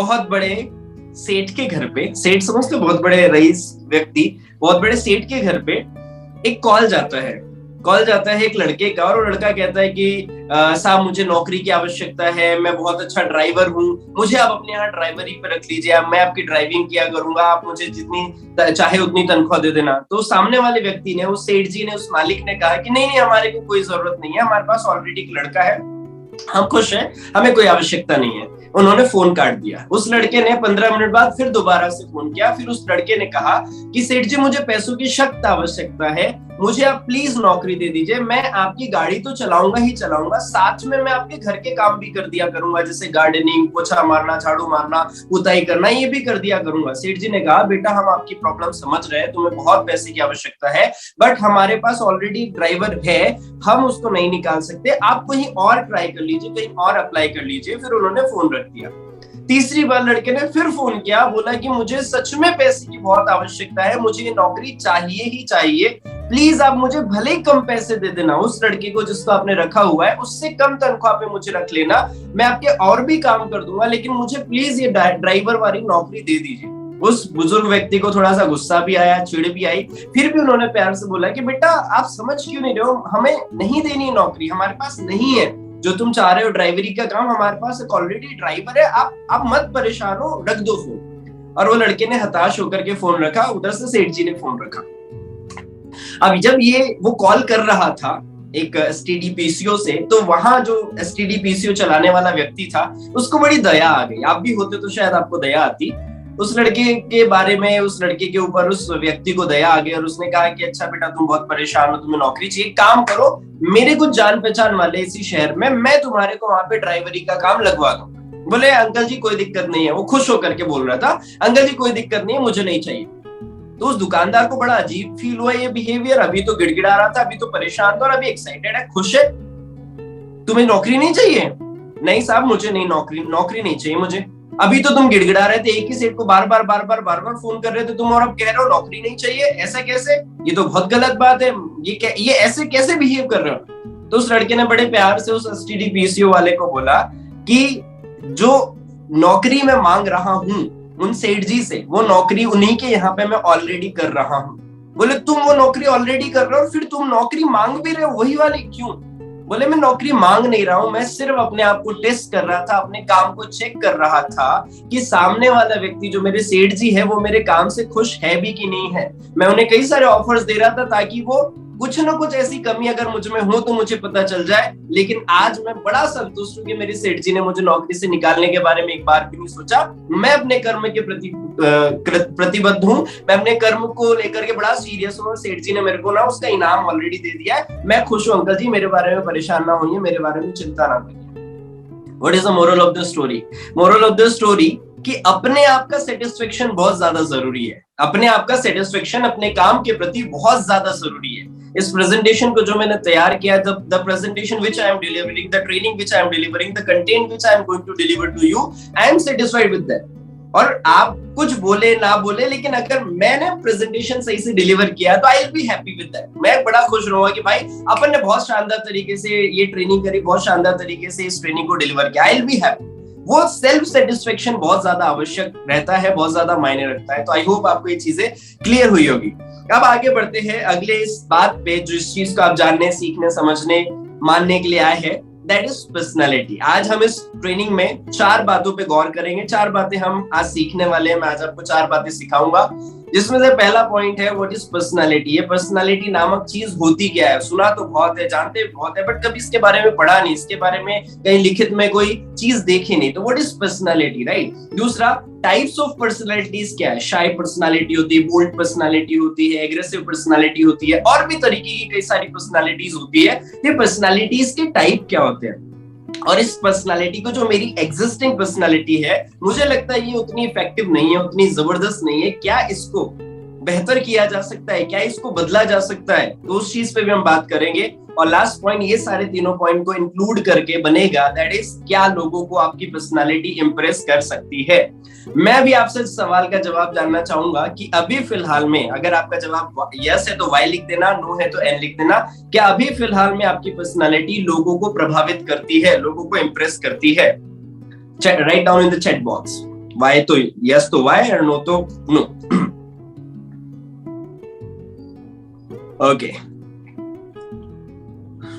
बहुत बड़े सेठ के घर पे, सेठ समझते हो, बहुत बड़े रईस व्यक्ति, बहुत बड़े सेठ के घर पे एक कॉल जाता है एक लड़के का, और वो लड़का कहता है कि साहब मुझे नौकरी की आवश्यकता है, मैं बहुत अच्छा ड्राइवर हूँ, मुझे आप अपने यहाँ ड्राइवरी पे रख लीजिए, मैं आपकी ड्राइविंग किया करूंगा, आप मुझे जितनी चाहे उतनी तनख्वाह दे देना। तो सामने वाले व्यक्ति ने, उस सेठ जी ने, उस मालिक ने कहा कि नहीं नहीं, हमारे को कोई जरूरत नहीं है, हमारे पास ऑलरेडी एक लड़का है, हम खुश हैं, हमें कोई आवश्यकता नहीं है। उन्होंने फोन काट दिया। उस लड़के ने 15 मिनट बाद फिर दोबारा से फोन किया। फिर उस लड़के ने कहा कि सेठ जी मुझे पैसों की सख्त आवश्यकता है, मुझे आप प्लीज नौकरी दे दीजिए, मैं आपकी गाड़ी तो चलाऊंगा ही चलाऊंगा, साथ में मैं आपके घर के काम भी कर दिया करूंगा, जैसे गार्डनिंग, पोछा मारना, झाड़ू मारना, पुताई करना, ये भी कर दिया करूंगा। सेठ जी ने कहा बेटा हम आपकी प्रॉब्लम समझ रहे हैं, तुम्हें बहुत पैसे की आवश्यकता है, बट हमारे पास ऑलरेडी ड्राइवर है, हम उसको नहीं निकाल सकते, आप कहीं और ट्राई कर लीजिए, कहीं और अप्लाई कर लीजिए। फिर उन्होंने फोन रख दिया। तीसरी बार लड़के ने फिर फोन किया, बोला कि मुझे सच में पैसे की बहुत आवश्यकता है, मुझे ये नौकरी चाहिए ही चाहिए, प्लीज आप मुझे भले ही कम पैसे दे देना, उस लड़के को जिसको आपने रखा हुआ है उससे कम तनख्वाह पे मुझे रख लेना, मैं आपके और भी काम कर दूंगा, लेकिन मुझे प्लीज ये ड्राइवर वाली नौकरी दे दीजिए। उस बुजुर्ग व्यक्ति को थोड़ा सा गुस्सा भी आया, चिढ़ भी आई, फिर भी उन्होंने प्यार से बोला कि बेटा आप समझ क्यों नहीं रहे हो, हमें नहीं देनी है नौकरी, हमारे पास नहीं है जो तुम चाह रहे हो ड्राइवरी का काम, हमारे पास एक ऑलरेडी ड्राइवर है, आप मत परेशान हो, रख दो फोन। और वो लड़के ने हताश होकर के फोन रखा। उधर से सेठ जी ने फोन रखा। अब जब वो कॉल कर रहा था एक एसटीडी पीसीओ से, तो वहां जो एसटीडी पीसीओ चलाने वाला व्यक्ति था उसको बड़ी दया आ गई। आप भी होते तो शायद आपको दया आती। उस लड़के के बारे में, उस लड़के के ऊपर उस व्यक्ति को दया आ गई और उसने कहा कि अच्छा बेटा तुम बहुत परेशान हो, तुम्हें नौकरी चाहिए, काम करो, मेरे कुछ जान पहचान वाले इसी शहर में, मैं तुम्हारे को वहां पे ड्राइवरी का काम लगवा दूंगा। बोले अंकल जी कोई दिक्कत नहीं है, वो खुश होकर के बोल रहा था, अंकल जी कोई दिक्कत नहीं है, मुझे नहीं चाहिए। तो उस दुकानदार को बड़ा अजीब फील हुआ ये बिहेवियर, अभी तो गिड़गिड़ा रहा था, अभी तो परेशान था, और अभी एक्साइटेड है, खुश है। तुम्हें नौकरी नहीं चाहिए? नहीं साहब मुझे नहीं, नौकरी नहीं चाहिए मुझे। अभी तो तुम गिड़गिड़ा रहे थे, एक ही सेठ को बार बार फोन कर रहे थे तुम, और अब कह रहे हो नौकरी नहीं चाहिए, ऐसा कैसे? ये तो बहुत गलत बात है, ये ऐसे कैसे बिहेव कर रहे हो? तो उस लड़के ने बड़े प्यार से उस एसटीडी पीसीओ वाले को बोला कि जो नौकरी मैं मांग रहा हूं उन सेठ जी से, वो नौकरी उन्हीं के यहाँ पे मैं ऑलरेडी कर रहा हूँ। बोले तुम वो नौकरी ऑलरेडी कर रहे हो, फिर तुम नौकरी मांग भी रहे हो वही वाली, क्यों? बोले मैं नौकरी मांग नहीं रहा हूं, मैं सिर्फ अपने आप को टेस्ट कर रहा था, अपने काम को चेक कर रहा था कि सामने वाला व्यक्ति जो मेरे सेठ जी है वो मेरे काम से खुश है भी कि नहीं है। मैं उन्हें कई सारे ऑफर्स दे रहा था ताकि वो कुछ ना कुछ ऐसी कमी अगर मुझ में हो तो मुझे पता चल जाए। लेकिन आज मैं बड़ा संतुष्ट हूं कि मेरे सेठ जी ने मुझे नौकरी से निकालने के बारे में एक बार भी नहीं सोचा। मैं अपने कर्म के प्रति प्रतिबद्ध हूं, मैं अपने कर्म को लेकर के बड़ा सीरियस हूं, और सेठ जी ने मेरे को ना उसका इनाम ऑलरेडी दे दिया है। मैं खुश हूं अंकल जी, मेरे बारे में परेशान ना होइए, मेरे बारे में चिंता ना करिए। What is the moral of the story? Moral of the story कि अपने आप का सेटिस्फेक्शन बहुत ज्यादा जरूरी है, अपने आप का सेटिस्फेक्शन अपने काम के प्रति बहुत ज्यादा जरूरी है। इस प्रेजेंटेशन को जो मैंने तैयार किया, the presentation which I am delivering, the training which I am delivering, the content which I am going to deliver to you, I am satisfied with that. और आप कुछ बोले ना बोले, लेकिन अगर मैंने प्रेजेंटेशन सही से डिलीवर किया तो I will be happy with that. मैं बड़ा खुश रहूंगा कि भाई अपन ने बहुत शानदार तरीके से ये ट्रेनिंग करी, बहुत शानदार तरीके से इस ट्रेनिंग को डिलीवर किया, आई विल बी हैप्पी। वो सेल्फ सेटिस्फेक्शन बहुत ज्यादा आवश्यक रहता है, बहुत ज्यादा मायने रखता है। तो आई होप आपको ये चीजें क्लियर हुई होगी। अब आगे बढ़ते हैं अगले इस बात पे, जो इस चीज को आप जानने, सीखने, समझने, मानने के लिए आए हैं, दैट इज पर्सनैलिटी। आज हम इस ट्रेनिंग में 4 बातों पे गौर करेंगे, 4 बातें हम आज सीखने वाले हैं। मैं आज आपको 4 बातें सिखाऊंगा, जिसमें से पहला पॉइंट है व्हाट इज पर्सनैलिटी। ये पर्सनैलिटी नामक चीज होती क्या है? सुना तो बहुत है, जानते बहुत है, बट कभी इसके बारे में पढ़ा नहीं, इसके बारे में कहीं लिखित में कोई चीज देखी नहीं। तो व्हाट इज पर्सनैलिटी, राइट? दूसरा, टाइप्स ऑफ पर्सनैलिटीज क्या है? शाय पर्सनैलिटी होती है, बोल्ड पर्सनैलिटी होती है, एग्रेसिव पर्सनैलिटी होती है, और भी तरीके की कई सारी पर्सनैलिटीज होती है। ये पर्सनैलिटीज के टाइप क्या होते हैं? और इस पर्सनालिटी को, जो मेरी एग्जिस्टिंग पर्सनालिटी है, मुझे लगता है ये उतनी इफेक्टिव नहीं है, उतनी जबरदस्त नहीं है। क्या इसको बेहतर किया जा सकता है? क्या इसको बदला जा सकता है? तो उस चीज पे भी हम बात करेंगे। और लास्ट पॉइंट, ये सारे तीनों पॉइंट को इंक्लूड करके बनेगा, दैट इज क्या लोगों को आपकी पर्सनालिटी इंप्रेस कर सकती है। मैं भी आपसे इस सवाल का जवाब जानना चाहूंगा कि अभी फिलहाल में, अगर आपका जवाब यस है तो वाई लिख देना, नो है तो एन लिख देना। क्या अभी फिलहाल में आपकी पर्सनालिटी लोगों को प्रभावित करती है, लोगों को इंप्रेस करती है? Write down in the chat box. Y तो यस तो वाई और नो तो नो। Okay,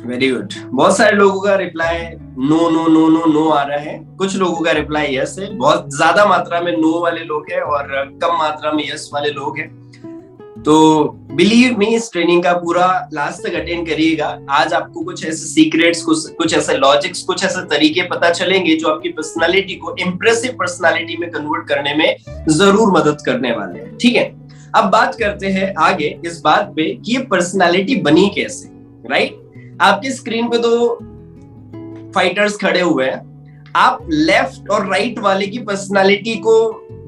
very good. बहुत सारे लोगों का reply no no no no no आ रहा है, कुछ लोगों का रिप्लाई यस है, बहुत ज्यादा मात्रा में नो वाले लोग हैं और कम मात्रा में यस वाले लोग हैं। तो बिलीव मी, इस ट्रेनिंग का पूरा लास्ट तक अटेंड करिएगा। आज आपको कुछ ऐसे सीक्रेट्स, कुछ ऐसे लॉजिक्स, कुछ ऐसे तरीके पता चलेंगे जो आपकी पर्सनालिटी को इम्प्रेसिव पर्सनालिटी में कन्वर्ट करने में जरूर मदद करने वाले हैं। ठीक है, अब बात करते हैं आगे इस बात पे कि ये पर्सनालिटी बनी कैसे। राइट, आपकी स्क्रीन पे दो फाइटर्स खड़े हुए हैं, आप लेफ्ट और राइट वाले की पर्सनालिटी को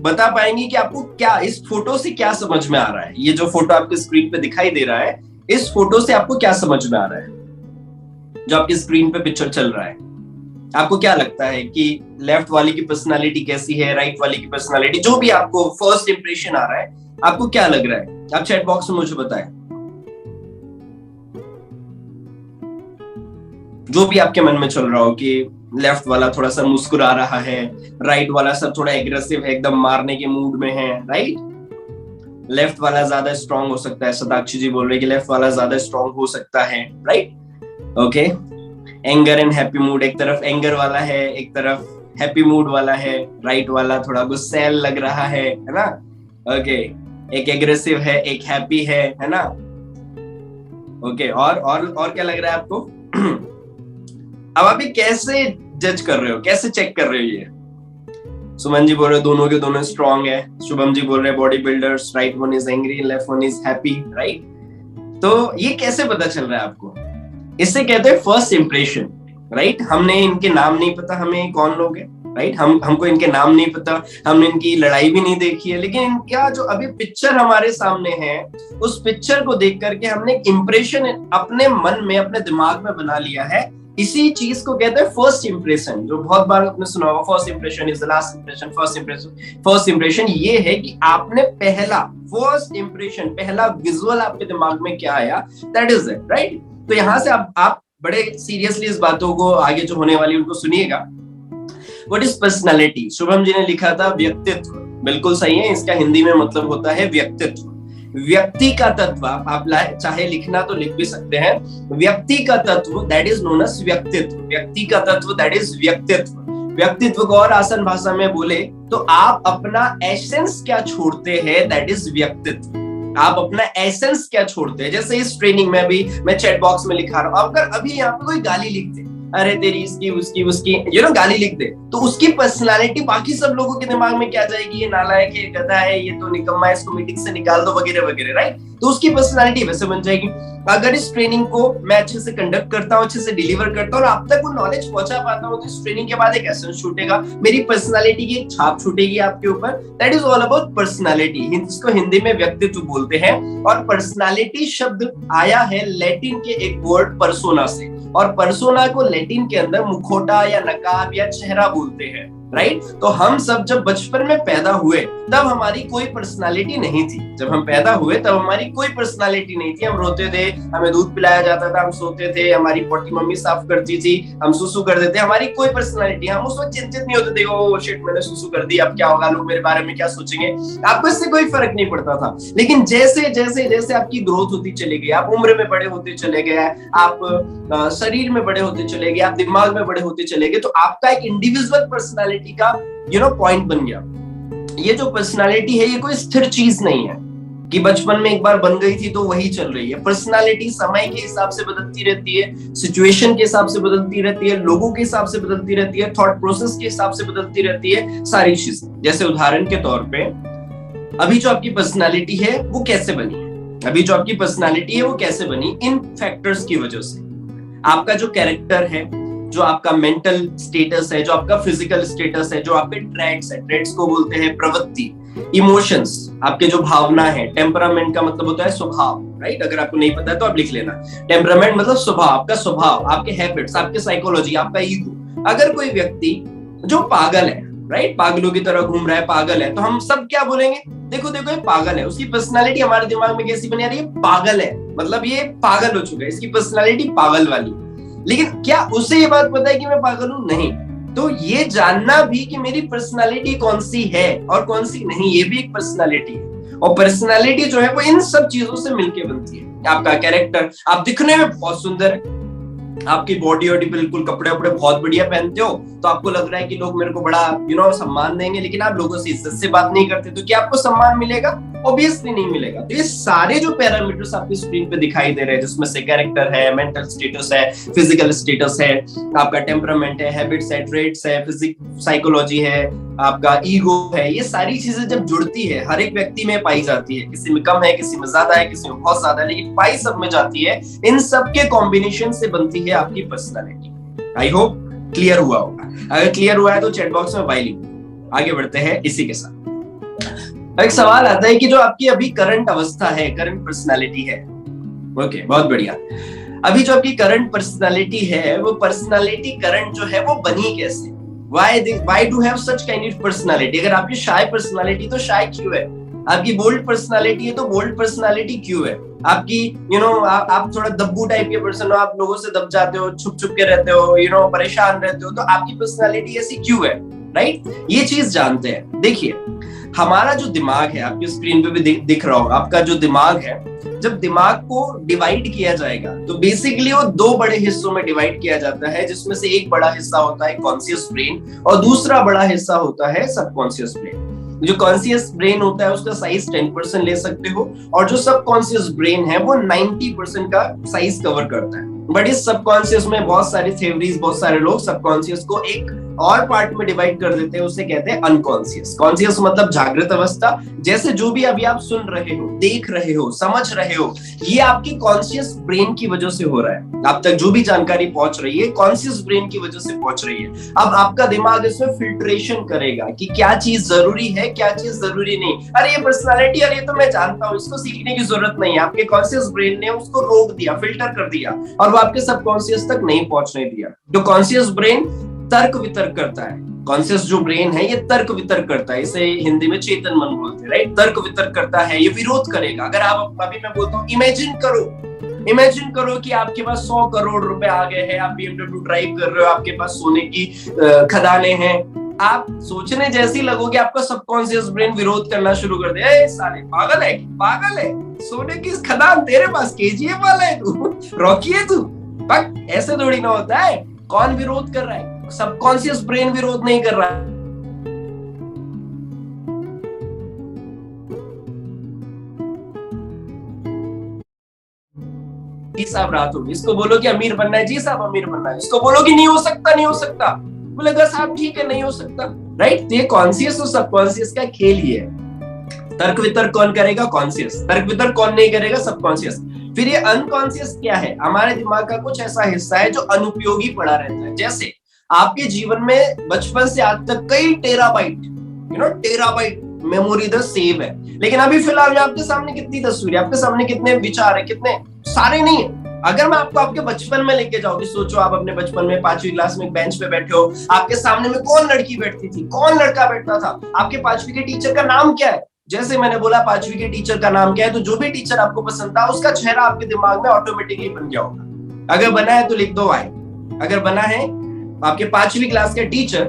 बता पाएंगे कि आपको क्या इस फोटो से क्या समझ में आ रहा है। ये जो फोटो आपकी स्क्रीन पे दिखाई दे रहा है, इस फोटो से आपको क्या समझ में आ रहा है? जो आपकी स्क्रीन पे पिक्चर चल रहा है, आपको क्या लगता है कि लेफ्ट वाले की पर्सनालिटी कैसी है, राइट वाले की पर्सनालिटी, जो भी आपको फर्स्ट इंप्रेशन आ रहा है, आपको क्या लग रहा है? आप चैट बॉक्स में मुझे बताएं, जो भी आपके मन में चल रहा हो कि लेफ्ट वाला थोड़ा सा मुस्कुरा रहा है, राइट वाला सब थोड़ा एग्रेसिव है, एकदम मारने के मूड में है। राइट, लेफ्ट वाला ज्यादा स्ट्रांग हो सकता है, सदाक्षी जी बोल रहे कि लेफ्ट वाला ज्यादा स्ट्रांग हो सकता है। Right, okay. Anger and happy mood, एक तरफ एंगर वाला है, एक तरफ हैप्पी मूड वाला है, राइट वाला थोड़ा गुस्सैल लग रहा है ना? ओके, एक एग्रेसिव है, एक हैप्पी है ना? ओके, और क्या लग रहा है आपको? अब आप ये कैसे जज कर रहे हो, कैसे चेक कर रहे हो? ये सुमन जी बोल रहे दोनों के दोनों स्ट्रांग है, शुभम जी बोल रहे body builders, right one is angry, left one is happy. Right, तो ये कैसे पता चल रहा है आपको? इससे कहते हैं फर्स्ट इंप्रेशन। राइट, हमने इनके नाम नहीं पता हमें कौन लोग हैं। राइट, हमको इनके नाम नहीं पता, हमने इनकी लड़ाई भी नहीं देखी है, लेकिन इनका जो अभी पिक्चर हमारे सामने है, उस पिक्चर को देख करके हमने एक इंप्रेशन अपने मन में, अपने दिमाग में बना लिया है। इसी चीज को कहते हैं फर्स्ट इंप्रेशन, जो बहुत बार आपने सुना होगा, first impression is the last impression. First impression ये है कि आपने पहला फर्स्ट इंप्रेशन, पहला विजुअल आपके दिमाग में क्या आया, दैट इज इट। राइट, तो यहां से आप बड़े सीरियसली इस बातों को आगे जो होने वाली उनको सुनिएगा। What is personality? Shubham ji ने लिखा था व्यक्तित्व, बिल्कुल सही है, इसका हिंदी में मतलब होता है व्यक्तित्व। व्यक्ति का तत्व, आप चाहे लिखना तो लिख भी सकते हैं, व्यक्ति का तत्व दैट इज नोन एज व्यक्तित्व। व्यक्ति का तत्व दैट इज व्यक्तित्व। व्यक्तित्व को और आसान भाषा में बोले तो आप अपना एसेंस क्या छोड़ते हैं, दैट इज व्यक्तित्व। आप अपना एसेंस क्या छोड़ते हैं। जैसे इस ट्रेनिंग में भी मैं चैट बॉक्स में लिखा रहा हूं, अगर अभी यहाँ पे कोई गाली लिख दे, अरे तेरी इसकी उसकी उसकी गाली लिख दे, तो उसकी पर्सनालिटी बाकी सब लोगों के दिमाग में क्या जाएगी? ये नालायक है, गधा है, ये तो निकम्मा है, इसको मीटिंग से निकाल दो, वगैरह वगैरह। राइट, तो उसकी पर्सनालिटी वैसे बन जाएगी। अगर इस ट्रेनिंग को मैं अच्छे से कंडक्ट करता हूँ, अच्छे से डिलीवर करता हूँ और आप तक वो नॉलेज पहुंचा पाता हूँ, तो इस ट्रेनिंग के बाद एक एसेंस छूटेगा, मेरी पर्सनालिटी की एक छाप छूटेगी आपके ऊपर। That is all about personality. इसको हिंदी में व्यक्तित्व बोलते हैं। और पर्सनालिटी शब्द आया है लैटिन के एक वर्ड पर्सोना से, और पर्सोना को लैटिन के अंदर मुखौटा या नकाब या चेहरा बोलते हैं। राइट, तो हम सब जब बचपन में पैदा हुए तब हमारी कोई पर्सनालिटी नहीं थी। जब हम पैदा हुए तब हमारी कोई पर्सनालिटी नहीं थी। हम रोते थे, हमें दूध पिलाया जाता था, हम सोते थे, हमारी पोटी मम्मी साफ करती थी, हम सुसु कर देते, हमारी कोई पर्सनालिटी, हम उस वक्त चिंतित नहीं होते थे, ओ शिट मैंने सुसु कर दी, अब क्या होगा, लोग मेरे बारे में क्या सोचेंगे। आपको इससे कोई फर्क नहीं पड़ता था। लेकिन जैसे जैसे जैसे आपकी ग्रोथ होती चली गई, आप उम्र में बड़े होते चले गए, आप शरीर में बड़े होते चले गए, आप दिमाग में बड़े होते चले गए, तो आपका एक इंडिविजुअल पर्सनालिटी का पॉइंट बन गया। ये जो पर्सनालिटी है ये कोई स्थिर चीज नहीं है कि बचपन में एक बार बन गई थी तो वही चल रही है। पर्सनालिटी समय के हिसाब से बदलती रहती है, सिचुएशन के हिसाब से बदलती रहती है, लोगों के हिसाब से बदलती रहती है, थॉट प्रोसेस के हिसाब से बदलती रहती है, सारी चीजें। जैसे उदाहरण के तौर पे अभी जो आपकी पर्सनालिटी है वो कैसे बनी है? अभी जो आपकी पर्सनालिटी है वो कैसे बनी? इन फैक्टर्स की वजह से। आपका जो कैरेक्टर है, जो आपका मेंटल स्टेटस है, जो आपका फिजिकल स्टेटस है, जो आपके ट्रेट्स है, ट्रेट्स को बोलते हैं प्रवृत्ति, इमोशंस, आपके जो भावना है, टेम्परामेंट का मतलब होता है स्वभाव। राइट, अगर आपको नहीं पता है तो आप लिख लेना। टेम्परामेंट मतलब स्वभाव, आपका स्वभाव, आपके हैबिट्स, आपके साइकोलॉजी, आपका ईगो। अगर कोई व्यक्ति जो पागल है, राइट, पागलों की तरह घूम रहा है, पागल है, तो हम सब क्या बोलेंगे? देखो देखो ये पागल है। उसकी पर्सनालिटी हमारे दिमाग में कैसी बनी आ रही है? पागल है, मतलब ये पागल हो चुका है, इसकी पर्सनालिटी पागल वाली। लेकिन क्या उसे ये बात पता है कि मैं पागल हूं? नहीं। तो ये जानना भी कि मेरी पर्सनालिटी कौन सी है और कौन सी नहीं, ये भी एक पर्सनालिटी है। और पर्सनालिटी जो है वो इन सब चीजों से मिलके बनती है। आपका कैरेक्टर, आप दिखने में बहुत सुंदर है, आपकी बॉडी वॉडी बिल्कुल, कपड़े वपड़े बहुत बढ़िया पहनते हो, तो आपको लग रहा है कि लोग मेरे को बड़ा सम्मान देंगे, लेकिन आप लोगों से इज्जत से बात नहीं करते, तो क्या आपको सम्मान मिलेगा? ऑब्वियसली नहीं मिलेगा। तो ये सारे जो पैरामीटर्स आपकी स्क्रीन पे दिखाई दे रहे हैं, जिसमें से कैरेक्टर है, मेंटल स्टेटस है, फिजिकल स्टेटस है, आपका टेम्परामेंट है, हैबिट्स है, ट्रेट्स है, साइकोलॉजी है, आपका ईगो है, ये सारी चीजें जब जुड़ती है, हर एक व्यक्ति में पाई जाती है, किसी में कम है, किसी में ज्यादा है, किसी में बहुत ज्यादा है, लेकिन पाई सब में जाती है। इन सब के कॉम्बिनेशन से बनती है आपकी पर्सनालिटी। आई होप क्लियर हुआ होगा। अगर क्लियर हुआ है तो चैट बॉक्स में बाय लिखो। आगे बढ़ते हैं इसी के साथ। एक सवाल आता है कि जो आपकी अभी करंट अवस्था है, करंट पर्सनालिटी है, ओके, बहुत बढ़िया। अभी जो आपकी करंट पर्सनालिटी है, वो पर्सनालिटी करंट जो है वो बनी कैसे? Why do have such kind of personality? अगर आपकी शाय पर्सनालिटी तो शाय क्यों है? आपकी बोल्ड पर्सनालिटी है तो बोल्ड पर्सनालिटी क्यों है? आपकी आप थोड़ा दब्बू टाइप के पर्सन हो, आप लोगों से दब जाते हो, छुप छुप के रहते हो, परेशान रहते हो, तो आपकी पर्सनालिटी ऐसी क्यों है? राइट, ये चीज जानते हैं। देखिए, हमारा जो दिमाग है, आपकी स्क्रीन पे भी दिख रहा होगा, आपका जो दिमाग है, जब दिमाग को डिवाइड किया जाएगा तो बेसिकली वो दो बड़े हिस्सों में डिवाइड किया जाता है, जिसमें से एक बड़ा हिस्सा होता है कॉन्शियस ब्रेन और दूसरा बड़ा हिस्सा होता है सबकॉन्शियस ब्रेन। जो कॉन्शियस ब्रेन होता है उसका साइज 10% ले सकते हो, और जो सबकॉन्शियस ब्रेन है वो 90% का साइज कवर करता है। बट इस सबकॉन्शियस में बहुत सारी थ्योरीज, बहुत सारे लोग सबकॉन्शियस को एक और पार्ट में डिवाइड कर देते हैं, उसे कहते हैं अनकॉन्शियस। कॉन्शियस मतलब जागृत अवस्था। जैसे जो भी अभी आप सुन रहे हो, देख रहे हो, समझ रहे हो, ये आपकी कॉन्शियस ब्रेन की वजह से हो रहा है। आप तक जो भी जानकारी पहुंच रही है कॉन्शियस ब्रेन की वजह से पहुंच रही है। अब आपका दिमाग इसमें फिल्ट्रेशन करेगा कि क्या चीज जरूरी है, क्या चीज जरूरी नहीं। अरे ये पर्सनालिटी, अरे ये तो मैं जानता हूँ, इसको सीखने की जरूरत नहीं है। आपके कॉन्शियस ब्रेन ने उसको रोक दिया, फिल्टर कर दिया, और वो आपके सबकॉन्शियस तक नहीं पहुंचने दिया। तो कॉन्शियस ब्रेन तर्क वितर्क करता है। कॉन्शियस जो ब्रेन है ये तर्क वितर्क करता है, इसे हिंदी में चेतन मन बोलते हैं, राइट। तर्क वितर्क करता है, ये विरोध करेगा। अगर आप, अभी मैं बोलता हूँ इमेजिन करो कि आपके पास 100 करोड़ रुपए आ गए हैं, आप BMW ड्राइव कर रहे हो, आपके पास सोने की खदानें हैं, आप सोचने जैसी लगोगे, आपका सबकॉन्शियस ब्रेन विरोध करना शुरू कर दे, ए साले पागल है, सोने की खदान तेरे पास, KGF वाला है तू, रॉकी है तू, पक, ऐसे थोड़ी ना होता है। कौन विरोध कर रहा है? सबकॉन्शियस ब्रेन विरोध नहीं कर रहा है। जी साहब रात होगी, इसको बोलो कि अमीर बनना है, जी साहब अमीर बनना है। इसको बोलो कि नहीं हो सकता, बोलेगा साहब ठीक है, नहीं हो सकता, राइट। तो ये कॉन्शियस और सबकॉन्शियस का खेल ही है। तर्क वितर्क कौन करेगा? कॉन्शियस। तर्क वितर्क कौन नहीं करेगा? सबकॉन्शियस। फिर ये अनकॉन्शियस क्या है? हमारे दिमाग का कुछ ऐसा हिस्सा है जो अनुपयोगी पड़ा रहता है। जैसे आपके जीवन में बचपन से आज तक कई टेराबाइट मेमोरी द सेव है, लेकिन अभी फिलहाल में आपके सामने कितनी तस्वीरें, आपके सामने कितने विचार है, कितने सारे नहीं है। अगर मैं आपको आपके बचपन में लेके जाऊंगी, सोचो आप अपने बचपन में 5वीं क्लास में बेंच पे बैठे हो, आपके सामने में कौन लड़की बैठती थी, कौन लड़का बैठता था, आपके 5वीं के टीचर का नाम क्या है? जैसे मैंने बोला 5वीं के टीचर का नाम क्या है, तो जो भी टीचर आपको पसंद था उसका चेहरा आपके दिमाग में ऑटोमेटिकली बन गया होगा। अगर बना है तो लिख दो वाई। अगर बना है आपके 5वीं क्लास के टीचर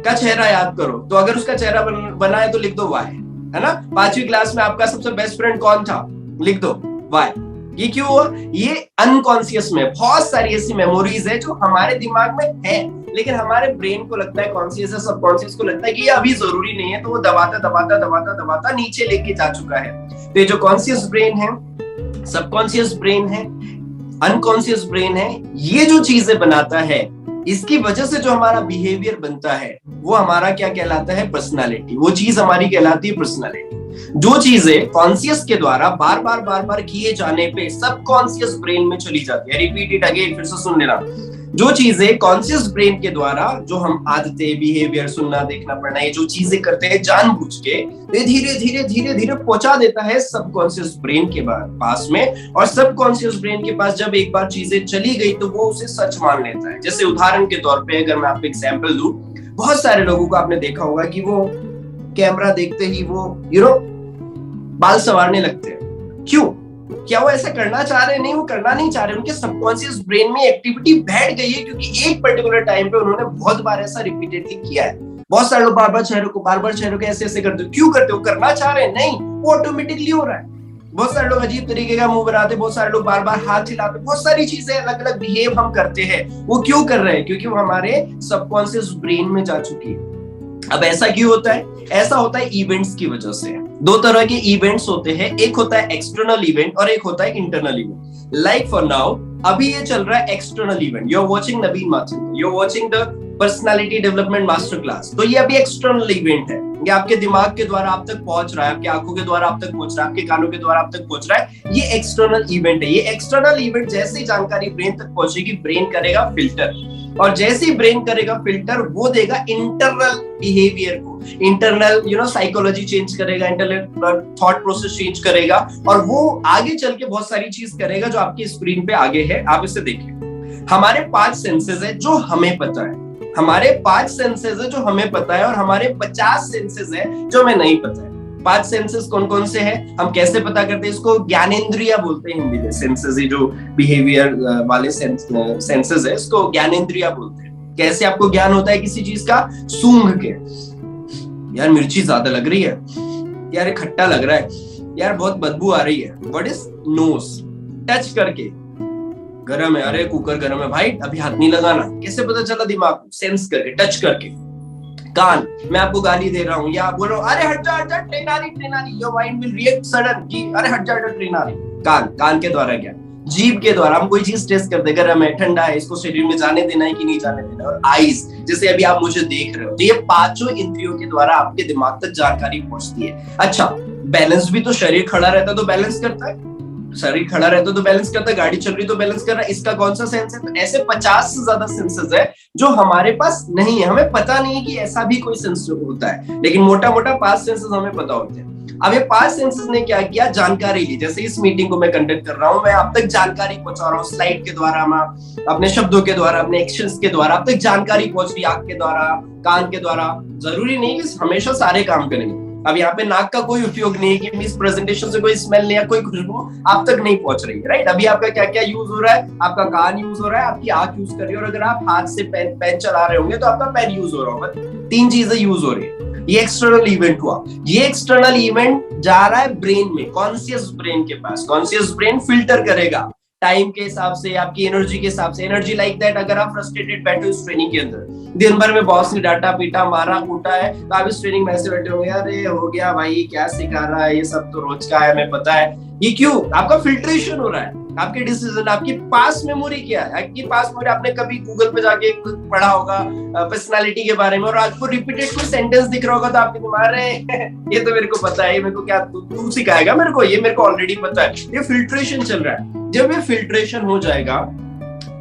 का चेहरा याद करो, तो अगर उसका चेहरा बना है तो लिख दो वाई, है ना। 5वीं क्लास में आपका सबसे बेस्ट फ्रेंड कौन था? लिख दो वाई। ये क्यों हुआ? ये अनकॉन्शियस में बहुत सारी ऐसी मेमोरीज है जो हमारे दिमाग में है, लेकिन हमारे ब्रेन को लगता है, कॉन्शियस है, सबकॉन्शियस को लगता है कि ये अभी जरूरी नहीं है, तो वो दबाता नीचे लेके जा चुका है। तो ये जो कॉन्शियस ब्रेन है, सबकॉन्शियस ब्रेन है, अनकॉन्शियस ब्रेन है, ये जो चीजें बनाता है, इसकी वजह से जो हमारा बिहेवियर बनता है वो हमारा क्या कहलाता है? पर्सनालिटी। वो चीज हमारी कहलाती है पर्सनालिटी। जो चीजें कॉन्शियस के द्वारा बार बार किए जाने पे सबकॉन्शियस ब्रेन में चली जाती है। रिपीट इट अगेन, फिर से सुन लेना। जो चीजें कॉन्शियस ब्रेन के द्वारा, जो हम आदतें, बिहेवियर, सुनना, देखना, पढ़ना, ये जो चीजें करते हैं जानबूझ के, धीरे धीरे पहुंचा देता है सबकॉन्शियस ब्रेन के पास में। और सबकॉन्शियस ब्रेन के पास जब एक बार चीजें चली गई तो वो उसे सच मान लेता है। जैसे उदाहरण के तौर पे अगर मैं आपको एग्जाम्पल दूं, बहुत सारे लोगों को आपने देखा होगा कि वो कैमरा देखते ही वो बाल संवारने लगते हैं। क्यों? क्या वो ऐसा करना चाह रहे हैं? नहीं, वो करना नहीं चाह रहे। उनके सबकॉन्शियस ब्रेन में एक्टिविटी बैठ गई है, क्योंकि एक पर्टिकुलर टाइम पे उन्होंने बहुत बार ऐसा रिपीटेडली किया है। बहुत सारे लोग बार बार चेहरों को ऐसे ऐसे करते हो। क्यों करते हो? करना चाह रहे हैं? नहीं, वो ऑटोमेटिकली हो रहा है। बहुत सारे लोग अजीब तरीके का मुंह बनाते, बहुत सारे लोग बार बार हाथ हिलाते, बहुत सारी चीजें अलग अलग बिहेव हम करते हैं। वो क्यों कर रहे हैं? क्योंकि वो हमारे सबकॉन्शियस ब्रेन में जा चुकी है। अब ऐसा क्यों होता है? ऐसा होता है इवेंट्स की वजह से। दो तरह के इवेंट्स होते हैं, एक होता है एक्सटर्नल इवेंट और एक होता है internal event. Like for now अभी ये चल रहा है external event, you are watching Naveen Mathur, you are watching the personality development master class. तो ये अभी एक्सटर्नल इवेंट है, ये आपके दिमाग के द्वारा आप तक पहुंच रहा है, आपकी आंखों के द्वारा आप तक पहुंच रहा है, आपके कानों के द्वारा आप तक पहुंच रहा है। ये एक्सटर्नल इवेंट है। ये एक्सटर्नल इवेंट जैसे ही जानकारी ब्रेन तक पहुंचेगी, ब्रेन करेगा फिल्टर, और जैसे ही ब्रेन करेगा फिल्टर, वो देगा इंटरनल बिहेवियर को, इंटरनल साइकोलॉजी चेंज करेगा, इंटरनल थॉट प्रोसेस चेंज करेगा, और वो आगे चल के बहुत सारी चीज करेगा जो आपकी स्क्रीन पे आगे है। आप इसे देखिए। हमारे 5 सेंसेस है जो हमें पता है, हमारे 5 सेंसेस है जो हमें पता है, और हमारे 50 सेंसेस है जो हमें नहीं पता है। 5 सेंसेस कौन कौन से हैं? हम कैसे पता करते हैं? इसको ज्ञानेंद्रिया बोलते हैं हिंदी में। सेंसेस, जो बिहेवियर वाले सेंसेस है, इसको ज्ञानेंद्रिया बोलते हैं। कैसे आपको ज्ञान होता है किसी चीज का? सूंघ के, यार मिर्ची ज्यादा लग रही है, यार खट्टा लग रहा है, यार बहुत बदबू आ रही है। What is knows? टच करके, गरम है, अरे कुकर गरम है भाई, अभी हाथ नहीं लगाना। कैसे पता चला? दिमाग को सेंस करके, टच करके। कान, मैं आपको गाली दे रहा हूँ या बोल रहा हूँ, अरे हट जा ट्रेन आ रही, your mind will react sudden कि अरे हट जा ट्रेन आ रही। कान के द्वारा क्या? जीभ के द्वारा हम कोई चीज टेस्ट करते, गरम है, ठंडा है, इसको शरीर में जाने देना है कि नहीं जाने देना। और आईज, जैसे अभी आप मुझे देख रहे हो, तो ये 5 इंद्रियों के द्वारा आपके दिमाग तक जानकारी पहुंचती है। अच्छा, बैलेंस भी तो शरीर खड़ा रहता है तो बैलेंस करता है, शरीर खड़ा रहता तो बैलेंस करता है, गाड़ी चल रही तो बैलेंस कर रहा है। इसका कौन सा सेंस है? तो ऐसे 50 से ज्यादा सेंसेस है जो हमारे पास नहीं है। हमें पता नहीं है कि ऐसा भी कोई सेंस होता है, लेकिन मोटा मोटा 5 सेंसेस हमें पता होते हैं। अब ये 5 सेंसेस ने क्या किया? जानकारी ली। जैसे इस मीटिंग को मैं कंडक्ट कर रहा हूँ, मैं आप तक जानकारी पहुंचा रहा हूँ, स्लाइड के द्वारा, मैं अपने शब्दों के द्वारा, अपने एक्शंस के द्वारा आप तक जानकारी पहुंच रही, आंख के द्वारा, कान के द्वारा। जरूरी नहीं कि हमेशा सारे काम करेंगे। अब यहाँ पे नाक का कोई उपयोग नहीं है कि इस प्रेजेंटेशन से कोई स्मेल नहीं है, कोई खुशबू आप तक नहीं पहुंच रही है, राइट? अभी आपका क्या क्या यूज हो रहा है? आपका कान यूज हो रहा है, आपकी आंख यूज कर रही है, और अगर आप हाथ से पेन चला रहे होंगे तो आपका पेन यूज हो रहा होगा। 3 चीजें यूज हो रही है। ये एक्सटर्नल इवेंट हुआ। ये एक्सटर्नल इवेंट जा रहा है ब्रेन में, कॉन्शियस ब्रेन के पास। कॉन्शियस ब्रेन फिल्टर करेगा टाइम के हिसाब से, आपकी एनर्जी के हिसाब से। एनर्जी लाइक दैट, अगर आप फ्रस्ट्रेटेड बैठे हो इस ट्रेनिंग के अंदर, दिन भर में बॉस ने डांटा पीटा मारा कूटा है, तो आप इस ट्रेनिंग में ऐसे बैठे होंगे, अरे हो गया भाई, क्या सिखा रहा है, ये सब तो रोज का है, हमें पता है। ये क्यों? आपका फिल्ट्रेशन हो रहा है। आपके डिसीजन, आपकी पास मेमोरी क्या है? आपकी पास मेमोरी, आपने कभी गूगल पे जाके पढ़ा होगा पर्सनालिटी के बारे में, और आपको रिपीटेड कोई सेंटेंस दिख रहा होगा, तो आपके दिमाग में ये तो मेरे को पता है, मेरे को क्या तू सिखाएगा मेरे को, ये मेरे को ऑलरेडी पता है। ये फिल्ट्रेशन चल रहा है। जब ये फिल्ट्रेशन हो जाएगा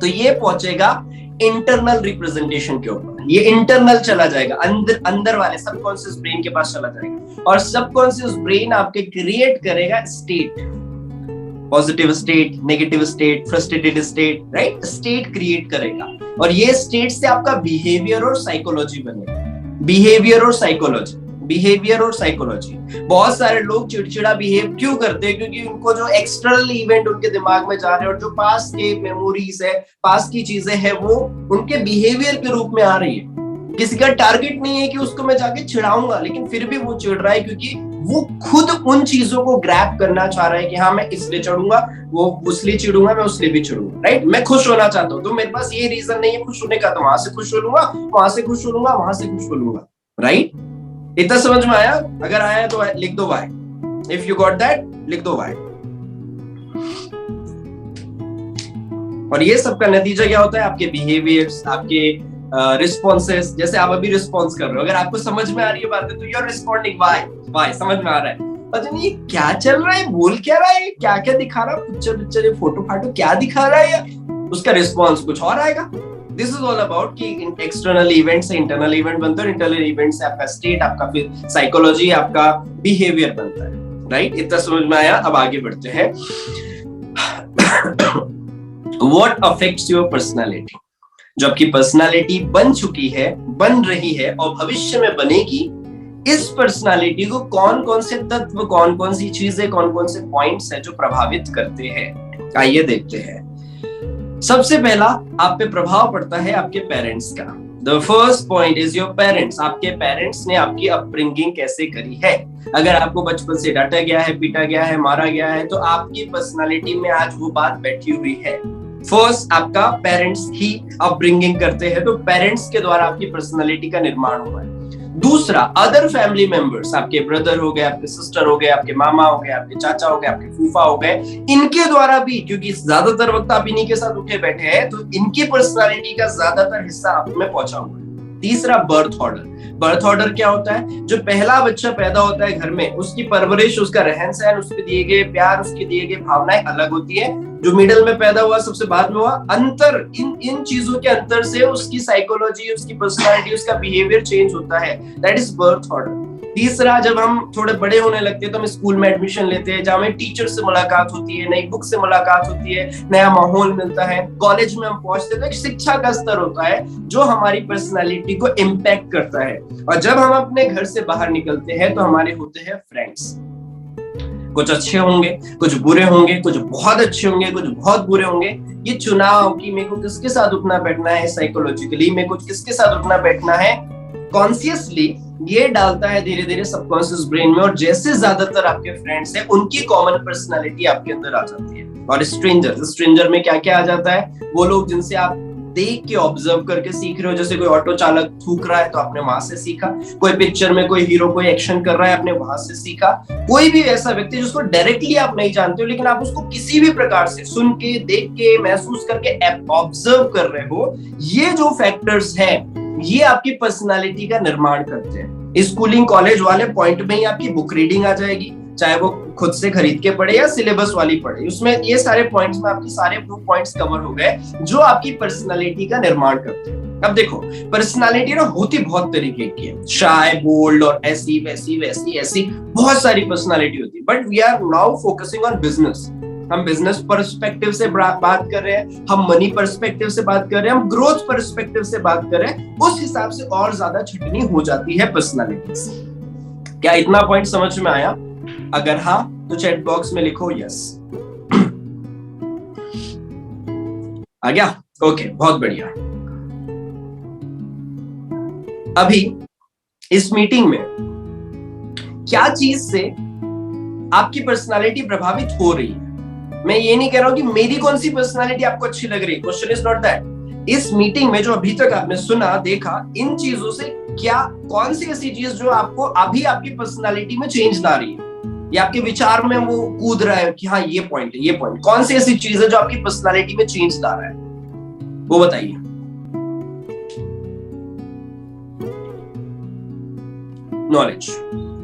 तो ये पहुंचेगा इंटरनल रिप्रेजेंटेशन के ऊपर। ये इंटरनल चला जाएगा, अंदर वाले सबकॉन्शियस ब्रेन के पास चला जाएगा, और सबकॉन्शियस ब्रेन आपके क्रिएट करेगा state, positive state, negative state, frustrated state, right? State create करेगा, और ये स्टेट से आपका बिहेवियर और साइकोलॉजी बनेगा। बिहेवियर और साइकोलॉजी, बिहेवियर और साइकोलॉजी। बहुत सारे लोग चिड़चिड़ा बिहेव क्यों करते हैं? क्योंकि उनको जो एक्सटर्नल इवेंट उनके दिमाग में जा रहे हैं, और जो पास के मेमोरीज है, पास की चीजें हैं, वो उनके बिहेवियर के रूप में आ रही है। किसी का टारगेट नहीं है कि उसको मैं जाके चिढ़ाऊंगा, लेकिन फिर भी वो चिढ़ रहा है, क्योंकि वो खुद उन चीजों को ग्रैब करना चाह रहा है कि हाँ, मैं इसलिए चिढ़ूंगा, वो उसलिए चिढ़ूंगा, मैं उसलिए भी चिढ़ूंगा, राइट? मैं खुश होना चाहता हूँ, तो मेरे पास ये रीजन नहीं है खुश होने का, तो वहां से खुश हो लूंगा, वहां से खुश हो लूंगा, वहां से खुश हो लूंगा, राइट? इतना समझ में आया? अगर आया तो लिख दो Y. If you got that, लिख दो वाई। और ये सब का नतीजा क्या होता है? आपके बिहेवियर्स, आपके रिस्पॉन्सेस। जैसे आप अभी रिस्पॉन्स कर रहे हो, अगर आपको समझ में आ रही है बातें, तो यू आर रिस्पॉन्डिंग वाई, समझ में आ रहा है। पता नहीं क्या चल रहा है, बोल क्या रहा है, क्या क्या दिखा रहा है, पिक्चर फोटो फाटो क्या दिखा रहा है, उसका रिस्पॉन्स कुछ और आएगा। दिस इज ऑल अबाउट कि एक्सटर्नल इवेंट से इंटरनल इवेंट बनता है, इंटरनल इवेंट से आपका स्टेट, आपका फिर साइकोलॉजी, आपका बिहेवियर बनता है, राइट? इतना समझ में आया? अब आगे बढ़ते हैं। What affects your personality? जो आपकी पर्सनालिटी बन चुकी है, बन रही है और भविष्य में बनेगी, इस पर्सनालिटी को कौन कौन से तत्व, कौन कौन सी चीजें, कौन कौन से पॉइंट्स है जो प्रभावित करते हैं, आइए देखते हैं। सबसे पहला आप पे प्रभाव पड़ता है आपके पेरेंट्स का। The first point is your parents. आपके पेरेंट्स ने आपकी अपब्रिंगिंग कैसे करी है। अगर आपको बचपन से डांटा गया है, पीटा गया है, मारा गया है, तो आपकी पर्सनालिटी में आज वो बात बैठी हुई है। फर्स्ट, आपका पेरेंट्स ही अपब्रिंगिंग करते हैं, तो पेरेंट्स के द्वारा आपकी पर्सनालिटी का निर्माण हुआ है। दूसरा, अदर फैमिली मेंबर्स, आपके ब्रदर हो गए, आपके सिस्टर हो गए, आपके मामा हो गए, आपके चाचा हो गए, आपके फूफा हो गए, इनके द्वारा भी, क्योंकि ज्यादातर वक्त आप इन्हीं के साथ उठे बैठे हैं, तो इनकी पर्सनालिटी का ज्यादातर हिस्सा आप में पहुंचा हुआ है। तीसरा, बर्थ ऑर्डर। बर्थ ऑर्डर क्या होता है? जो पहला बच्चा पैदा होता है घर में, उसकी परवरिश, उसका रहन सहन, उसके दिए गए प्यार, उसके दिए गए भावनाएं अलग होती है। जो मिडिल में पैदा हुआ, सबसे बाद में हुआ, अंतर, इन चीजों के अंतर से उसकी साइकोलॉजी, उसकी पर्सनालिटी, उसका बिहेवियर चेंज होता है। That is birth order. तीसरा, जब हम थोड़े बड़े होने लगते हैं तो हम स्कूल में एडमिशन लेते हैं, जहां हमें टीचर से मुलाकात होती है, नई बुक से मुलाकात होती है, नया माहौल मिलता है। कॉलेज में हम पहुंचते हैं तो एक शिक्षा का स्तर होता है जो हमारी पर्सनालिटी को इम्पैक्ट करता है। और जब हम अपने घर से बाहर निकलते हैं तो हमारे होते हैं फ्रेंड्स। कुछ अच्छे होंगे, कुछ बुरे होंगे, कुछ बहुत अच्छे होंगे, कुछ बहुत बुरे होंगे। ये चुनाव कि मेरे को किसके साथ उठना बैठना है, साइकोलॉजिकली मेरे को किसके साथ उठना बैठना है, कॉन्शियसली ये डालता है धीरे धीरे सबकॉन्शियस ब्रेन में। और जैसे ज्यादातर आपके फ्रेंड्स हैं, उनकी कॉमन पर्सनालिटी आपके अंदर आ जाती है। और स्ट्रेंजर में क्या क्या आ जाता है? वो लोग जिनसे आप देख के ऑब्जर्व करके सीख रहे हो। जैसे कोई ऑटो चालक थूक रहा है तो आपने वहां से सीखा, कोई पिक्चर में कोई हीरो कोई एक्शन कर रहा है, आपने वहां से सीखा। कोई भी ऐसा व्यक्ति जिसको डायरेक्टली आप नहीं जानते हो, लेकिन आप उसको किसी भी प्रकार से सुन के, देख के, महसूस करके ऑब्जर्व कर रहे हो, ये जो फैक्टर्स हैं ये आपकी पर्सनालिटी का निर्माण करते हैं। स्कूलिंग कॉलेज वाले पॉइंट में ही आपकी बुक रीडिंग आ जाएगी, चाहे वो खुद से खरीद के पढ़े या सिलेबस वाली पढ़े। उसमें ये सारे पॉइंट्स में आपके सारे 2 पॉइंट्स कवर हो गए जो आपकी पर्सनालिटी का निर्माण करते हैं। अब देखो, पर्सनालिटी ना होती बहुत तरीके की है, शाय, बोल्ड और ऐसी वैसी वैसी ऐसी बहुत सारी पर्सनालिटी होती है। But we are now focusing on business. हम बिजनेस पर्सपेक्टिव से बात कर रहे हैं, हम मनी पर्सपेक्टिव से बात कर रहे हैं, हम ग्रोथ पर्सपेक्टिव से बात कर रहे हैं। उस हिसाब से और ज्यादा छटनी हो जाती है पर्सनालिटी से। क्या इतना पॉइंट समझ में आया? अगर हाँ तो चैट बॉक्स में लिखो यस। आ गया? ओके, बहुत बढ़िया। अभी इस मीटिंग में क्या चीज से आपकी पर्सनालिटी प्रभावित हो रही है? मैं ये नहीं कह रहा हूं कि मेरी कौन सी पर्सनालिटी आपको अच्छी लग रही है। Question is not that. इस मीटिंग में जो अभी तक आपने सुना, देखा, इन चीजों से क्या, कौन सी ऐसी चीज जो आपको अभी आपकी पर्सनालिटी में चेंज ला रही है, या आपके विचार में वो कूद रहा है कि हाँ ये पॉइंट है, ये पॉइंट, कौन सी ऐसी चीज है जो आपकी पर्सनालिटी में चेंज ला रहा है, वो बताइए। नॉलेज।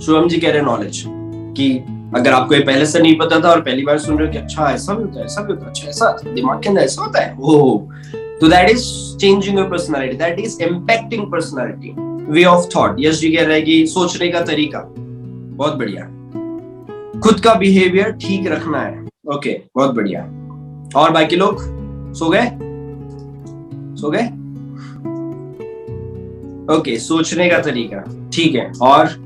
शुभम जी कह रहे हैं नॉलेज, कि अगर आपको ये पहले से नहीं पता था और पहली बार सुन रहे हो कि अच्छा ऐसा भी होता है, ऐसा भी होता है, अच्छा ऐसा दिमाग के अंदर ऐसा होता है, ओह, तो that is changing your personality, that is impacting personality. Way of thought, Yash ji कह रहे हैं कि सोचने का तरीका, बहुत बढ़िया। खुद का बिहेवियर ठीक रखना है, ओके, बहुत बढ़िया। और बाकी लोग सो गए? सो गए? ओके, सोचने का तरीका ठीक है। और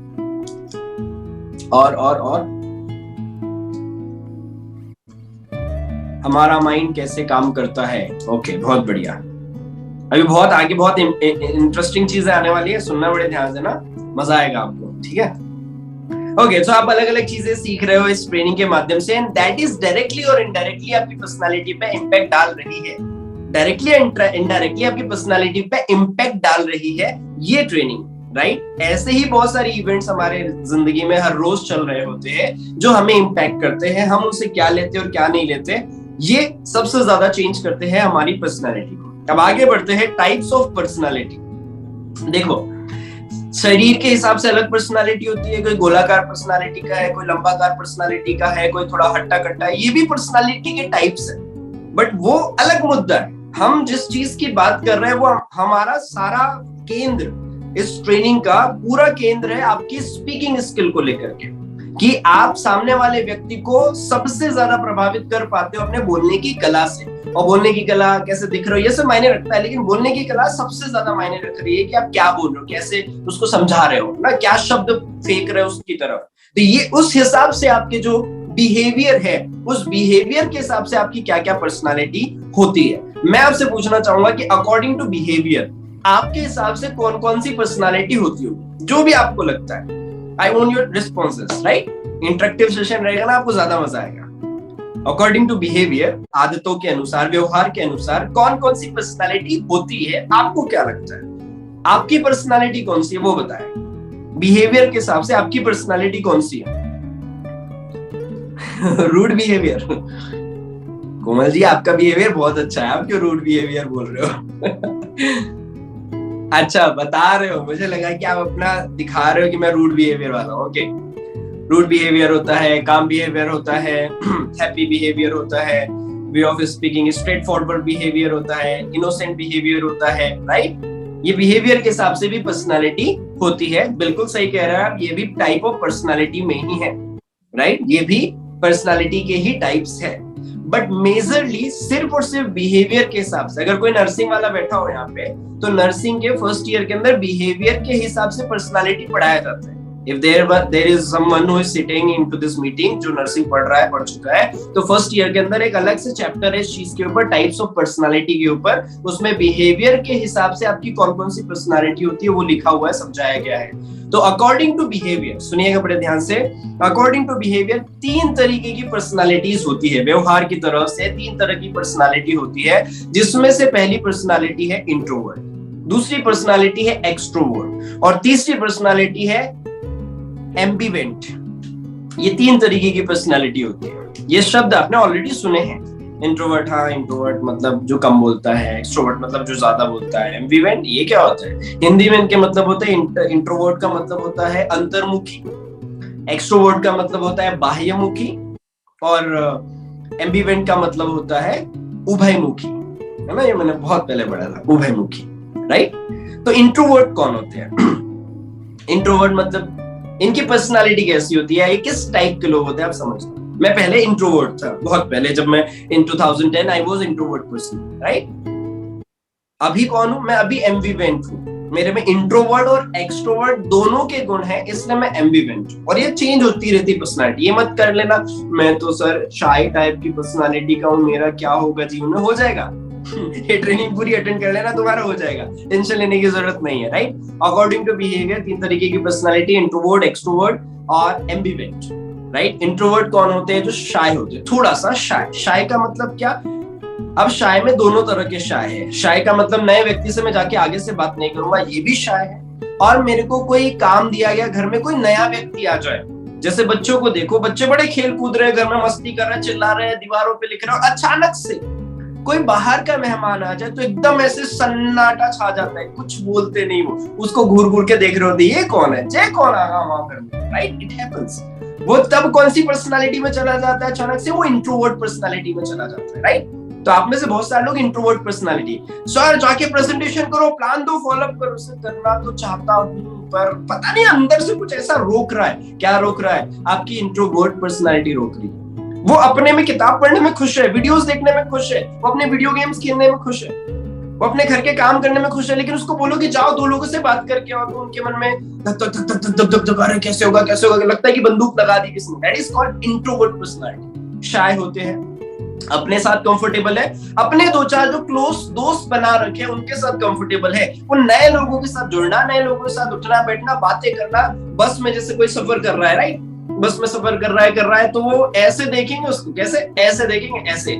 हमारा माइंड कैसे काम करता है, ओके, बहुत बढ़िया। अभी बहुत आगे बहुत इंटरेस्टिंग चीजें आने वाली है, सुनना बड़े ध्यान से ना, मजा आएगा आपको, ठीक है? ओके, तो आप अलग अलग चीजें सीख रहे हो इस ट्रेनिंग के माध्यम से, एंड दैट इज डायरेक्टली और इनडायरेक्टली आपकी पर्सनालिटी पे इम्पैक्ट डाल रही है। डायरेक्टली इनडायरेक्टली आपकी पर्सनालिटी पे इम्पैक्ट डाल रही है ये ट्रेनिंग, राइट? ऐसे ही बहुत सारी इवेंट्स हमारे जिंदगी में हर रोज चल रहे होते हैं जो हमें इम्पैक्ट करते हैं। हम उनसे क्या लेते हैं और क्या नहीं लेते, ये सबसे ज्यादा चेंज करते हैं हमारी पर्सनालिटी को। अब आगे बढ़ते हैं टाइप्स ऑफ पर्सनालिटी। देखो, शरीर के हिसाब से अलग पर्सनालिटी होती है, कोई गोलाकार पर्सनालिटी का है, कोई लंबाकार पर्सनालिटी का है, कोई थोड़ा हट्टा कट्टा है, ये भी पर्सनालिटी के टाइप्स है। बट वो अलग मुद्दा है। हम जिस चीज की बात कर रहे हैं वो हमारा सारा केंद्र, इस ट्रेनिंग का पूरा केंद्र है आपकी स्पीकिंग स्किल को लेकर के। कि आप सामने वाले व्यक्ति को सबसे ज्यादा प्रभावित कर पाते हो अपने बोलने की कला से। और बोलने की कला कैसे दिख रहे हो ये सब मायने रखता है, लेकिन बोलने की कला सबसे ज्यादा मायने रख रही है कि आप क्या बोल रहे हो, कैसे उसको समझा रहे हो ना, क्या शब्द फेंक रहे हो उसकी तरफ। तो ये उस हिसाब से आपके जो बिहेवियर है, उस बिहेवियर के हिसाब से आपकी क्या क्या पर्सनालिटी होती है। मैं आपसे पूछना चाहूंगा कि अकॉर्डिंग टू बिहेवियर आपके हिसाब से कौन कौन सी पर्सनालिटी होती होगी, जो भी आपको लगता है। I want your responses, right. Interactive session रहेगा ना, आपको ज्यादा मजा आएगा। अकॉर्डिंग टू बिहेवियर, आदतों के अनुसार, व्यवहार के अनुसार कौन कौन सी पर्सनालिटी होती है, आपको क्या लगता है? आपकी पर्सनालिटी कौन सी है वो बताएं। बिहेवियर के हिसाब से आपकी पर्सनालिटी कौन सी है? Rude behaviour. कोमल जी आपका बिहेवियर बहुत अच्छा है, आप क्यों रूड बिहेवियर बोल रहे हो? अच्छा बता रहे हो, मुझे लगा कि आप अपना दिखा रहे हो कि मैं रूड बिहेवियर वाला हूँ। ओके, रूड बिहेवियर होता है, काम बिहेवियर होता है, हैप्पी बिहेवियर होता है, way of speaking, straight forward behaviour होता है, इनोसेंट बिहेवियर होता है, राइट। ये बिहेवियर के हिसाब से भी पर्सनालिटी होती है। बिल्कुल सही कह रहे हैं आप, ये भी टाइप ऑफ पर्सनालिटी में ही है, राइट। ये भी पर्सनालिटी के ही टाइप्स है, बट मेजरली सिर्फ और सिर्फ बिहेवियर के हिसाब से। अगर कोई नर्सिंग वाला बैठा हो यहाँ पे, तो नर्सिंग के फर्स्ट ईयर के अंदर बिहेवियर के हिसाब से पर्सनालिटी पढ़ाया जाता है। If there is someone who is sitting into this meeting जो नर्सिंग पढ़ रहा है, पढ़ चुका है, तो फर्स्ट ईयर के अंदर एक अलग से चैप्टर है इस चीज के ऊपर, टाइप्स ऑफ पर्सनालिटी के ऊपर। उसमें बिहेवियर के हिसाब से आपकी कौन कौन सी पर्सनालिटी होती है वो लिखा हुआ है, समझाया गया है। तो अकॉर्डिंग टू बिहेवियर, सुनिएगा बड़े ध्यान से, अकॉर्डिंग टू बिहेवियर 3 तरीके की पर्सनालिटीज होती है। व्यवहार की तरफ से 3 तरह की पर्सनालिटी होती है, जिसमें से पहली पर्सनालिटी है इंट्रोवर्ट, दूसरी पर्सनालिटी है एक्सट्रोवर्ट, और तीसरी पर्सनालिटी है एम्बिवेंट। ये 3 तरीके की पर्सनालिटी होती है। ये शब्द आपने ऑलरेडी सुने हैं। इंट्रोवर्ट, हाँ इंट्रोवर्ट मतलब जो कम बोलता है, एक्सट्रोवर्ट मतलब जो ज्यादा बोलता है, एम्बिवेंट ये क्या होता है? हिंदी में इनके मतलब होते हैं, इंट्रोवर्ट का मतलब होता है अंतर्मुखी, एक्सट्रोवर्ट का मतलब होता है बाह्यमुखी, और एम्बिवेंट का मतलब होता है उभयमुखी, है ना। ये मैंने बहुत पहले पढ़ा था, उभयमुखी, राइट। तो इंट्रोवर्ट कौन होते हैं? इंट्रोवर्ट मतलब इनकी पर्सनालिटी कैसी होती है, ये किस टाइप के लोग होते हैं, आप समझते हैं। मैं पहले इंट्रोवर्ट था, बहुत पहले, जब मैं इन 2010 I was introvert person, right. अभी कौन हूं मैं? अभी एम्बिवेंट हूं। मेरे में इंट्रोवर्ट और एक्सट्रोवर्ट दोनों के गुण हैं, इसलिए मैं एम्बिवेंट हूं। और ये चेंज होती रहती है पर्सनालिटी। ये मत कर लेना मैं तो सर शाय टाइप की पर्सनालिटी का हूं, मेरा क्या होगा जीवन में, हो जाएगा। ये ट्रेनिंग पूरी अटेंड कर लेना, तुम्हारा हो जाएगा, टेंशन लेने की जरूरत नहीं है, राइट। अकॉर्डिंग टू बिहेवियर 3 तरीके की पर्सनालिटी, इंट्रोवर्ट, एक्सट्रोवर्ट और एम्बिवेंट, राइट। इंट्रोवर्ट कौन होते हैं? जो शाय होते हैं, थोड़ा सा शाय। शाय का मतलब क्या? अब शाय में दोनों तरह के शाय है। शाय का मतलब नए व्यक्ति से मैं जाके आगे से बात नहीं करूंगा, ये भी शाय है। और मेरे को कोई काम दिया गया, घर में कोई नया व्यक्ति आ जाए, जैसे बच्चों को देखो, बच्चे बड़े खेल कूद रहे हैं, घर में मस्ती कर रहे हैं, चिल्ला रहे हैं, दीवारों पे लिख रहे हैं, अचानक से कोई बाहर का मेहमान आ जाए तो एकदम ऐसे सन्नाटा छा जाता है, कुछ बोलते नहीं, वो उसको घूर घूर के देख रहे होते, ये कौन है, जय कौन आ गया वहां पर, राइट। It happens. वो तब कौन सी पर्सनालिटी में चला जाता है? अचानक से वो इंट्रोवर्ट पर्सनालिटी में चला जाता है, राइट। तो आप में से बहुत सारे लोग इंट्रोवर्ट पर्सनालिटी, सर जाके प्रेजेंटेशन करो, प्लान दो, फॉलो अप करो, उसे करना तो चाहता हूँ पर पता नहीं अंदर से कुछ ऐसा रोक रहा है। क्या रोक रहा है? आपकी इंट्रोवर्ट पर्सनालिटी रोक रही है। वो अपने में किताब पढ़ने में खुश है, वीडियोस देखने में खुश है, वो अपने वीडियो गेम्स खेलने में खुश है, वो अपने घर के काम करने में खुश है, लेकिन उसको बोलो कि जाओ 2 लोगों से बात करके, और तो उनके मन में धक धक धक धक धक धक धक, कैसे होगा कैसे होगा, लगता है कि बंदूक लगा दी किसने। That is called introvert personality. Shy होते हैं, अपने साथ कंफर्टेबल है, अपने 2-4 जो क्लोज दोस्त बना रखे हैं उनके साथ कंफर्टेबल है। वो नए लोगों के साथ जुड़ना, नए लोगों के साथ उठना बैठना, बातें करना, बस में जैसे कोई सफर कर रहा है, राइट, बस में सफर कर रहा है तो वो ऐसे देखेंगे उसको, कैसे? ऐसे देखेंगे, ऐसे,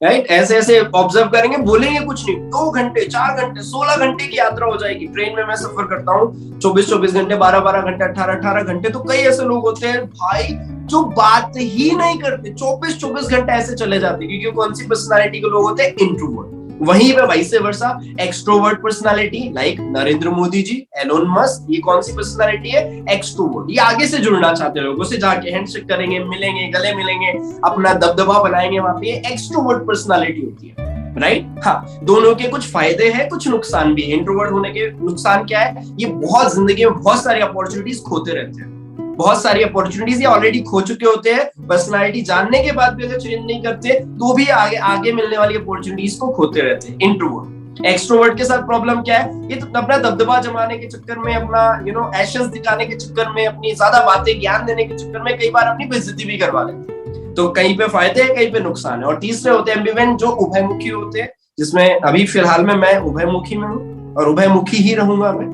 राइट, ऐसे ऐसे ऑब्जर्व करेंगे, बोलेंगे कुछ नहीं। 2 घंटे 4 घंटे 16 घंटे की यात्रा हो जाएगी। ट्रेन में मैं सफर करता हूँ 24-24 घंटे, 12-12 घंटे, 18-18 घंटे। तो कई ऐसे लोग होते हैं भाई जो बात ही नहीं करते, 24-24 घंटे ऐसे चले जाते, क्योंकि कौन सी पर्सनालिटी के लोग होते हैं? इंट्रोवर्ट। वहीं पे vice versa extrovert personality, like Narendra Modi ji, Elon Musk, ये कौन सी पर्सनालिटी है? एक्सट्रोवर्ट। ये आगे से जुड़ना चाहते हैं, लोगों से जाके हैंडशेक करेंगे, मिलेंगे, गले मिलेंगे, अपना दबदबा बनाएंगे, वहां पे एक्सट्रोवर्ट पर्सनालिटी होती है, राइट। हाँ, दोनों के कुछ फायदे हैं, कुछ नुकसान भी है। इंट्रोवर्ट होने के नुकसान क्या है? ये बहुत जिंदगी में बहुत सारी अपॉर्चुनिटीज खोते रहते हैं। बहुत सारी अपॉर्चुनिटीज ये ऑलरेडी खो चुके होते हैं, पर्सनालिटी जानने के बाद भी अगर चेंज नहीं करते तो भी आगे आगे मिलने वाली अपॉर्चुनिटीज को खोते रहते हैं। इंट्रोवर्ट। एक्सट्रोवर्ट के साथ प्रॉब्लम क्या है, ये तो अपना दबदबा जमाने के चक्कर में, अपना एशेस दिखाने के चक्कर में, अपनी ज्यादा बातें ज्ञान देने के चक्कर में कई बार अपनी बेइज्जती भी करवा लेते हैं। तो कहीं पे फायदे हैं, कहीं पे नुकसान है। और तीसरे होते हैं एम्बिवेलेंट, जो उभयमुखी होते हैं, जिसमें अभी फिलहाल में मैं उभयमुखी में हूँ और उभयमुखी ही रहूंगा मैं।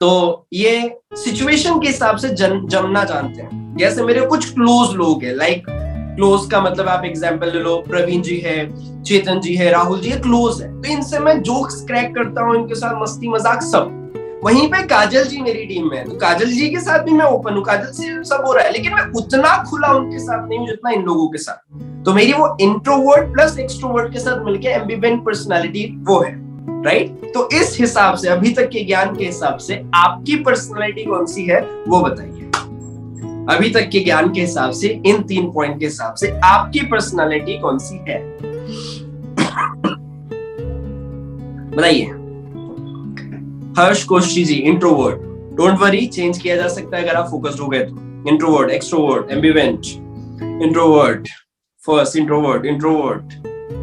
तो ये सिचुएशन के हिसाब से जमना जानते हैं। जैसे मेरे कुछ क्लोज लोग हैं, लाइक क्लोज का मतलब आप एग्जांपल ले लो, प्रवीण जी है, चेतन जी है, राहुल जी है, क्लोज है, तो इनसे मैं जोक्स क्रैक करता हूँ, इनके साथ मस्ती मजाक सब। वहीं पे काजल जी मेरी टीम में है, तो काजल जी के साथ भी मैं ओपन हूँ, काजल से सब हो रहा है, लेकिन मैं उतना खुला उनके साथ नहीं हूँ जितना इन लोगों के साथ। तो मेरी वो इंट्रोवर्ट प्लस एक्सट्रोवर्ट के साथ मिलके एम्बिवेलेंट पर्सनालिटी वो है, राइट। तो इस हिसाब से, अभी तक के ज्ञान के हिसाब से आपकी पर्सनालिटी कौन सी है वो बताइए। अभी तक के ज्ञान के हिसाब से, इन 3 पॉइंट के हिसाब से आपकी पर्सनालिटी कौन सी है, बताइए। हर्ष कोशी जी, इंट्रोवर्ट। डोंट वरी, चेंज किया जा सकता है अगर आप फोकस्ड हो गए तो। Introvert, extrovert, ambivalent, introvert, first introvert,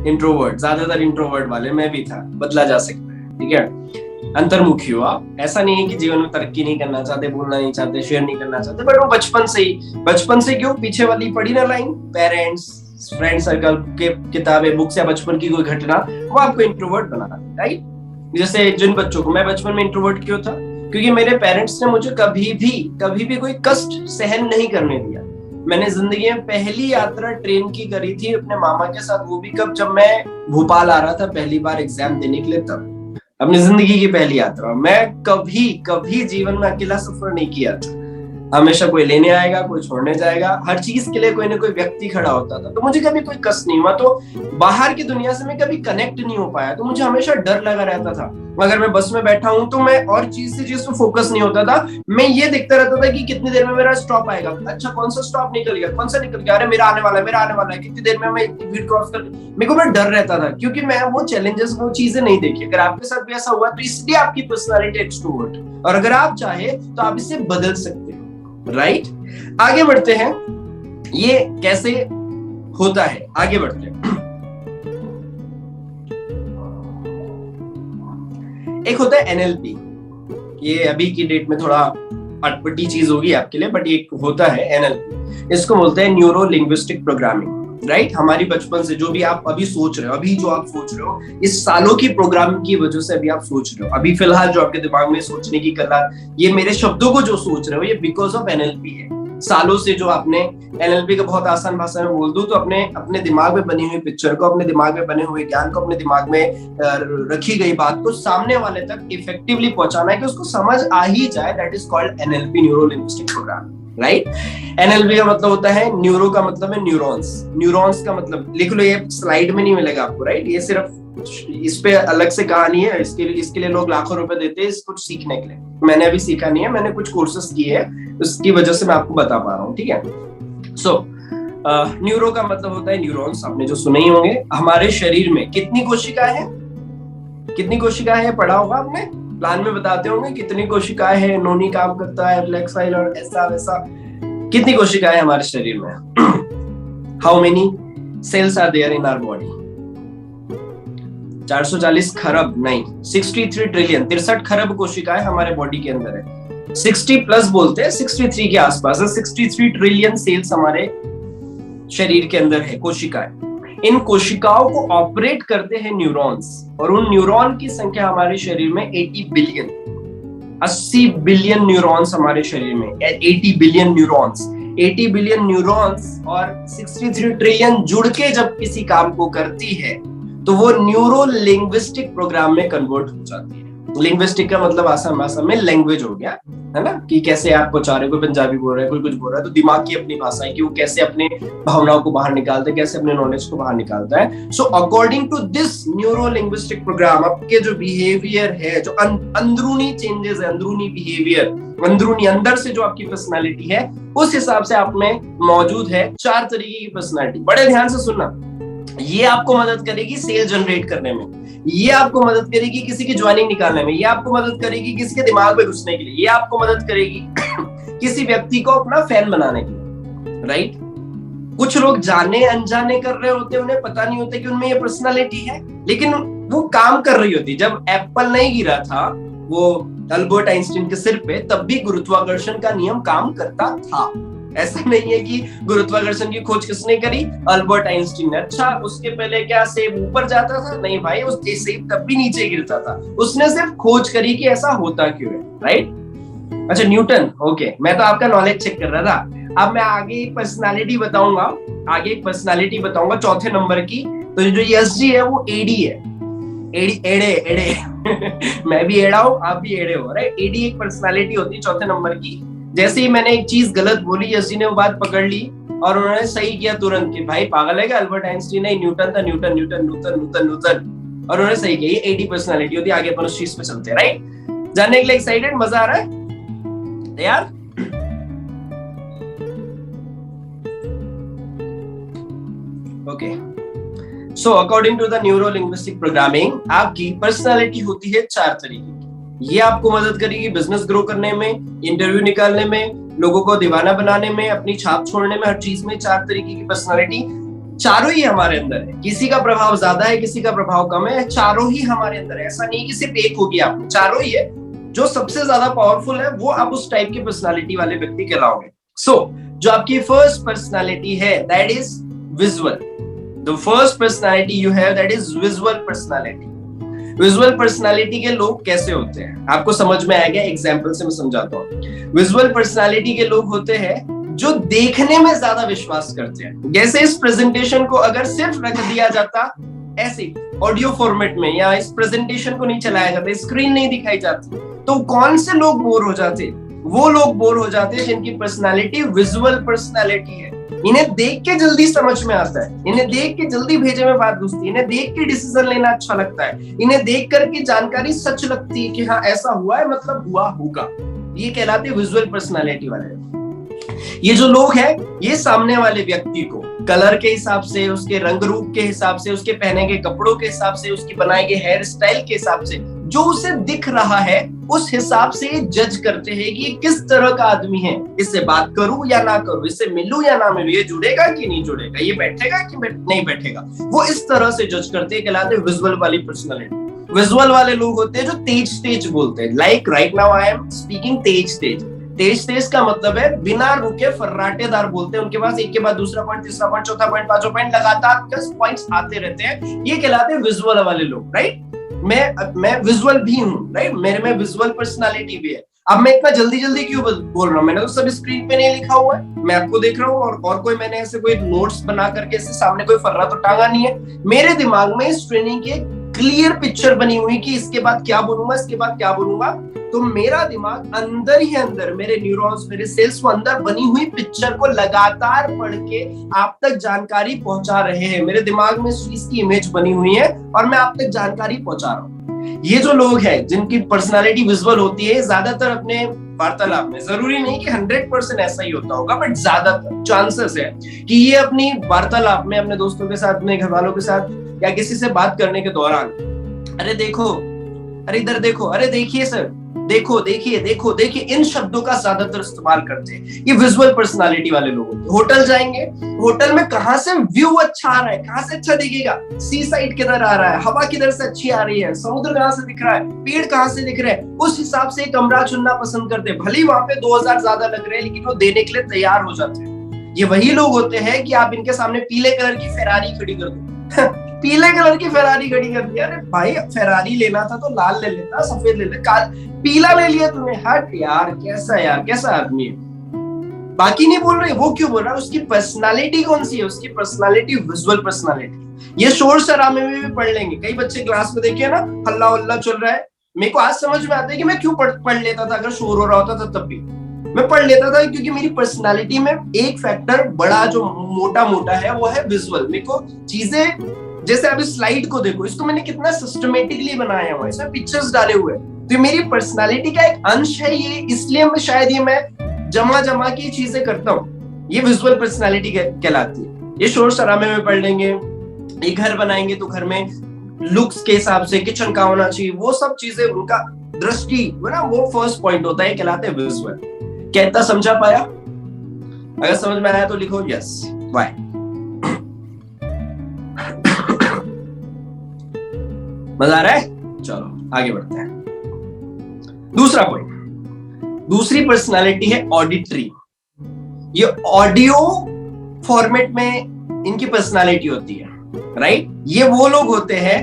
introvert, ज्यादातर इंट्रोवर्ट वाले मैं भी था, बदला जा सकता है, ठीक है। अंतर्मुखी हो आप, ऐसा नहीं है कि जीवन में तरक्की नहीं करना चाहते, बोलना नहीं चाहते, शेयर नहीं करना चाहते, बट वो बचपन से क्यों, पीछे वाली पढ़ी ना लाइन, पेरेंट्स, फ्रेंड सर्कल के किताबें, बुक्स या बचपन की कोई घटना, वो आपको इंट्रोवर्ट बना, राइट। जैसे जिन बच्चों को, मैं बचपन में इंट्रोवर्ट क्यों था, क्योंकि मेरे पेरेंट्स ने मुझे कभी भी कोई कष्ट सहन नहीं करने दिया। मैंने जिंदगी में पहली यात्रा ट्रेन की करी थी अपने मामा के साथ, वो भी कब, जब मैं भोपाल आ रहा था पहली बार एग्जाम देने के लिए, तब अपनी जिंदगी की पहली यात्रा। मैं कभी जीवन में अकेला सफर नहीं किया था, हमेशा कोई लेने आएगा, कोई छोड़ने जाएगा, हर चीज के लिए कोई ना कोई व्यक्ति खड़ा होता था, तो मुझे कभी कोई कष्ट नहीं हुआ। तो बाहर की दुनिया से मैं कभी कनेक्ट नहीं हो पाया, तो मुझे हमेशा डर लगा रहता था। अगर मैं बस में बैठा हूं तो मैं और चीज पे फोकस नहीं होता था, मैं ये देखता रहता था कि कितनी देर में मेरा स्टॉप आएगा, अच्छा कौन सा स्टॉप निकल गया, कौन सा निकल गया, अरे मेरा आने वाला है, कितनी देर में मैं इतनी भीड़ क्रॉस कर, मेरे को मैं डर रहता था, क्योंकि मैं वो चैलेंजेस, वो चीजें नहीं देखी। अगर आपके साथ भी ऐसा हुआ तो इसलिए आपकी पर्सनालिटी एक्सट्रोवर्ट, और अगर आप चाहे तो आप इसे बदल सकते हो, राइट। आगे बढ़ते हैं, ये कैसे होता है, आगे बढ़ते हैं। एक होता है एनएलपी, ये अभी की डेट में थोड़ा अटपटी चीज होगी आपके लिए, बट एक होता है एनएलपी, इसको बोलते हैं न्यूरो लिंग्विस्टिक प्रोग्रामिंग, राइट। हमारी बचपन से जो भी आप अभी सोच रहे हो, इस सालों की प्रोग्रामिंग की वजह से अभी आप सोच रहे हो, अभी फिलहाल जो आपके दिमाग में सोचने की कला, ये मेरे शब्दों को जो सोच रहे हो, ये बिकॉज ऑफ एनएलपी है। सालों से जो आपने एनएलपी का, बहुत आसान भाषा में बोल दूं तो, अपने दिमाग में बनी हुई पिक्चर को, अपने दिमाग में बने हुए ज्ञान को, अपने दिमाग में रखी गई बात को सामने वाले तक इफेक्टिवली पहुंचाना है कि उसको समझ आ ही जाए, that is called NLP, neuro linguistic program, right. NLP का मतलब होता है, न्यूरो का मतलब है न्यूरॉन्स का मतलब लिख लो, ये स्लाइड में नहीं मिलेगा आपको, राइट। ये सिर्फ, इस पे अलग से कहानी है, इसके लिए लोग लाखों रुपए देते हैं कुछ सीखने के लिए। मैंने अभी सीखा नहीं है, मैंने कुछ कोर्सेस किए हैं, उसकी वजह से मैं आपको बता पा रहा हूँ, ठीक है। सो न्यूरो का मतलब होता है न्यूरॉन्स, आपने जो सुने ही होंगे। हमारे शरीर में कितनी कोशिकाएं हैं, पढ़ा होगा आपने, प्लान में बताते होंगे कितनी कोशिकाएं हैं, नोनी काम करता है, फ्लेक्साइल और ऐसा वैसा, कितनी कोशिकाएं हैं हमारे शरीर में। How many cells are there in our body? 440 खरब नहीं, 63 ट्रिलियन, 63 खरब कोशिकाएं हमारे बॉडी के अंदर है। 60 प्लस बोलते हैं, 63 के आसपास है। 63 ट्रिलियन सेल्स हमारे शरीर के अंदर है, कोशिकाएं। इन कोशिकाओं को ऑपरेट करते हैं न्यूरॉन्स, और उन न्यूरॉन की संख्या हमारे शरीर में 80 बिलियन न्यूरॉन्स हमारे शरीर में, 80 बिलियन न्यूरॉन्स और 63 ट्रिलियन जुड़ के जब किसी काम को करती है तो वो न्यूरो लिंग्विस्टिक प्रोग्राम में कन्वर्ट हो जाती है। लिंग्विस्टिक का मतलब आसान भाषा में लैंग्वेज हो गया, है ना, कि कैसे आप बचा रहे, कोई पंजाबी बोल रहा है, कोई कुछ बोल रहा है, तो दिमाग की अपनी भाषा है कि वो कैसे अपने भावनाओं को बाहर निकालता है, कैसे अपने नॉलेज को बाहर निकालता है। So according to this neuro linguistic program, आपके जो बिहेवियर है, जो अंदरूनी चेंजेस है, अंदरूनी बिहेवियर, अंदरूनी अंदर से जो आपकी पर्सनालिटी है, उस हिसाब से आप में मौजूद है 4 तरीके की पर्सनालिटी। बड़े ध्यान से सुनना, ये आपको मदद करेगी सेल जनरेट करने में, ये आपको मदद करेगी किसी की ज्वाइनिंग निकालने में, ये आपको मदद करेगी किसी के दिमाग में घुसने के लिए, ये आपको मदद करेगी किसी व्यक्ति को अपना फैन बनाने के लिए, राइट? कुछ लोग जाने अनजाने कर रहे होते हैं, उन्हें पता नहीं होता कि उनमें ये पर्सनालिटी है, लेकिन वो काम कर रही होती। जब एप्पल नहीं गिरा था वो अल्बर्ट आइंस्टीन के सिर पे, तब भी गुरुत्वाकर्षण का नियम काम करता था। ऐसा नहीं है कि गुरुत्वाकर्षण की खोज किसने करी, अल्बर्ट आइंस्टीन ने। अच्छा, उसके पहले क्या सेब ऊपर जाता था? नहीं भाई, उस सेब तब भी नीचे गिरता था। उसने सिर्फ खोज करी कि ऐसा होता क्यों है, राइट? अच्छा, न्यूटन, ओके, मैं तो आपका नॉलेज चेक कर रहा था। अब मैं आगे एक पर्सनालिटी बताऊंगा, चौथे नंबर की। तो जो यश जी है वो एडी है, एड़े मैं भी एड़ा हूँ, आप भी एड़े हो, राइट? एडी एक पर्सनालिटी होती है चौथे नंबर की। जैसे ही मैंने एक चीज गलत बोली, यश जी ने वो बात पकड़ ली और उन्होंने सही किया तुरंत कि भाई पागल है क्या, अल्बर्ट आइंस्टीन नहीं, न्यूटन था, Newton Newton Newton Newton Newton, और उन्होंने सही किया। ये एडी पर्सनालिटी होती है। आगे अपन उस चीज पे चलते हैं, राइट? जानने के लिए एक्साइटेड? मजा आ रहा है यार? Okay, so according to the neuro linguistic programming, आपकी पर्सनालिटी होती है 4 तरीके की। ये आपको मदद करेगी बिजनेस ग्रो करने में, इंटरव्यू निकालने में, लोगों को दीवाना बनाने में, अपनी छाप छोड़ने में, हर चीज में 4 तरीके की पर्सनालिटी चारों ही हमारे अंदर है। किसी का प्रभाव ज्यादा है, किसी का प्रभाव कम है, चारों ही हमारे अंदर है। ऐसा नहीं कि सिर्फ एक होगी, आपको चारों ही है। जो सबसे ज्यादा पावरफुल है वो आप उस टाइप की पर्सनालिटी वाले व्यक्ति कहलाओगे। सो जो आपकी फर्स्ट पर्सनालिटी है, that is visual. The first personality you have, that is visual personality. Visual personality के लोग कैसे होते हैं आपको समझ में आएगा, एग्जाम्पल से मैं समझाता हूँ। Visual personality के लोग होते हैं जो देखने में ज्यादा विश्वास करते हैं। जैसे इस प्रेजेंटेशन को अगर सिर्फ रख दिया जाता ऐसे ऑडियो फॉर्मेट में, या इस प्रेजेंटेशन को नहीं चलाया जाता, स्क्रीन नहीं दिखाई जाती, तो कौन से लोग बोर हो जाते? वो लोग बोर हो जाते हैं जिनकी पर्सनालिटी विजुअल पर्सनालिटी है। इन्हें देख के जल्दी समझ में आता है, इन्हें देख के जल्दी भेजे में बात घुसती है, इन्हें देख के डिसीजन लेना अच्छा लगता है, इन्हें देख करके जानकारी सच लगती है कि हाँ ऐसा हुआ है, मतलब हुआ होगा। ये कहलाते हैं विजुअल पर्सनालिटी वाले। ये जो लोग हैं, ये सामने वाले व्यक्ति को कलर के हिसाब से, उसके रंग रूप के हिसाब से, उसके पहने के कपड़ों के हिसाब से, उसकी बनाए गए हेयर स्टाइल के हिसाब से, जो उसे दिख रहा है उस हिसाब से जज करते हैं कि किस तरह का आदमी है। इससे बात करूं या ना करूं, इससे मिलूं या ना मिलूं, ये जुड़ेगा कि नहीं जुड़ेगा, ये बैठेगा कि नहीं बैठेगा, वो इस तरह से जज करते हैं, कहलाते हैं विजुअल वाली पर्सनालिटी। विजुअल वाले लोग होते हैं जो तेज तेज बोलते हैं। Like right now I am speaking तेज तेज। तेज तेज का मतलब है बिना रुके फर्राटेदार बोलते हैं। उनके पास एक के बाद दूसरा पॉइंट, तीसरा पॉइंट, चौथा पॉइंट, पांचवा पॉइंट, लगातार 10 पॉइंट्स आते रहते हैं। ये कहलाते हैं विजुअल वाले लोग, राइट? मैं विजुअल भी हूँ, राइट? मेरे में विजुअल पर्सनालिटी भी है। अब मैं इतना जल्दी जल्दी क्यों बोल रहा हूँ? मैंने तो सब स्क्रीन पे नहीं लिखा हुआ है, मैं आपको देख रहा हूँ, और कोई मैंने ऐसे कोई नोट्स बना करके ऐसे सामने कोई फर्रा तो टांगा नहीं है। मेरे दिमाग में इस ट्रेनिंग की क्लियर पिक्चर बनी हुई कि इसके बाद क्या बोलूंगा, इसके बाद क्या बोलूंगा। तो मेरा दिमाग अंदर ही अंदर, मेरे न्यूरॉन्स, मेरे सेल्स को अंदर बनी हुई पिक्चर को लगातार पढ़ के आप तक जानकारी पहुंचा रहे हैं। मेरे दिमाग में इस चीज की इमेज बनी हुई है और मैं आप तक जानकारी पहुंचा रहा हूँ। ये जो लोग हैं जिनकी पर्सनालिटी विजुअल होती है, ज्यादातर अपने वार्तालाप में, जरूरी नहीं कि 100% ऐसा ही होता होगा, बट ज्यादातर चांसेस है कि ये अपनी वार्तालाप में अपने दोस्तों के साथ, अपने घर वालों के साथ, या किसी से बात करने के दौरान, अरे देखो, अरे इधर देखो, अरे देखिए सर, देखो देखिए, देखो देखिए, इन शब्दों का ज्यादातर इस्तेमाल करते हैं। ये विजुअल पर्सनालिटी वाले लोग। होटल जाएंगे, होटल में कहां से व्यू अच्छा आ रहा है, कहां से अच्छा दिखेगा, सी साइड किधर आ रहा है, हवा किधर से अच्छी आ रही है, समुद्र कहां से दिख रहा है, पेड़ कहां से दिख रहे हैं, उस हिसाब से कमरा चुनना पसंद करते हैं। भले ही वहां पे 2000 ज्यादा लग रहे हैं, लेकिन वो देने के लिए तैयार हो जाते हैं। ये वही लोग होते हैं कि आप इनके सामने पीले कलर की फेरारी खड़ी कर दो पीले कलर की फेरारी खड़ी कर दिया, अरे भाई फेरारी लेना था तो लाल ले लेता, सफेद ले लेता, पीला ले लिया तूने, हट यार, कैसा आदमी है। बाकी नहीं बोल रहे, वो क्यों बोल रहा है? उसकी पर्सनालिटी कौन सी है? उसकी पर्सनालिटी विजुअल पर्सनालिटी। ये शोर शराबे में भी पढ़ लेंगे। कई बच्चे क्लास में देखिए ना, हल्ला उल्ला चल रहा है, मेरे को आज समझ में आता है कि मैं क्यों पढ़ लेता था। अगर शोर हो रहा होता था तब भी मैं पढ़ लेता था, क्योंकि मेरी पर्सनालिटी में एक फैक्टर बड़ा जो मोटा है वो है विजुअल। मेरे को चीजें, जैसे अब इस स्लाइड को देखो, इसको मैंने कितना सिस्टमेटिकली बनाया हुआ है, इसमें पिक्चर्स डाले हुए हैं, तो मेरी पर्सनालिटी का एक अंश है ये, इसलिए मैं शायद ये मैं जमा की चीजें करता हूँ। ये विजुअल पर्सनालिटी कहलाती है। ये शोर शराबे में पढ़ लेंगे, ये घर बनाएंगे तो घर में लुक्स के हिसाब से किचन का होना चाहिए, वो सब चीजें, उनका दृष्टि, वो फर्स्ट पॉइंट होता है, कहलाते हैं विजुअल। क्या इतना समझा पाया? अगर समझ में आया तो लिखो यस, वाई। मजा आ रहा है? चलो आगे बढ़ते हैं। दूसरा पॉइंट, दूसरी पर्सनालिटी है ऑडिटरी। ये ऑडियो फॉर्मेट में इनकी पर्सनालिटी होती है, राइट? ये वो लोग होते हैं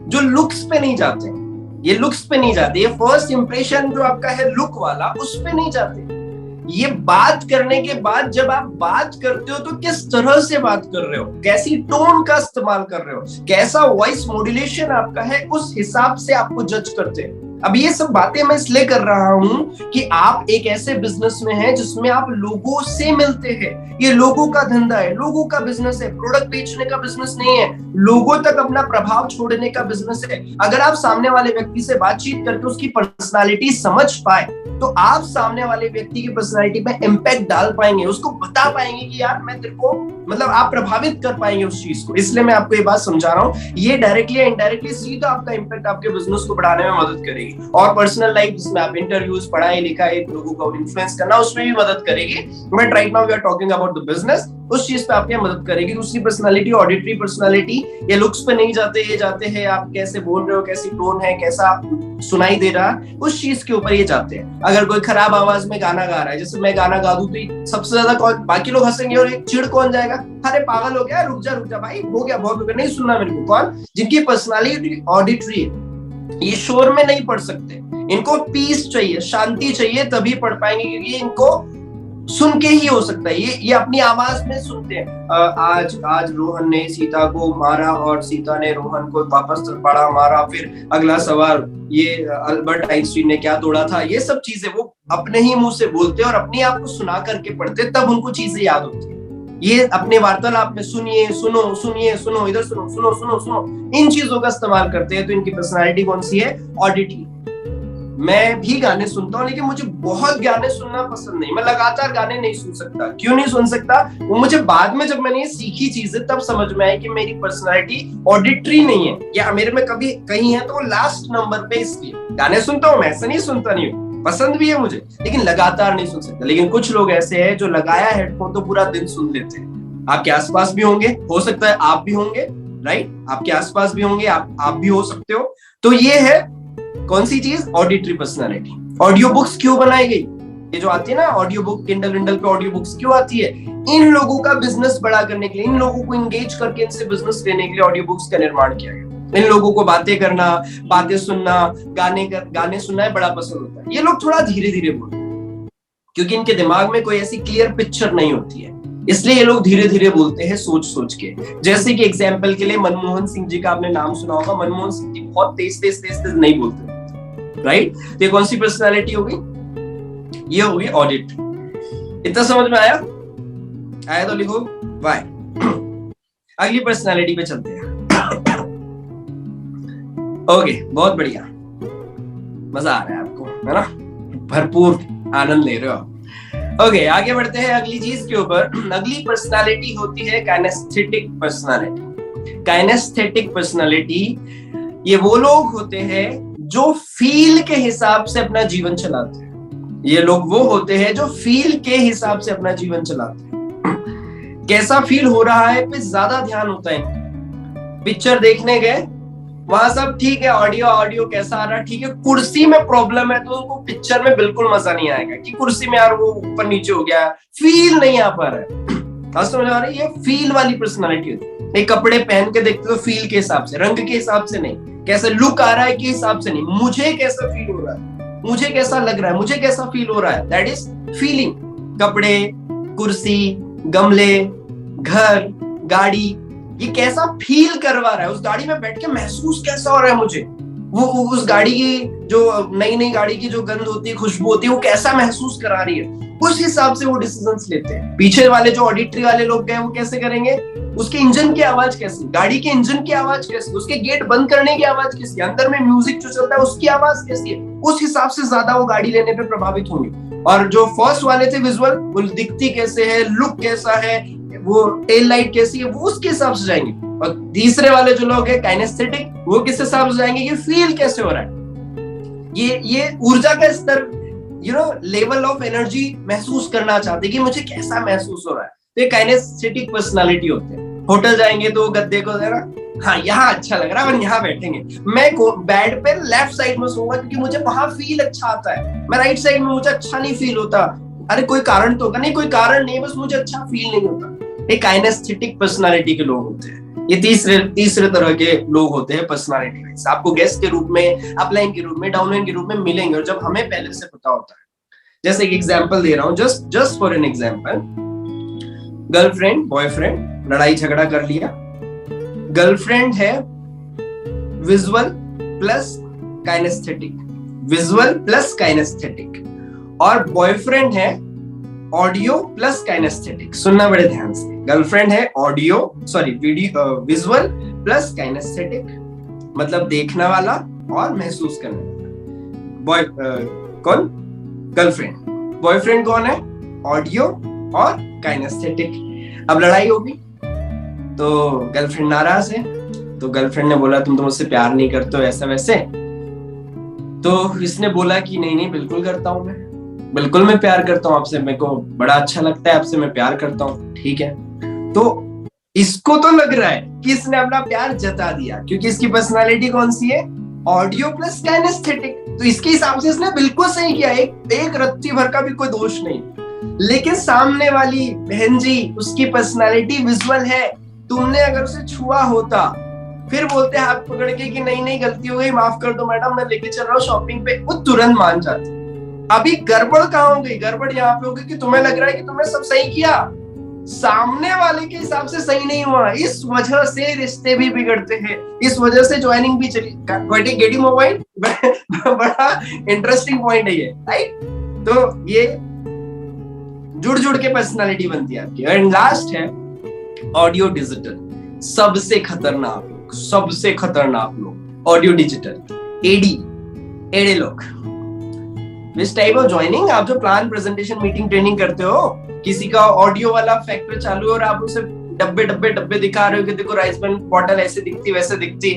जो लुक्स पे नहीं जाते, ये लुक्स पे नहीं जाते, ये फर्स्ट इंप्रेशन जो आपका है लुक वाला, उस पे नहीं जाते। ये बात करने के बाद जब आप बात करते हो तो किस तरह से बात कर रहे हो, कैसी टोन का इस्तेमाल कर रहे हो, कैसा वॉइस मॉड्यूलेशन आपका है, उस हिसाब से आपको जज करते हैं। अब ये सब बातें मैं इसलिए कर रहा हूं कि आप एक ऐसे बिजनेस में हैं जिसमें आप लोगों से मिलते हैं। ये लोगों का धंधा है, लोगों का बिजनेस है, प्रोडक्ट बेचने का बिजनेस नहीं है, लोगों तक अपना प्रभाव छोड़ने का बिजनेस है। अगर आप सामने वाले व्यक्ति से बातचीत करके उसकी पर्सनालिटी समझ पाए तो आप सामने वाले व्यक्ति की पर्सनालिटी पे इम्पैक्ट डाल पाएंगे, उसको बता पाएंगे कि यार मैं तेरे को, मतलब आप प्रभावित कर पाएंगे उस चीज को। इसलिए मैं आपको ये बात समझा रहा हूँ, ये डायरेक्टली या इनडायरेक्टली सीधा आपका इम्पैक्ट आपके बिजनेस को बढ़ाने में मदद करेगी। और पर्सनल लाइफ जिसमें आप इंटरव्यूज, पढ़ाई लिखाई, लोगों को इन्फ्लुएंस करना, उसमें भी मदद करेगी। But right now we are talking about the business, उस चीज पे आपकी मदद करेगी। दूसरी पर्सनालिटी ऑडिटरी पर्सनालिटी, ये लुक्स पे नहीं जाते, ये जाते हैं आप कैसे बोल रहे हो, कैसी टोन है, कैसा सुनाई दे रहा, उस चीज के ऊपर ये जाते हैं। अगर कोई खराब आवाज में गाना गा रहा है, जैसे मैं गाना गा दूं तो सबसे ज्यादा कौन, बाकी लोग हंसेंगे और एक चिढ़ कौन जाएगा, अरे पागल हो गया, रुक जा भाई, हो गया, बहुत हो गया, नहीं सुनना मेरे को। कौन? जिनकी पर्सनालिटी ऑडिटरी है। ये शोर में नहीं पढ़ सकते, इनको पीस चाहिए, शांति चाहिए, तभी पढ़ पाएंगे, क्योंकि इनको सुन के ही हो सकता है। ये अपनी आवाज में सुनते हैं। आज रोहन ने सीता को मारा और सीता ने रोहन को वापस बड़ा मारा, फिर अगला सवाल, ये अल्बर्ट आइंस्टीन ने क्या तोड़ा था, ये सब चीजें वो अपने ही मुंह से बोलते हैं और अपने आप को सुना करके पढ़ते, तब उनको चीजें याद होती है। ये अपने वार्तालाप में सुनिए, सुनो, इधर सुनो, इन चीजों का इस्तेमाल करते हैं। तो इनकी पर्सनालिटी कौन सी है? ऑडिटरी। मैं भी गाने सुनता हूँ, लेकिन मुझे बहुत गाने सुनना पसंद नहीं, मैं लगातार गाने नहीं सुन सकता। क्यों नहीं सुन सकता? वो मुझे बाद में जब मैंने ये सीखी चीजें तब समझ में आई कि मेरी पर्सनालिटी ऑडिटरी नहीं है, या मेरे में कभी कहीं है तो वो लास्ट नंबर पे। इसलिए गाने सुनता हूँ मैं, ऐसा नहीं सुनता नहीं हूँ, पसंद भी है मुझे, लेकिन लगातार नहीं सुन सकता। लेकिन कुछ लोग ऐसे हैं जो लगाया हेडफोन तो पूरा दिन सुन लेते हैं। आपके आसपास भी होंगे, हो सकता है आप भी होंगे, राइट? आपके आसपास भी होंगे, आप भी हो सकते हो। तो ये है कौन सी चीज? Auditory personality. ऑडियो बुक्स क्यों बनाई गई? ये जो आती है ना ऑडियो बुक, किंडल विंडल पे ऑडियो बुक्स क्यों आती है? इन लोगों का बिजनेस बड़ा करने के लिए, इन लोगों को एंगेज करके इनसे बिजनेस लेने के लिए ऑडियो बुक्स का निर्माण किया गया। इन लोगों को बातें करना, बातें सुनना, गाने सुनना है बड़ा पसंद होता है। ये लोग थोड़ा धीरे धीरे बोलते हैं क्योंकि इनके दिमाग में कोई ऐसी क्लियर पिक्चर नहीं होती है, इसलिए ये लोग धीरे धीरे बोलते हैं, सोच सोच के। जैसे कि एग्जाम्पल के लिए मनमोहन सिंह जी का आपने नाम सुना होगा। मनमोहन सिंह जी बहुत तेज नहीं बोलते, राइट? तो ये कौन सी पर्सनालिटी होगी? ये होगी ऑडिट। इतना समझ में आया? आया तो लिखो वाई। अगली पर्सनालिटी पे चलते हैं। ओके, बहुत बढ़िया, मजा आ रहा है आपको, है ना? भरपूर आनंद ले रहे हो आप। ओके, आगे बढ़ते हैं अगली चीज के ऊपर। अगली पर्सनालिटी होती है काइनेस्थेटिक पर्सनालिटी। काइनेस्थेटिक पर्सनालिटी, ये वो लोग होते हैं जो फील के हिसाब से अपना जीवन चलाते हैं। ये लोग वो होते हैं जो फील के हिसाब से अपना जीवन चलाते हैं। कैसा फील हो रहा है पे ज्यादा ध्यान होता है। पिक्चर देखने गए, वहां सब ठीक है, ऑडियो कैसा आ रहा है, ठीक है। कुर्सी में प्रॉब्लम है तो उनको पिक्चर में बिल्कुल मजा नहीं आएगा कि कुर्सी में यार वो ऊपर नीचे हो गया, फील नहीं आ पा रहा है। समझ आ रही है? ये फील वाली पर्सनालिटी होती है। एक कपड़े पहन के देखते हो फील के हिसाब से, रंग के हिसाब से नहीं, कैसे लुक आ रहा है के हिसाब से नहीं, मुझे कैसा फील हो रहा है, मुझे कैसा लग रहा है, मुझे कैसा फील हो रहा है, दैट इज फीलिंग। कपड़े, कुर्सी, गमले, घर, गाड़ी, ये कैसा फील करवा रहा है, उस गाड़ी में बैठ के महसूस कैसा हो रहा है मुझे, वो उस गाड़ी की जो नई गाड़ी की जो गंध होती है, खुशबू होती है, वो कैसा महसूस करा रही है, उस हिसाब से वो डिसीजंस लेते हैं। पीछे वाले जो ऑडिटरी वाले लोग गए वो कैसे करेंगे? उसके इंजन की आवाज कैसी, गाड़ी के इंजन की आवाज कैसी, उसके गेट बंद करने की आवाज कैसी, अंदर में म्यूजिक जो चलता है उसकी आवाज कैसी है, उस हिसाब से ज्यादा वो गाड़ी लेने पे प्रभावित होंगे। और जो फर्स्ट वाले थे विजुअल, वो दिखती कैसे है, लुक कैसा है, वो टेल लाइट कैसी है, वो उसके हिसाब से जाएंगे। और तीसरे वाले जो लोग हैं काइनेस्थेटिक, वो किस हिसाब से जाएंगे कि फील कैसे हो रहा है, ये ऊर्जा का स्तर लेवल ऑफ एनर्जी महसूस करना चाहते हैं कि मुझे कैसा महसूस हो रहा है। तो ये काइनेस्थेटिक पर्सनालिटी होते हैं। होटल जाएंगे तो गद्दे को जरा, हाँ यहाँ अच्छा लग रहा है, हम यहाँ बैठेंगे। मैं बेड पे लेफ्ट साइड में सोऊंगा क्योंकि मुझे वहां फील अच्छा आता है। मैं राइट साइड में मुझे अच्छा नहीं फील होता। अरे कोई कारण तो होगा नहीं, कोई कारण नहीं, बस मुझे अच्छा फील नहीं होता। ये काइनेस्थेटिक पर्सनालिटी के लोग होते हैं। ये तीसरे तरह के लोग होते हैं पर्सनालिटी वाइज। आपको गेस्ट के रूप में, अपलाइन के रूप में, डाउनलाइन के रूप में मिलेंगे, और जब हमें पहले से पता होता है। जैसे एक एग्जांपल दे रहा हूं, just for an example, girlfriend boyfriend लड़ाई झगड़ा कर लिया। गर्लफ्रेंड है visual plus kinesthetic, visual plus kinesthetic, और बॉयफ्रेंड है ऑडियो प्लस काइनेस्थेटिक। सुनना बड़े ध्यान से। गर्लफ्रेंड है विजुअल प्लस काइनेस्थेटिक, मतलब देखने वाला और महसूस करने वाला। कौन? गर्लफ्रेंड। बॉयफ्रेंड कौन है? ऑडियो और काइनेस्थेटिक। अब लड़ाई होगी तो गर्लफ्रेंड नाराज है, तो गर्लफ्रेंड ने बोला तुम तो मुझसे प्यार नहीं करते हो, ऐसा वैसे। तो इसने बोला कि नहीं बिल्कुल करता हूं, बिल्कुल मैं प्यार करता हूँ आपसे, मेरे को बड़ा अच्छा लगता है आपसे, मैं प्यार करता हूँ। ठीक है, तो इसको तो लग रहा है कि इसने अपना प्यार जता दिया, क्योंकि इसकी पर्सनालिटी कौन सी है? Audio plus kinesthetic. तो इसके हिसाब से इसने बिल्कुल सही किया, एक रत्ती भर का भी कोई दोष नहीं। लेकिन सामने वाली बहन जी, उसकी पर्सनालिटी विजुअल है। तुमने अगर उसे छुआ होता, फिर बोलते हाथ पकड़ के कि नहीं गलती हो गई, माफ कर दो मैडम, मैं लेके चल रहा हूँ शॉपिंग पे, वो तुरंत मान जाती। अभी गड़बड़ कहाँ हो गई? गड़बड़ यहाँ पे हो गई कि तुम्हें लग रहा है कि तुमने सब सही किया, सामने वाले के हिसाब से सही नहीं हुआ। इस वजह से रिश्ते भी बिगड़ते हैं, इस वजह से ज्वाइनिंग भी चली। गेटिंग मोबाइल बड़ा इंटरेस्टिंग पॉइंट है ये, राइट? तो ये जुड़ के पर्सनालिटी बनती है आपकी। एंड लास्ट है ऑडियो डिजिटल। सबसे खतरनाक लोग ऑडियो डिजिटल, एडे लोग। This type of joining, आप जो प्लान, प्रेजेंटेशन, मीटिंग, ट्रेनिंग करते हो, किसी का ऑडियो वाला फैक्टर चालू है और आप उसे डब्बे दिखा रहे हो कि देखो राइस बॉटल ऐसे दिखती वैसे दिखती,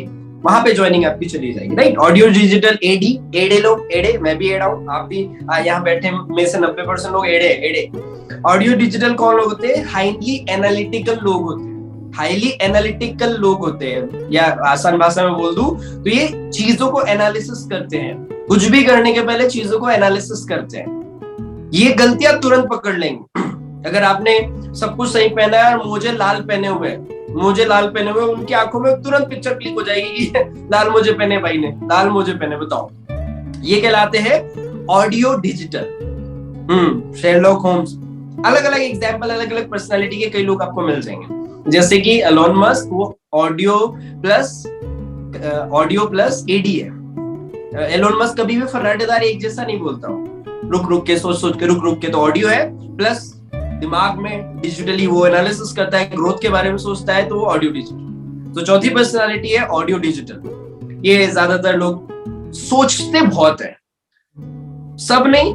वहां पे ज्वाइनिंग आपकी चली जाएगी, राइट? ऑडियो डिजिटल एडे लोग, एडे, मैं भी एडा हूं, आप भी यहाँ बैठे में से 90% लोग एडे। ऑडियो डिजिटल कौन लोग होते हैं? हाईली एनालिटिकल लोग होते हैं। हाईली एनालिटिकल लोग होते हैं, या आसान भाषा में बोल दूं तो ये चीजों को एनालिसिस करते हैं। कुछ भी करने के पहले चीजों को एनालिसिस करते हैं। ये गलतियां तुरंत पकड़ लेंगे। अगर आपने सब कुछ सही पहना है और मोजे लाल पहने हुए, उनकी आंखों में तुरंत पिक्चर क्लिक हो जाएगी कि लाल मोजे पहने भाई ने, लाल मोजे पहने। बताओ, ये कहलाते हैं ऑडियो डिजिटल। Sherlock Holmes. अलग अलग एग्जाम्पल, अलग अलग पर्सनालिटी के कई लोग आपको मिल जाएंगे। जैसे कि एलोन मस्क, वो ऑडियो प्लस एडी है। एलोन मस्क कभी भी फर्राटेदार एक जैसा नहीं बोलता हूँ, रुक के सोच के। तो ऑडियो है प्लस दिमाग में डिजिटली वो एनालिसिस करता है, ग्रोथ के बारे में सोचता है, तो वो ऑडियो डिजिटल। तो चौथी पर्सनालिटी है ऑडियो डिजिटल। ये ज्यादातर लोग सोचते बहुत है, सब नहीं,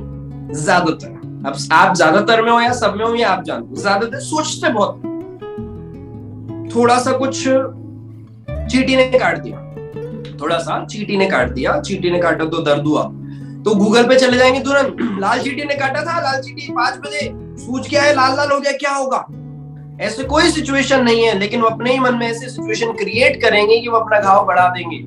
ज्यादातर। अब आप ज्यादातर में हो या सब में हो ये आप जानते हो, ज्यादातर सोचते बहुत। थोड़ा सा कुछ चींटी ने काट दिया, चींटी ने काटा तो दर्द हुआ, तो गूगल पे चले जाएंगे तुरंत, लाल चींटी ने काटा था, लाल चींटी 5 बजे सूज गया है, लाल हो गया, क्या होगा? ऐसे कोई सिचुएशन नहीं है, लेकिन वो अपने ही मन में ऐसे सिचुएशन क्रिएट करेंगे कि वो अपना घाव बढ़ा देंगे।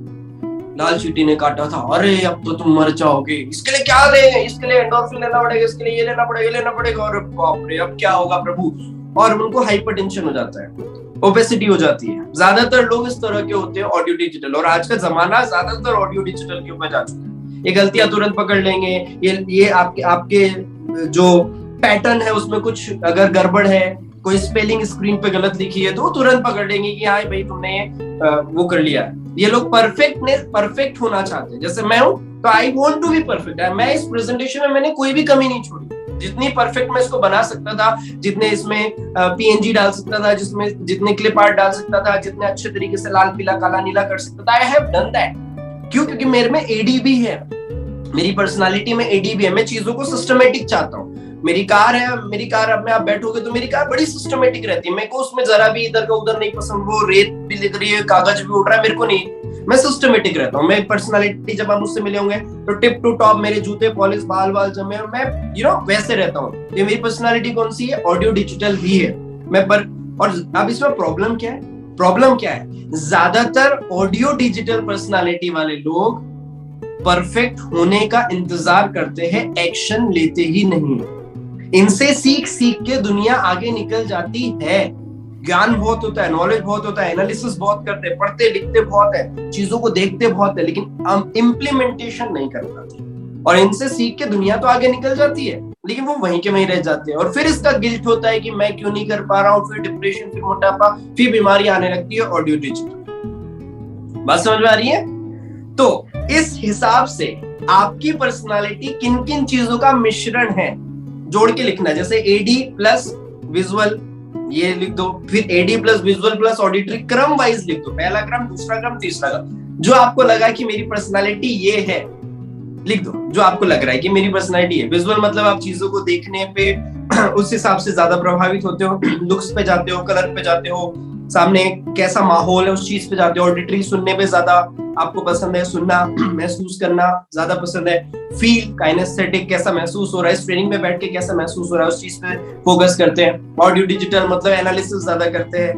लाल चींटी ने काटा था, अरे अब तो तुम मर जाओगे, इसके लिए क्या दें? इसके लिए एंडोर्फिन लेना पड़ेगा, इसके लिए ये लेना पड़ेगा, और बाप रे अब क्या होगा प्रभु। और उनको हाइपरटेंशन हो जाता है, ओबेसिटी हो जाती है। ज्यादातर लोग इस तरह के होते हैं ऑडियो डिजिटल, और आज का जमाना ज्यादातर ऑडियो डिजिटल के ऊपर जा चुका है। ये गलतियां तुरंत पकड़ लेंगे, ये आपके जो पैटर्न है उसमें कुछ अगर गड़बड़ है, कोई स्पेलिंग स्क्रीन पे गलत लिखी है, तो वो तुरंत पकड़ लेंगे कि हाँ भाई तुमने वो कर लिया। ये लोग परफेक्ट होना चाहते हैं। जैसे मैं हूं तो I want to be perfect. मैं इस प्रेजेंटेशन में मैंने कोई भी कमी नहीं छोड़ी, जितनी परफेक्ट मैं इसको बना सकता था, जितने इसमें पीएनजी डाल सकता था, जितने क्लिप आर्ट डाल सकता था, जितने अच्छे तरीके से लाल पीला काला नीला कर सकता था, आई हैव डन दैट। क्यों? क्योंकि मेरे में एडीबी है, मेरी पर्सनालिटी में एडीबी है। मैं चीजों को सिस्टमेटिक चाहता हूँ। मेरी कार अब में आप बैठोगे तो मेरी कार बड़ी सिस्टमेटिक रहती है। मेरे को उसमें जरा भी इधर का उधर नहीं पसंद। वो रेत भी लिख रही है, कागज भी उड़ रहा है, मेरे को नहीं। मैं सिस्टमेटिक रहता हूँ। मैं पर्सनालिटी, जब आप मुझसे मिले होंगे तो टिप टू टॉप, मेरे जूते पॉलिश, बाल बाल जमे, और मैं वैसे रहता हूँ। ये मेरी पर्सनालिटी कौन सी है? ऑडियो डिजिटल भी है मैं पर। और अब इसमें प्रॉब्लम क्या है? ज्यादातर ऑडियो डिजिटल पर्सनालिटी वाले लोग परफेक्ट होने का इंतजार करते हैं, एक्शन लेते ही नहीं। इनसे सीख सीख के दुनिया आगे निकल जाती है। ज्ञान बहुत होता है, नॉलेज बहुत होता है, एनालिसिस बहुत करते हैं, पढ़ते लिखते बहुत है, चीजों को देखते बहुत है, लेकिन हम इम्प्लीमेंटेशन नहीं कर पाते। और इनसे सीख के दुनिया तो आगे निकल जाती है, लेकिन वो वहीं के वहीं रह जाते हैं। और फिर इसका गिल्ट होता है कि मैं क्यों नहीं कर पा रहा हूँ, फिर डिप्रेशन, फिर मोटापा, फिर बीमारी आने लगती है। ऑडियो डिजिटल बात समझ में आ रही है? तो इस हिसाब से आपकी पर्सनालिटी किन किन चीजों का मिश्रण है, जोड़ के लिखना। जैसे एडी प्लस विजुअल, ये लिख दो। फिर AD plus visual plus auditory, क्रम वाइज लिख दो, पहला क्रम, दूसरा क्रम, तीसरा क्रम। जो आपको लगा कि मेरी पर्सनालिटी ये है, लिख दो। जो आपको लग रहा है कि मेरी पर्सनालिटी है। विजुअल मतलब आप चीजों को देखने पे उस हिसाब से ज्यादा प्रभावित होते हो, लुक्स पे जाते हो, कलर पे जाते हो, सामने कैसा माहौल है उस चीज पे जाते हो। ऑडिटरी, सुनने पे ज्यादा आपको पसंद है, सुनना, महसूस करना ज्यादा पसंद है। फील, काइनेस्थेटिक, कैसा महसूस हो रहा है, इस ट्रेनिंग में बैठ के कैसा महसूस हो रहा है, उस चीज पे फोकस करते हैं। ऑडियो डिजिटल मतलब एनालिसिस ज्यादा करते हैं।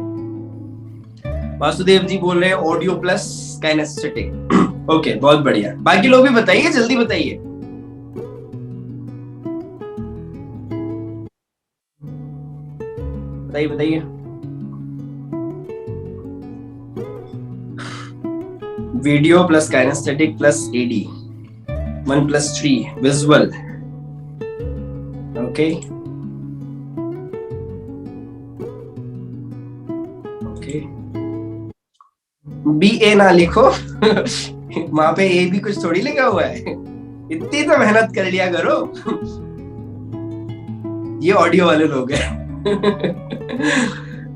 वासुदेव जी बोल रहे हैं ऑडियो प्लस काइनेस्थेटिक। ओके, बहुत बढ़िया। बाकी लोग भी बताइए, जल्दी बताइए। बताइए बताइए। Video plus kinesthetic plus AD, 1+3 visual. Okay okay, B A ना लिखो। वहां पे ए भी कुछ थोड़ी लिखा हुआ है। इतनी तो मेहनत कर लिया करो। ये ऑडियो वाले लोग हैं।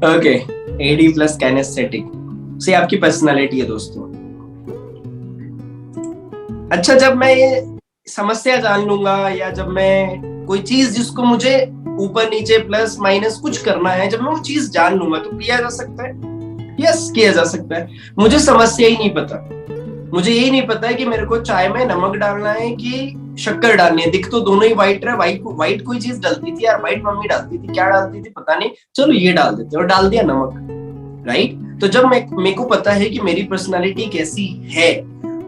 ओके, एडी प्लस काइनेस्थेटिक से आपकी पर्सनालिटी है दोस्तों। अच्छा, जब मैं ये समस्या जान लूंगा, या जब मैं कोई चीज जिसको मुझे ऊपर नीचे प्लस माइनस कुछ करना है, जब मैं वो चीज जान लूंगा तो किया जा सकता है। यस, किया जा सकता है। मुझे समस्या ही नहीं पता, मुझे यही नहीं पता है कि मेरे को चाय में नमक डालना है कि शक्कर डालनी है। दिख तो दोनों ही व्हाइट रहा है। व्हाइट कोई चीज डलती थी यार, व्हाइट मम्मी डालती थी, क्या डालती थी पता नहीं, चलो ये डाल देते, और डाल दिया नमक, राइट। तो जब मेरे को पता है कि मेरी पर्सनालिटी कैसी है,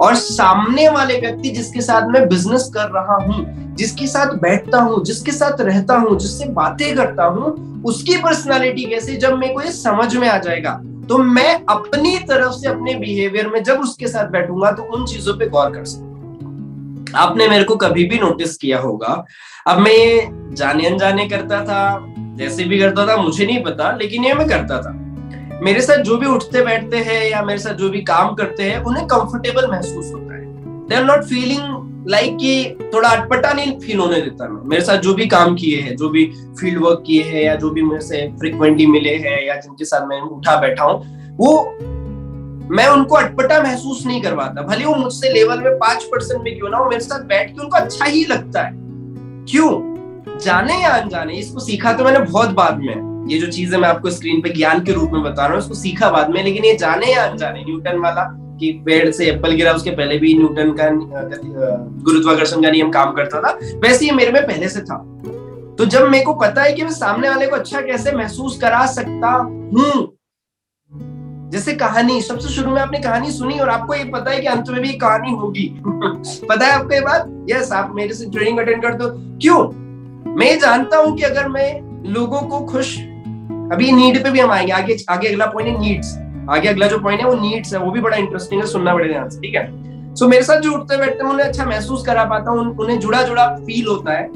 और सामने वाले व्यक्ति जिसके साथ मैं बिजनेस कर रहा हूँ, जिसके साथ बैठता हूँ, जिसके साथ रहता हूँ, जिससे बातें करता हूँ, उसकी पर्सनालिटी कैसी, जब मेरे को ये समझ में आ जाएगा, तो मैं अपनी तरफ से अपने बिहेवियर में जब उसके साथ बैठूंगा तो उन चीजों पे गौर कर सकूंगा। आपने मेरे को कभी भी नोटिस किया होगा, अब मैं ये जाने अनजाने करता था, जैसे भी करता था मुझे नहीं पता, लेकिन ये मैं करता था। मेरे साथ जो भी उठते बैठते हैं या मेरे साथ जो भी काम करते हैं, उन्हें कंफर्टेबल महसूस होता है। They are not feeling like कि थोड़ा अटपटा नहीं फील होने देता मैं। मेरे साथ जो भी काम किए हैं, जो भी फील्ड वर्क किए हैं, या जो भी मेरे से फ्रिक्वेंटली मिले हैं, या जिनके साथ मैं उठा बैठा हूँ, वो मैं उनको अटपटा महसूस नहीं करवाता। भले वो मुझसे लेवल में 5% में क्यों ना हो, मेरे साथ बैठ के उनको अच्छा ही लगता है। क्यों? जाने या अनजाने, इसको सीखा तो मैंने बहुत बाद में। ये जो चीजें मैं आपको स्क्रीन पे ज्ञान के रूप में बता रहा हूँ, इसको सीखा बाद में, लेकिन ये जाने या अनजाने, न्यूटन वाला कि पेड़ से एप्पल गिरा, उसके पहले भी न्यूटन का गुरुत्वाकर्षण का नियम काम करता था, वैसे ही मेरे में पहले से था। तो जब मेरे को पता है कि मैं सामने वाले को अच्छा कैसे महसूस करा सकता हूँ, जैसे कहानी, सबसे शुरू में आपने कहानी सुनी और आपको ये पता है कि अंत में भी कहानी होगी। पता है आपको ये बात? यस, आप मेरे से ट्रेनिंग अटेंड करते हो। क्यों? मैं जानता हूं कि अगर मैं लोगों को खुश, अभी नीड पे भी हम आएंगे, आगे अगला पॉइंट है नीड्स। आगे अगला जो पॉइंट है वो नीड्स है, वो भी बड़ा इंटरेस्टिंग है, सुनना बड़े ध्यान से, ठीक है। सो मेरे साथ जो उठते बैठते हैं उन्हें अच्छा महसूस करा पाता हूँ, उन्हें जुड़ा जुड़ा फील होता है,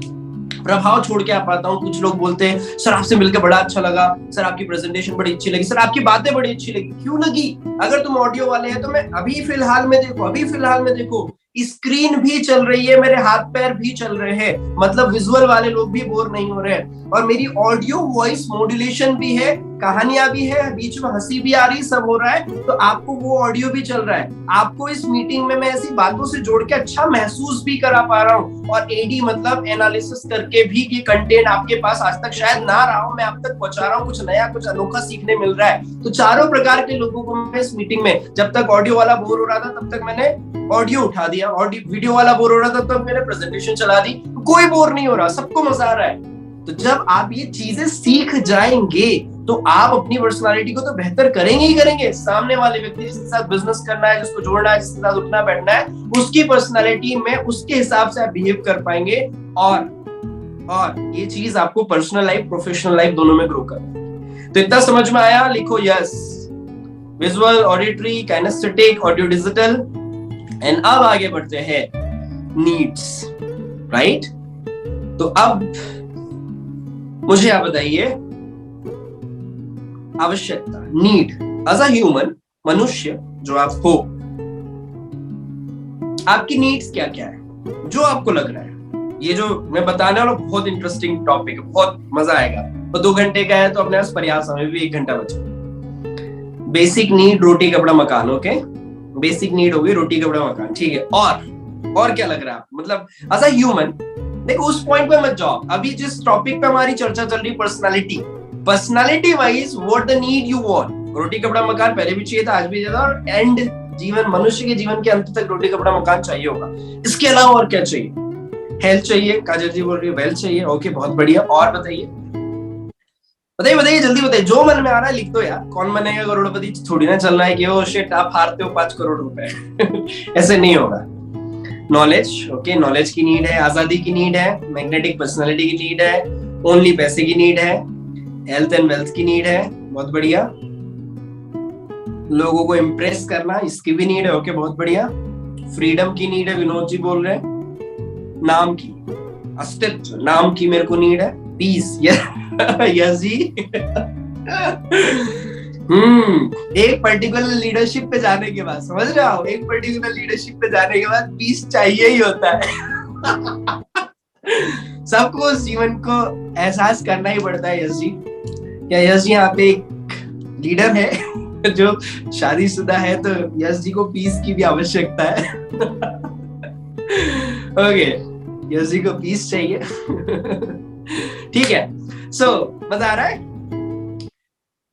प्रभाव छोड़ के आ पाता हूँ। कुछ लोग बोलते हैं सर आपसे मिलकर बड़ा अच्छा लगा, सर आपकी प्रेजेंटेशन बड़ी अच्छी लगी, सर आपकी बातें बड़ी अच्छी लगी। क्यों लगी? अगर तुम ऑडियो वाले हैं तो मैं अभी फिलहाल में देखो स्क्रीन भी चल रही है, मेरे हाथ पैर भी चल रहे हैं, मतलब विजुअल वाले लोग भी बोर नहीं हो रहे हैं, और मेरी ऑडियो वॉइस मॉड्यूलेशन भी है, कहानियां भी है, बीच में हंसी भी आ रही, सब हो रहा है, तो आपको वो ऑडियो भी चल रहा है, आपको इस मीटिंग में मैं ऐसी बातों से जोड़ के अच्छा महसूस भी करा पा रहा हूँ, और एडी मतलब एनालिसिस करके भी ये कंटेंट आपके पास आज तक शायद ना रहा हो, मैं आप तक पहुंचा रहा हूँ, कुछ नया कुछ अनोखा सीखने मिल रहा है। तो चारों प्रकार के लोगों को मैं इस मीटिंग में, जब तक ऑडियो वाला बोर हो रहा था तब तक मैंने ऑडियो उठा दिया, ऑडियो वीडियो वाला बोर हो रहा था तब तक मैंने प्रेजेंटेशन चला दी, कोई बोर नहीं हो रहा, सबको मजा आ रहा है। तो जब आप ये चीजें सीख जाएंगे तो आप अपनी पर्सनालिटी को तो बेहतर करेंगे ही करेंगे, सामने वाले व्यक्ति जिसके साथ बिजनेस करना है, जिसको जोड़ना है, जिसके साथ उठना बैठना है, उसकी पर्सनालिटी में उसके हिसाब से आप बिहेव कर पाएंगे, और ये चीज आपको पर्सनल लाइफ प्रोफेशनल लाइफ दोनों में ग्रो कर। तो इतना समझ में आया? लिखो yes, visual, auditory, kinesthetic, audio digital. And अब आगे बढ़ते हैं नीड्स, राइट? तो अब मुझे आप बताइए, आवश्यकता, नीड, एज अ ह्यूमन, मनुष्य जो आप हो, आपकी नीड्स क्या क्या है जो आपको लग रहा है? ये जो मैं बताने वाला बहुत इंटरेस्टिंग टॉपिक है, बहुत मजा आएगा। तो 2 घंटे का है तो अपने पास प्रयास, हमें भी 1 घंटा बचा। बेसिक नीड, रोटी कपड़ा मकान, ओके? बेसिक नीड होगी रोटी कपड़ा मकान, ठीक है। और क्या लग रहा है आप, मतलब एज अ ह्यूमन, देखो उस पॉइंट पे मत जाओ, अभी जिस टॉपिक पे हमारी चर्चा चल रही, personality wise what the need you want. रोटी कपड़ा मकान पहले भी चाहिए था, आज भी चाहिए था, और एंड जीवन, मनुष्य के जीवन के अंत तक रोटी कपड़ा मकान चाहिए होगा। इसके अलावा और क्या चाहिए? हेल्थ चाहिए, काजल जी बोल रही है वेल्थ चाहिए, ओके बहुत बढ़िया। और बताइए बताइए जल्दी बताइए, जो मन में आ रहा है लिख दो यार। कौन बनेगा करोड़पति थोड़ी ना चल रहा है कि ओ शिट आप हारते हो 5 करोड़ रुपए ऐसे नहीं होगा। नॉलेज, ओके, नॉलेज की नीड है, आजादी की नीड है, मैग्नेटिक पर्सनालिटी की नीड है, ओनली पैसे की नीड है, हेल्थ एंड वेल्थ की नीड है, बहुत बढ़िया। लोगों को इम्प्रेस करना, इसकी भी नीड है, ओके बहुत बढ़िया। फ्रीडम की नीड है, विनोद जी बोल रहे हैं। नाम की, अस्तित्व, नाम की मेरे को नीड है। पीस, यस जी एक पर्टिकुलर लीडरशिप पे जाने के बाद, समझ रहे हो, एक पर्टिकुलर लीडरशिप पे जाने के बाद पीस चाहिए ही होता है सबको उस जीवन को एहसास करना ही पड़ता है। यस जी, क्या यस जी यहाँ पे एक लीडर है जो शादीशुदा है, तो यस जी को पीस की भी आवश्यकता है ओके, यस जी को पीस चाहिए ठीक है। सो मजा आ रहा है?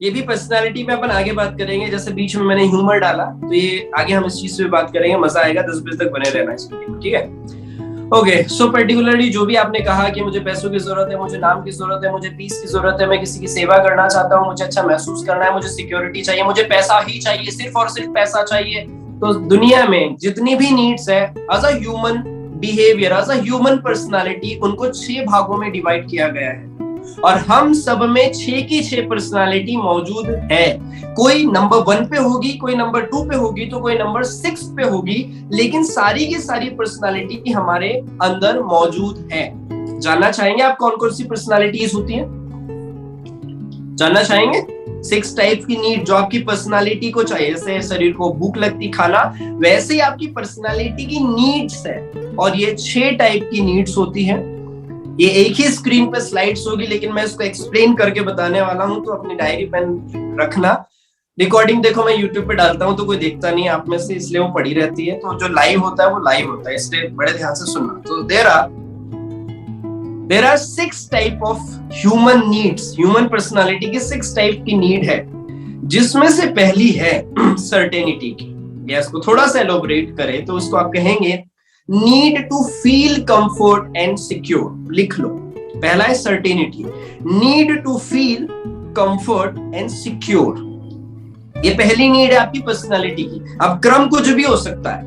ये भी पर्सनालिटी में अपन आगे बात करेंगे, जैसे बीच में मैंने ह्यूमर डाला, तो ये आगे हम इस चीज पे बात करेंगे, मजा आएगा। 10 बजे तक बने रहना इसमें, ठीक है? ओके, सो पर्टिकुलरली जो भी आपने कहा कि मुझे पैसों की जरूरत है, मुझे नाम की जरूरत है, मुझे पीस की जरूरत है, मैं किसी की सेवा करना चाहता हूँ, मुझे अच्छा महसूस करना है, मुझे सिक्योरिटी चाहिए, मुझे पैसा ही चाहिए, सिर्फ और सिर्फ पैसा चाहिए। तो दुनिया में जितनी भी नीड्स है, as a human behaviour, as a human personality, उनको 6 भागों में डिवाइड किया गया है, और हम सब में 6 की 6 पर्सनालिटी मौजूद है। कोई नंबर 1 पे होगी, कोई नंबर 2 पे होगी, तो कोई नंबर 6 पे होगी, लेकिन सारी की सारी पर्सनालिटी हमारे अंदर मौजूद है। जानना चाहेंगे आप कौन कौन सी पर्सनालिटीज होती है? जानना चाहेंगे? 6 टाइप की नीड जो आपकी पर्सनालिटी को चाहिए, जैसे शरीर को भूख लगती खाना, वैसे ही आपकी पर्सनालिटी की नीड्स है, और ये 6 टाइप की नीड्स होती है। ये एक ही स्क्रीन पे स्लाइड्स होगी, लेकिन मैं इसको एक्सप्लेन करके बताने वाला हूं, तो अपनी डायरी पेन रखना। रिकॉर्डिंग देखो मैं यूट्यूब पे डालता हूं तो कोई देखता नहीं आप में से, इसलिए वो पड़ी रहती है, तो जो लाइव होता है वो लाइव होता है, इसलिए बड़े ध्यान से सुनना। तो there are 6 type of human needs, human personality की 6 टाइप की नीड है, जिसमें से पहली है सर्टेनिटी की। या इसको थोड़ा सा एलोबरेट करें तो उसको आप कहेंगे need to feel comfort and secure. लिख लो, पहला है certainty, need to feel comfort and secure. ये पहली नीड है आपकी पर्सनालिटी की। अब क्रम कुछ भी हो सकता है,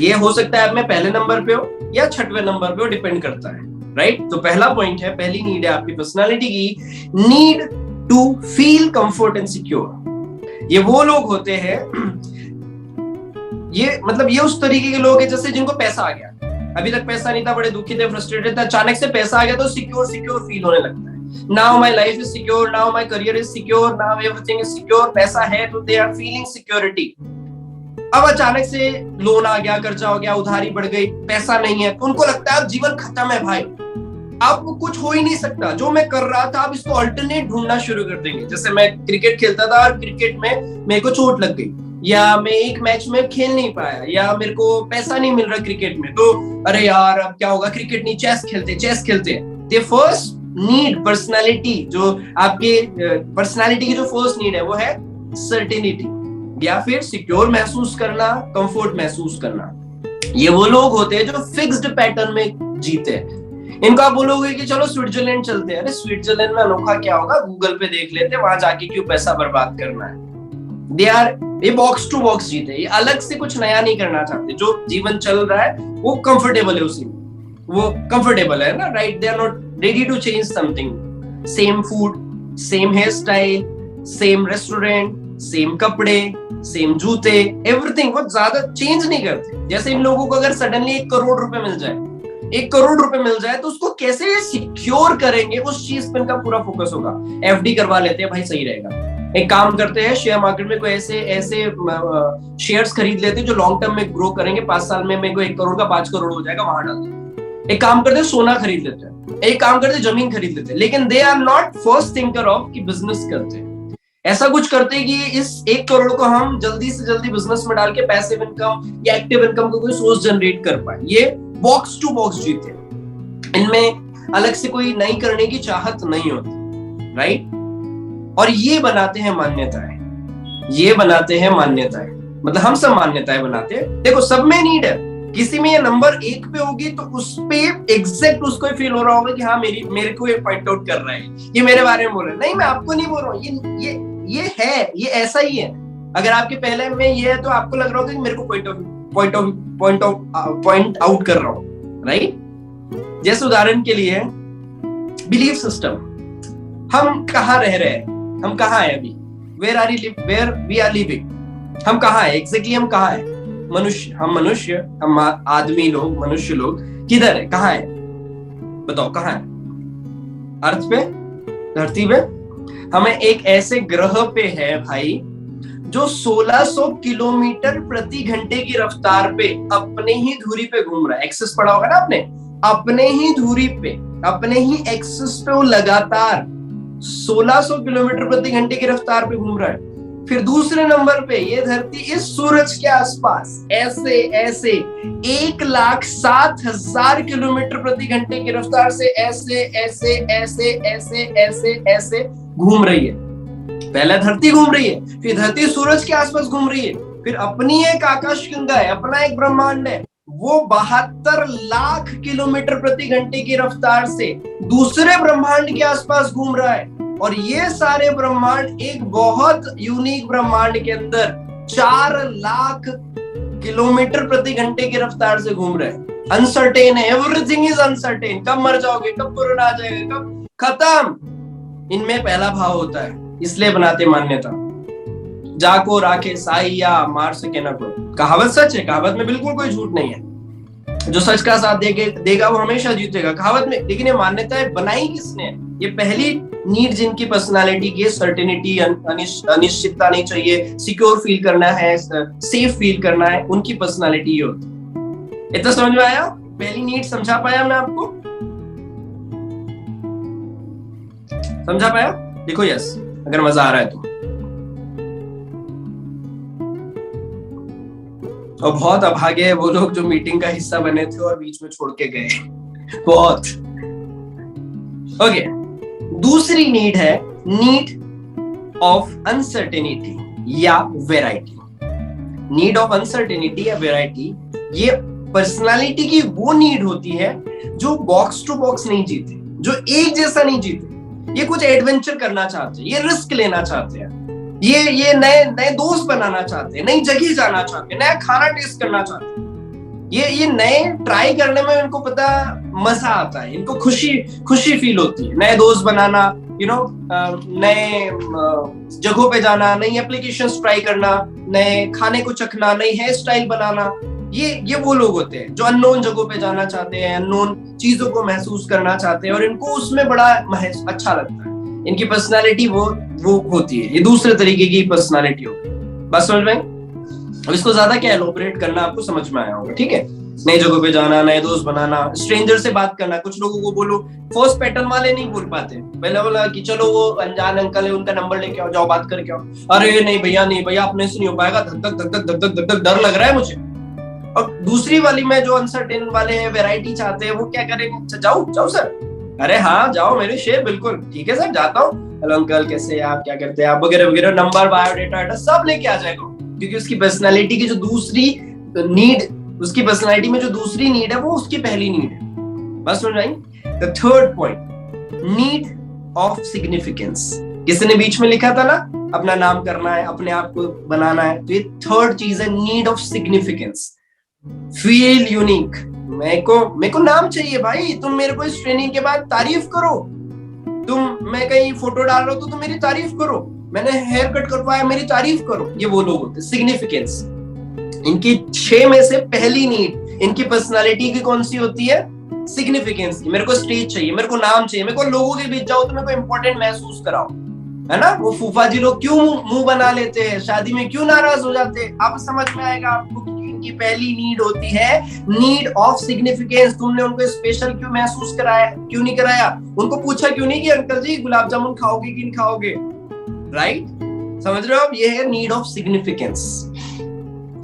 ये हो सकता है आप में पहले नंबर पे हो या 6वें नंबर पे हो, डिपेंड करता है, राइट? तो पहला पॉइंट है, पहली नीड है आपकी पर्सनालिटी की, need to feel comfort and secure. ये वो लोग होते हैं, ये मतलब ये उस तरीके के लोग हैं जैसे जिनको पैसा आ गया, अभी तक पैसा नहीं था, बड़े दुखी थे, फ्रस्ट्रेटेड थे, अचानक से पैसा आ गया तो सिक्योर फील होने लगता है। Now my life is secure, now my career is secure, now everything is secure. पैसा है तो दे आर फीलिंग सिक्योरिटी। अब अचानक से लोन आ गया, कर्जा हो गया, उधारी बढ़ गई, पैसा नहीं है, तो उनको लगता है अब जीवन खत्म है भाई, अब कुछ हो ही नहीं सकता, जो मैं कर रहा था अब इसको अल्टरनेट ढूंढना शुरू कर देंगे। जैसे मैं क्रिकेट खेलता था और क्रिकेट में मेरे को चोट लग गई, या मैं एक मैच में खेल नहीं पाया, या मेरे को पैसा नहीं मिल रहा क्रिकेट में, तो अरे यार अब क्या होगा, क्रिकेट नहीं, चेस खेलते। तो फर्स्ट नीड पर्सनालिटी, जो आपके पर्सनालिटी की जो फर्स्ट नीड है वो है सर्टेनिटी, या फिर सिक्योर महसूस करना, कंफर्ट महसूस करना। ये वो लोग होते हैं जो फिक्स्ड पैटर्न में जीते हैं। इनको आप बोलोगे कि चलो स्विट्जरलैंड चलते हैं, अरे स्विट्जरलैंड में अनोखा क्या होगा, गूगल पे देख लेते हैं, वहां जाके क्यों पैसा बर्बाद करना है। दे आर, ये बॉक्स टू बॉक्स जीते, ये अलग से कुछ नया नहीं करना चाहते। जो जीवन चल रहा है वो कंफर्टेबल है, उसी में वो कंफर्टेबल है ना, right. They are not ready to change something. Same food, same hair style, same restaurant, same कपड़े, सेम जूते, एवरीथिंग। वो ज्यादा चेंज नहीं करते। जैसे इन लोगों को अगर सडनली 1 करोड़ रुपए मिल जाए, 1 करोड़ रुपए मिल जाए, तो उसको कैसे सिक्योर करेंगे, उस चीज पे इनका पूरा फोकस होगा। एफडी करवा लेते हैं भाई, सही रहेगा। एक काम करते हैं, शेयर मार्केट में कोई ऐसे शेयर्स खरीद लेते हैं जो लॉन्ग टर्म में ग्रो करेंगे, 5 साल में मेरे को 1 करोड़ का 5 करोड़ हो जाएगा, वहां डाल देते। एक काम करते हैं, सोना खरीद लेते हैं, एक काम करते हैं, जमीन खरीद लेते हैं। लेकिन they are not first thinker of कि बिजनेस करते हैं। ऐसा कुछ करते हैं कि इस 1 करोड़ को हम जल्दी से जल्दी बिजनेस में डाल के पैसिव इनकम या एक्टिव इनकम को कोई सोर्स जनरेट कर पाए। ये बॉक्स टू बॉक्स जीते, इनमें अलग से कोई नई करने की चाहत नहीं होती, राइट। और ये बनाते हैं मान्यताएं, ये बनाते हैं मान्यताएं, मतलब हम सब मान्यताएं बनाते हैं। देखो सब में नीड है, किसी में ये नंबर 1 पे होगी तो उस पे एग्जैक्ट उसको फील हो रहा होगा कि हाँ मेरे को ये पॉइंट आउट कर रहा है, ये मेरे बारे में बोल रहा है। नहीं, मैं आपको नहीं बोल रहा हूँ, ये है, ये ऐसा ही है। अगर आपके पहले में ये है तो आपको लग रहा होगा कि मेरे को पॉइंट आउट कर रहा हूँ, राइट। जैसे उदाहरण के लिए बिलीफ सिस्टम, हम कहाँ रह रहे हैं, हम कहाँ है अभी, वेयर वी आर लिविंग, हम कहाँ है एग्जैक्टली, हम कहाँ है, मनुष्य, हम आदमी लोग, मनुष्य लोग किधर है, कहाँ है, बताओ कहाँ है। अर्थ पे, धरती पे। हमें एक ऐसे ग्रह पे है भाई जो 1600 किलोमीटर प्रति घंटे की रफ्तार पे अपने ही धुरी पे घूम रहा है। एक्सिस पढ़ा होगा ना आपने, अपने ही धुरी पे, अपने ही एक्सिस पे वो लगातार 1600 किलोमीटर प्रति घंटे की रफ्तार पे घूम रहा है। फिर दूसरे नंबर पे ये धरती इस सूरज के आसपास ऐसे 1,07,000 किलोमीटर प्रति घंटे की रफ्तार से ऐसे घूम रही है। पहले धरती घूम रही है, फिर धरती सूरज के आसपास घूम रही है, फिर अपनी एक आकाशगंगा है, अपना एक ब्रह्मांड है, वो 72 लाख किलोमीटर प्रति घंटे की रफ्तार से दूसरे ब्रह्मांड के आसपास घूम रहा है। और ये सारे ब्रह्मांड एक बहुत यूनिक ब्रह्मांड के अंदर 4 लाख किलोमीटर प्रति घंटे की रफ्तार से घूम रहे हैं। अनसर्टेन है, एवरीथिंग इज अनसर्टेन। कब मर जाओगे, कब कोरोना आ जाएगा, कब खत्म, इनमें पहला भाव होता है। इसलिए बनाते मान्यता, जाको राखे साइया मार सके ना कोई। कहावत सच है, कहावत में बिल्कुल कोई झूठ नहीं है। जो सच का साथ देगा वो हमेशा जीतेगा, कहावत में। लेकिन ये मान्यताएं बनाई किसने? ये पहली नीड जिनकी पर्सनालिटी की, सर्टेनिटी, अनिश्चितता नहीं चाहिए, सिक्योर फील करना है, सेफ फील करना है, उनकी पर्सनालिटी ये होती। इतना समझ में आया? पहली नीड समझा पाया मैं आपको? समझा पाया? देखो यस, अगर मजा आ रहा है तो। और बहुत अभागे है वो लोग जो मीटिंग का हिस्सा बने थे और बीच में छोड़ के गए, बहुत। ओके, दूसरी नीड है नीड ऑफ अनसर्टेनिटी या वेराइटी। नीड ऑफ अनसर्टेनिटी या वेराइटी, ये पर्सनालिटी की वो नीड होती है जो बॉक्स टू बॉक्स नहीं जीते, जो एक जैसा नहीं जीते। ये कुछ एडवेंचर करना चाहते हैं, ये रिस्क लेना चाहते हैं, ये नए दोस्त बनाना चाहते हैं, नई जगह जाना चाहते हैं, नया खाना टेस्ट करना चाहते हैं। ये नए ट्राई करने में इनको पता मजा आता है, इनको खुशी फील होती है। नए दोस्त बनाना, नए जगहों पे जाना, नई एप्लीकेशंस ट्राई करना, नए खाने को चखना, नई हेयर स्टाइल बनाना। ये वो लोग होते हैं जो अननोन जगहों पे जाना चाहते हैं, अननोन चीजों को महसूस करना चाहते हैं और इनको उसमें बड़ा अच्छा लगता है। इनकी पर्सनालिटी वो होती है। ये दूसरे तरीके की पर्सनालिटी होगी। बस समझ में? अब इसको ज्यादा क्या एलोबरेट करना, आपको समझ में आया होगा, ठीक है। नई जगह पे जाना, नए दोस्त बनाना, स्ट्रेंजर से बात करना। कुछ लोगों को बोलो फर्स्ट पैटर्न वाले नहीं बोल पाते, पहले बोला कि चलो वो अनजान अंकल है उनका नंबर लेके आओ, जाओ बात करके आओ। अरे नहीं भैया अपने से नहीं हो पाएगा, धक धक धक धक धक धक डर लग रहा है मुझे। और दूसरी वाली में जो अनसर्टेन वाले हैं, वैरायटी चाहते हैं, वो क्या करेंगे, जाओ जाओ सर, अरे हाँ जाओ मेरे शेर, बिल्कुल ठीक है सर जाता हूँ, हेलो अंकल कैसे हैं आप, क्या करते हैं आप, वगैरह वगैरह, नंबर, बायोडेटा सब लेके आ जाएगा। क्योंकि उसकी पर्सनालिटी की जो दूसरी नीड, उसकी पर्सनालिटी में जो दूसरी नीड है वो उसकी पहली नीड है। बस सुन रही। The third point, need of significance. किसी ने बीच में लिखा था ना, अपना नाम करना है, अपने आप को बनाना है, तो ये थर्ड चीज है, need of significance. Feel unique. मेरे को नाम चाहिए भाई, तुम मेरे को इस ट्रेनिंग के बाद तारीफ करो, मैं कहीं फोटो डाल रहा हूं तो तुम मेरी तारीफ करो, मैंने हेयर कट करवाया मेरी तारीफ करो। ये वो लोग होते हैं सिग्निफिकेंस। इनकी 6 में से पहली नीड इनकी पर्सनालिटी की कौन सी होती है, सिग्निफिकेंस की। मेरे को स्टेज चाहिए, मेरे को नाम चाहिए, मेरे को लोगों के बीच जाओ तो मेरे को इंपॉर्टेंट महसूस कराओ, है ना। वो फूफा जी लोग क्यों मुंह बना लेते हैं, शादी में क्यों नाराज हो जाते हैं, अब समझ में आएगा आपको। इनकी पहली नीड होती है नीड ऑफ सिग्निफिकेंस। तुमने उनको स्पेशल क्यों महसूस कराया, क्यों नहीं कराया, उनको पूछा क्यों नहीं कि अंकल जी गुलाब जामुन खाओगे कि नहीं खाओगे, राइट। समझ रहे हो आप, ये है नीड ऑफ सिग्निफिकेंस।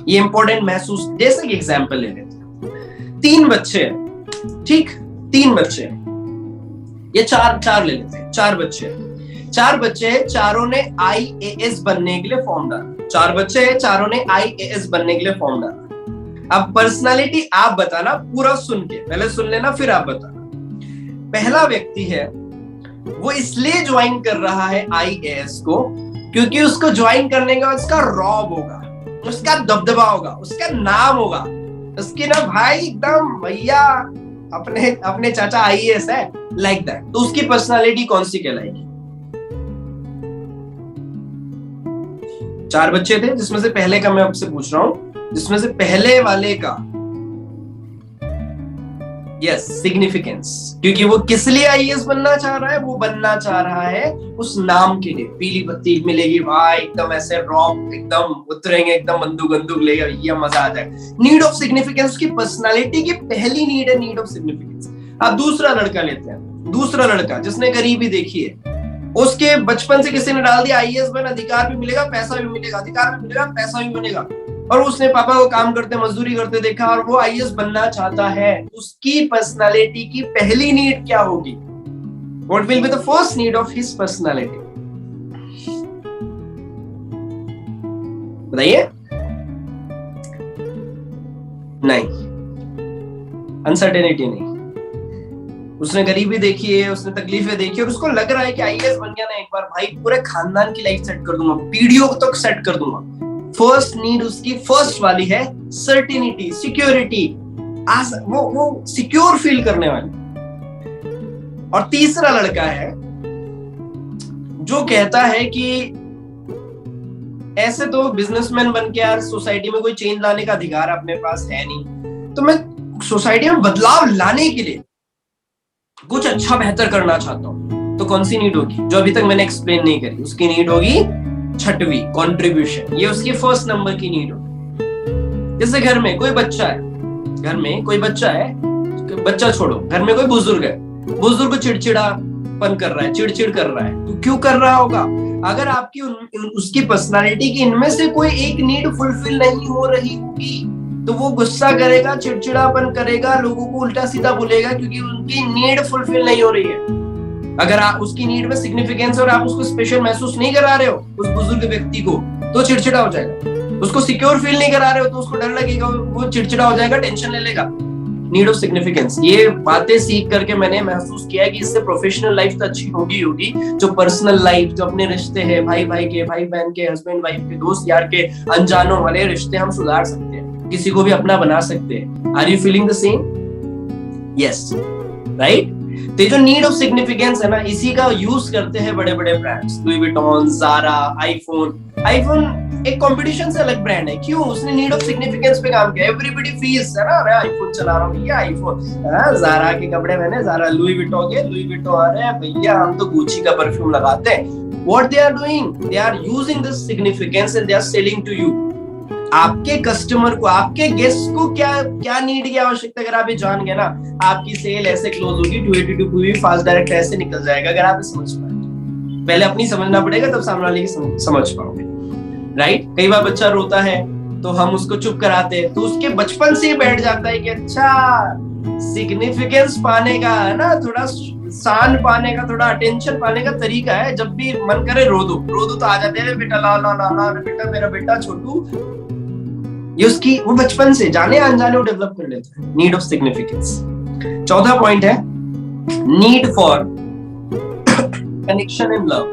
ये इंपॉर्टेंट महसूस। जैसे कि एग्जांपल ले लेते हैं, 3 बच्चे हैं, ठीक, 3 बच्चे हैं, ये चार ले लेते हैं, 4 बच्चे हैं, 4 बच्चे हैं, चारों ने IAS बनने के लिए फॉर्म डाला। 4 बच्चे हैं, चारों ने IAS बनने के लिए फॉर्म डाला। अब पर्सनालिटी आप बताना, पूरा सुन के, पहले सुन लेना फिर आप बताना। पहला व्यक्ति है, वो इसलिए ज्वाइन कर रहा है IAS को क्योंकि उसको ज्वाइन करने का उसका रॉब होगा, उसका दबदबा होगा, उसका नाम होगा, उसके ना भाई एकदम भैया अपने चाचा IAS है, लाइक दैट। तो उसकी पर्सनालिटी कौन सी कहलाएगी। 4 बच्चे थे, जिसमें से पहले का मैं आपसे पूछ रहा हूं, जिसमें से पहले वाले का यस सिग्निफिकेंस, क्योंकि वो किस लिए IAS बनना चाह रहा है, वो बनना चाह रहा है उस नाम के लिए। पीली बत्ती मिलेगी भाई, एकदम ऐसे रॉक, एकदम उतरेंगे, एकदम बंदूक लेगा, ये मजा आ जाए। नीड ऑफ सिग्निफिकेंस उसकी पर्सनालिटी की पहली नीड है, नीड ऑफ सिग्निफिकेंस। अब दूसरा लड़का लेते हैं, दूसरा लड़का जिसने गरीबी देखी है, उसके बचपन से किसी ने डाल दिया IAS बन, अधिकार भी मिलेगा, पैसा भी मिलेगा, अधिकार भी मिलेगा, पैसा भी मिलेगा, और उसने पापा को काम करते मजदूरी करते देखा और वो IAS बनना चाहता है। उसकी पर्सनालिटी की पहली नीड क्या होगी, what will be the first need of his personality, बताइए। नहीं, अनसर्टेनिटी नहीं। उसने गरीबी देखी है, उसने तकलीफें देखी, और उसको लग रहा है कि IAS बन गया ना एक बार, भाई पूरे खानदान की लाइफ सेट कर दूंगा, पीढ़ियों तक सेट कर दूंगा। फर्स्ट नीड उसकी फर्स्ट वाली है सर्टेनिटी, सिक्योरिटी, वो सिक्योर फील करने वाली। और तीसरा लड़का है जो कहता है कि ऐसे तो बिजनेसमैन बन के यार सोसाइटी में कोई चेंज लाने का अधिकार अपने पास है नहीं, तो मैं सोसाइटी में बदलाव लाने के लिए कुछ अच्छा बेहतर करना चाहता हूं। तो कौन सी नीड होगी जो अभी तक मैंने एक्सप्लेन नहीं करी, उसकी नीड होगी 6वीं, कंट्रीब्यूशन। ये उसकी फर्स्ट नंबर की नीड होगी। जैसे घर में कोई बच्चा है, घर में कोई बच्चा है, बच्चा छोड़ो, घर में कोई बुजुर्ग है, बुजुर्ग चिड़चिड़ापन कर रहा है, चिड़चिड़ कर रहा है, तो क्यों कर रहा होगा। अगर आपकी उसकी पर्सनालिटी की इनमें से कोई एक नीड फुलफिल नहीं हो रही होगी तो वो गुस्सा करेगा, चिड़चिड़ापन करेगा, लोगों को उल्टा सीधा बोलेगा, क्योंकि उनकी नीड फुलफिल नहीं हो रही है। अगर आप उसकी नीड में सिग्निफिकेंस और आप उसको स्पेशल महसूस नहीं करा रहे हो उस बुजुर्ग व्यक्ति को, तो चिड़चिड़ा हो जाएगा। उसको सिक्योर फील नहीं करा रहे हो तो उसको डर लगेगा, वो चिड़चिड़ा हो जाएगा, टेंशन ले लेगा। नीड ऑफ सिग्निफिकेंस, ये बातें सीख करके मैंने महसूस किया है कि इससे प्रोफेशनल लाइफ तो अच्छी होगी, जो पर्सनल लाइफ, जो अपने रिश्ते हैं, भाई भाई के, भाई बहन के, हस्बैंड वाइफ के, दोस्त यार के, अनजानों वाले रिश्ते हम सुधार सकते हैं, किसी को भी अपना बना सकते हैं। Are you feeling the same? Yes, right. तो जो नीड ऑफ सिग्निफिकेंस है ना, इसी का यूज करते हैं बड़े बड़े brands, Louis Vuitton, Zara, iPhone एक कंपटीशन से अलग ब्रांड है। क्यों? उसने नीड ऑफ सिग्निफिकेंस पे काम किया। एवरीबॉडी फील्स है ना, अरे आईफोन चला रहा हूँ भैया, आईफोन, ज़ारा के कपड़े मैंने, ज़ारा, लुई विटॉन, अरे भैया हम तो गुची का परफ्यूम लगाते हैं। What they are doing? They are using this significance and they are selling to you. आपके कस्टमर को, आपके गेस्ट को क्या क्या नीड, क्या आवश्यकता, अगर आप ये जान गए ना, आपकी सेल ऐसे क्लोज होगी, 282 भी फास्ट डायरेक्ट ऐसे निकल जाएगा, अगर आप समझ पाए। पहले अपनी समझना पड़ेगा, तब सामने वाले की समझ पाओगे, राइट। कई बार बच्चा रोता है तो हम उसको चुप कराते हैं, तो उसके बचपन से बैठ जाता है कि अच्छा, सिग्निफिकेंस पाने का है ना, थोड़ा शान पाने का, थोड़ा अटेंशन पाने का तरीका है, जब भी मन करे रो दो तो आ जाते हैं, बेटा ला ला ला ला, बेटा मेरा बेटा छोटू। ये उसकी वो बचपन से जाने अनजाने वो डेवलप कर लेता है, नीड ऑफ सिग्निफिकेंस। चौथा पॉइंट है need for connection and love.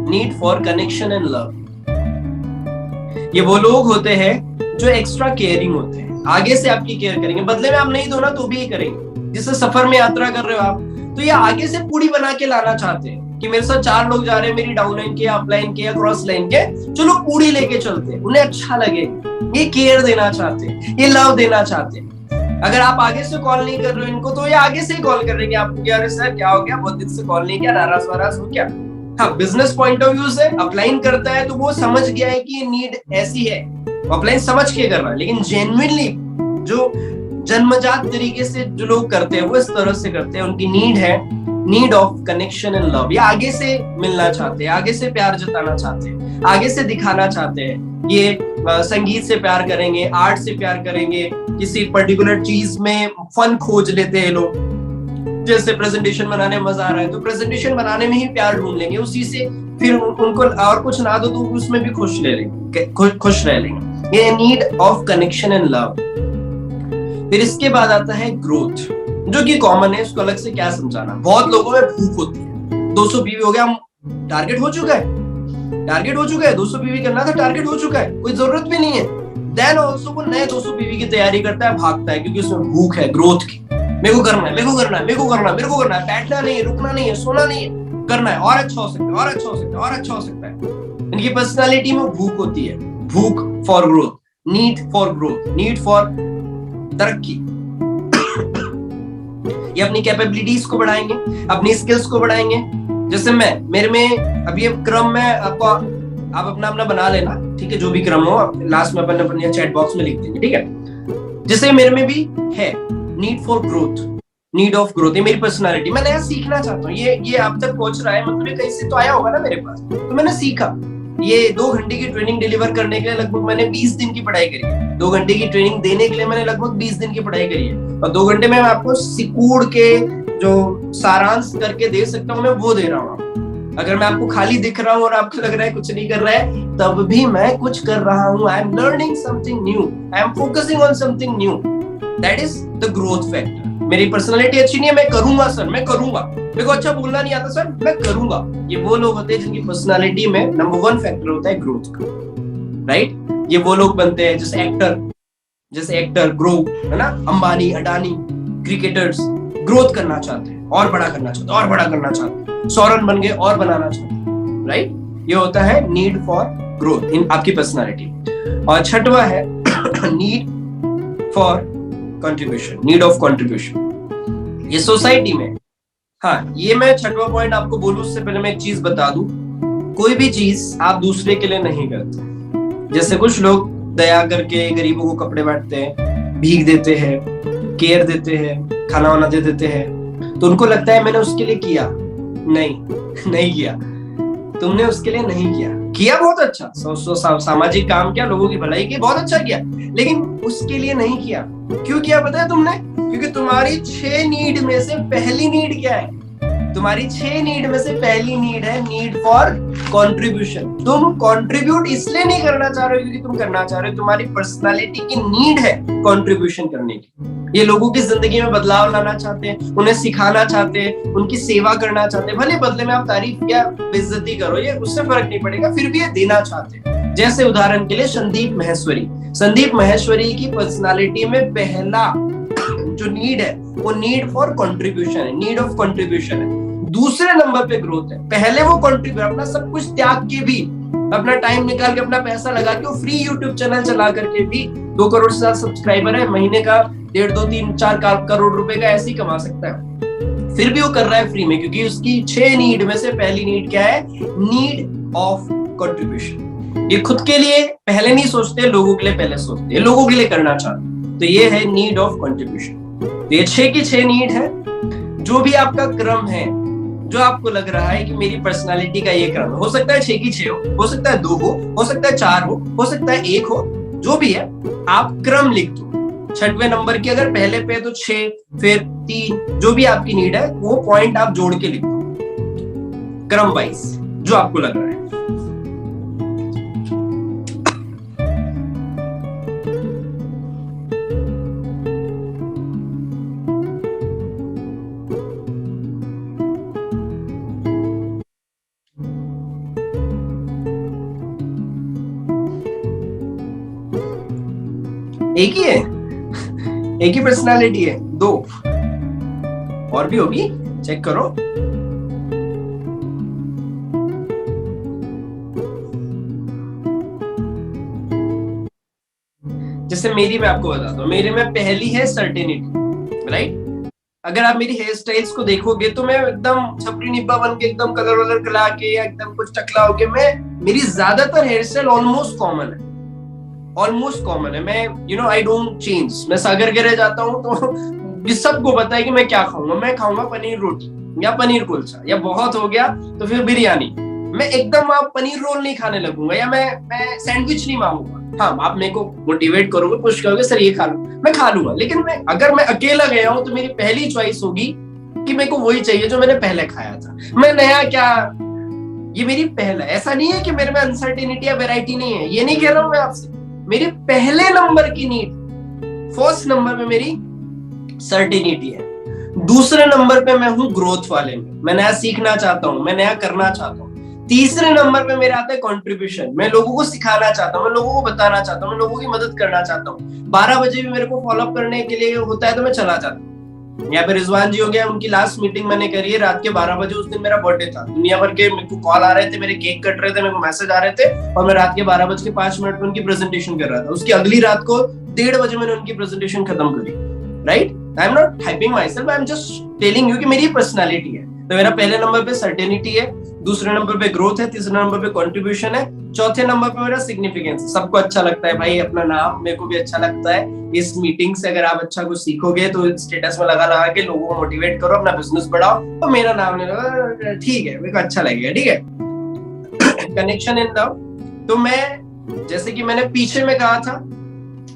Need for connection and love, ये वो लोग होते हैं जो एक्स्ट्रा केयरिंग होते हैं, आगे से आपकी केयर करेंगे, बदले में आप नहीं दो ना तो भी ये करेंगे। जैसे सफर में यात्रा कर रहे हो आप, तो ये आगे से पूरी बना के लाना चाहते हैं कि मेरे साथ 4 लोग जा रहे हैं, मेरी डाउन लाइन के, अप लाइन के या क्रॉस लाइन के, चलो पूरी लेके चलते हैं, उन्हें अच्छा लगे, ये केयर देना चाहते हैं, ये लव देना चाहते हैं। अगर आप आगे से कॉल नहीं कर रहे हो इनको, तो ये आगे से ही कॉल कर रहे हैं आपको, क्या सर क्या हो गया, बहुत दिन से कॉल नहीं किया, नाराज वाराज हो क्या। हाँ, बिजनेस पॉइंट ऑफ व्यू से अपलाइन करता है तो वो समझ गया है कि ये नीड ऐसी है, अपलाइन समझ के कर रहा है। लेकिन जेन्युइनली जो जन्मजात तरीके से जो लोग करते हैं वो इस तरह से करते हैं, उनकी नीड है need of connection and love. ये आगे से मिलना चाहते हैं, आगे से प्यार जताना चाहते हैं, आगे से दिखाना चाहते हैं। ये संगीत से प्यार करेंगे, आर्ट से प्यार करेंगे, किसी पर्टिकुलर चीज में फन खोज लेते हैं लोग। जैसे प्रेजेंटेशन बनाने में मजा आ रहा है तो प्रेजेंटेशन बनाने में ही प्यार ढूंढ लेंगे, उसी से फिर उनको और कुछ ना दो तो उसमें भी खुश रह लेंगे। ये need of connection and love. फिर इसके बाद आता है ग्रोथ, जो कि कॉमन है, उसको अलग से क्या समझाना। बहुत लोगों में भूख होती है, 200 बीवी हो गया, टारगेट हो चुका है, 200 बीवी करना था, टारगेट हो चुका है, कोई जरूरत भी नहीं है। देन ऑल्सो वो नए 200 बीवी की तैयारी करता है, भागता है, क्योंकि उसमें भूख है ग्रोथ की। मेरे को करना है, बैठना नहीं है, रुकना नहीं है, सोना नहीं है, करना है, और अच्छा हो सकता है। इनकी पर्सनालिटी में भूख होती है, भूख फॉर ग्रोथ, नीड फॉर तरक्की। ये अपनी कैपेबिलिटीज को बढ़ाएंगे, अपनी स्किल्स को बढ़ाएंगे। जैसे मेरे में अभी क्रम में आपको आप अपना बना लेना, ठीक है, जो भी क्रम हो लास्ट में अपन चैट बॉक्स में लिख देंगे, ठीक है। जैसे मेरे में भी है नीड ऑफ ग्रोथ, ये मेरी पर्सनालिटी, मैं नया सीखना चाहता हूँ। ये अब तक पहुंच रहा है, मतलब ये कहीं से तो आया होगा ना मेरे पास, तो मैंने सीखा। ये 2 घंटे की ट्रेनिंग डिलीवर करने के लिए लगभग मैंने 20 दिन की पढ़ाई करी है। 2 घंटे की ट्रेनिंग देने के लिए मैंने लगभग 20 दिन की पढ़ाई करी है, और 2 घंटे में मैं आपको सिकूड़ के जो सारांश करके दे सकता हूँ, मैं वो दे रहा हूँ। अगर मैं आपको खाली दिख रहा हूँ और आपको लग रहा है कुछ नहीं कर रहा है, तब भी मैं कुछ कर रहा हूँ। I am learning something new, I am focusing on something new, that is the growth factor. मेरी पर्सनालिटी अच्छी नहीं है, मैं करूंगा सर, मैं करूंगा, मेरे को अच्छा बोलना नहीं आता सर, मैं करूंगा। ये वो लोग होते हैं जिनकी पर्सनालिटी में नंबर 1 फैक्टर होता है ग्रोथ का, राइट। ये वो लोग बनते हैं जैसे एक्टर ग्रो, है ना, अंबानी, अडानी, क्रिकेटर्स ग्रोथ करना चाहते हैं, और बड़ा करना चाहते हैं, सौरन बन गए और बनाना चाहते हैं, राइट। ये होता है नीड फॉर ग्रोथ इन आपकी पर्सनालिटी। और छठवा है need for contribution, need of contribution. ये सोसाइटी में, हाँ, ये मैं छठवां पॉइंट आपको बोलूं उससे पहले मैं एक चीज बता दूं, कोई भी चीज आप दूसरे के लिए नहीं करते। जैसे कुछ लोग दया करके गरीबों को कपड़े बांटते हैं, भीख देते हैं, केयर देते हैं, खाना वाना दे देते हैं, तो उनको लगता है मैंने उसके लिए किया। नहीं किया, तुमने उसके लिए नहीं किया बहुत अच्छा, सामाजिक काम किया, लोगों की भलाई की, बहुत अच्छा किया, लेकिन उसके लिए नहीं किया। क्यों किया पता है तुमने? क्योंकि तुम्हारी 6 नीड में से पहली नीड क्या है? तुम्हारी 6 नीड में से पहली नीड है नीड फॉर कंट्रीब्यूशन। तुम कंट्रीब्यूट इसलिए नहीं करना चाह रहे हो क्योंकि तुम करना चाह रहे हो, तुम्हारी पर्सनालिटी की नीड है कंट्रीब्यूशन करने की। ये लोगों की जिंदगी में बदलाव लाना चाहते हैं, उन्हें सिखाना चाहते हैं, उनकी सेवा करना चाहते हैं, भले बदले में आप तारीफ या बेइज्जती करो, ये उससे फर्क नहीं पड़ेगा, फिर भी ये देना चाहते हैं। जैसे उदाहरण के लिए संदीप माहेश्वरी की पर्सनालिटी में पहला जो नीड है वो नीड फॉर कंट्रीब्यूशन है, नीड ऑफ कंट्रीब्यूशन है। दूसरे नंबर पे ग्रोथ है। पहले वो कंट्रीब्यूट, अपना सब कुछ त्याग के भी, अपना टाइम निकाल के, अपना पैसा लगा के, वो फ्री यूट्यूब चैनल चला करके भी 2 करोड़ से ज्यादा सब्सक्राइबर है, महीने का 1.5, 2, 3, 4 करोड़ रुपए का ऐसे ही कमा सकता है, फिर भी वो कर रहा है फ्री में, क्योंकि उसकी 6 नीड में से पहली नीड क्या है? Need of contribution. ये खुद के लिए पहले नहीं सोचते, लोगों के लिए पहले सोचते हैं, लोगों के लिए करना चाहते। तो ये है नीड ऑफ कंट्रीब्यूशन। तो ये 6 की 6 नीड है। जो भी आपका क्रम है, जो आपको लग रहा है कि मेरी पर्सनालिटी का ये क्रम हो सकता है 6 की 6 हो सकता है 2 हो सकता है 4 हो सकता है 1 हो, जो भी है आप क्रम लिख दो। 6वें नंबर की अगर पहले पे तो 6, फिर 3, जो भी आपकी नीड है वो पॉइंट आप जोड़ के लिख दो क्रम वाइज, जो आपको लग रहा है। एक ही है, एक ही पर्सनालिटी है, 2 और भी होगी, चेक करो। जैसे मेरी मैं आपको बताता हूँ, मेरे में पहली है सर्टेनिटी, राइट। अगर आप मेरी हेयर स्टाइल्स को देखोगे तो मैं एकदम छपरी निब्बा बन के, एकदम कलर वलर कला के, या एकदम कुछ टकला होके, मेरी ज्यादातर हेयर स्टाइल ऑलमोस्ट कॉमन है। मैं आई डोंट चेंज। मैं सागर के रह जाता हूँ तो सबको पता है कि मैं क्या खाऊंगा। मैं खाऊंगा पनीर रोटी या पनीर कुलचा, या बहुत हो गया तो फिर बिरयानी। मैं एकदम आप पनीर रोल नहीं खाने लगूंगा, या मैं सैंडविच नहीं मांगूंगा। हाँ, आप मेरे को मोटिवेट करोगे, पुश करोगे, सर ये खा लो, मैं खा लूंगा। लेकिन अगर मैं अकेला गया हूं तो मेरी पहली चॉइस होगी कि मेरे को वही चाहिए जो मैंने पहले खाया था। मैं नया क्या, ये मेरी पहला। ऐसा नहीं है कि मेरे में अनसर्टेनिटी या वेराइटी नहीं है, ये नहीं कह रहा हूं मैं आपसे। मेरी पहले नंबर की नीड, फर्स्ट नंबर पे मेरी सर्टेनिटी है। दूसरे नंबर पे मैं हूं ग्रोथ वाले में, मैं नया सीखना चाहता हूं, मैं नया करना चाहता हूं। तीसरे नंबर पे मेरा आता है कंट्रीब्यूशन, मैं लोगों को सिखाना चाहता हूँ, मैं लोगों को बताना चाहता हूँ, मैं लोगों की मदद करना चाहता हूँ। 12 बजे भी मेरे को फॉलो अप करने के लिए होता है तो मैं चला जाता हूँ। यहाँ पे रिजवान जी हो गया, उनकी लास्ट मीटिंग मैंने करी है रात के 12 बजे। उस दिन मेरा बर्थडे था, दुनिया भर के मेरे को कॉल आ रहे थे, मेरे केक कट रहे थे, मेरे को मैसेज आ रहे थे, और मैं रात के 12:05 पे उनकी प्रेजेंटेशन कर रहा था। उसकी अगली रात को 1:30 बजे मैंने उनकी प्रेजेंटेशन खत्म करी, right. I am not hyping my self, I am just telling you कि मेरी पर्सनैलिटी है। तो मेरा पहले नंबर पे सर्टेनिटी है, दूसरे नंबर पे ग्रोथ है, तीसरे नंबर पे कंट्रीब्यूशन है, चौथे नंबर पे मेरा सिग्निफिकेंस। सबको अच्छा लगता है भाई अपना नाम, मेरे को भी अच्छा लगता है। इस मीटिंग से अगर आप अच्छा कुछ सीखोगे तो स्टेटस में लगा लगा के लोगों को मोटिवेट करो, अपना बिजनेस बढ़ाओ, तो मेरा नाम नहीं लगा, ठीक है, मेरे को अच्छा लगेगा, ठीक है। Connection in love. तो मैं, जैसे कि मैंने पीछे में कहा था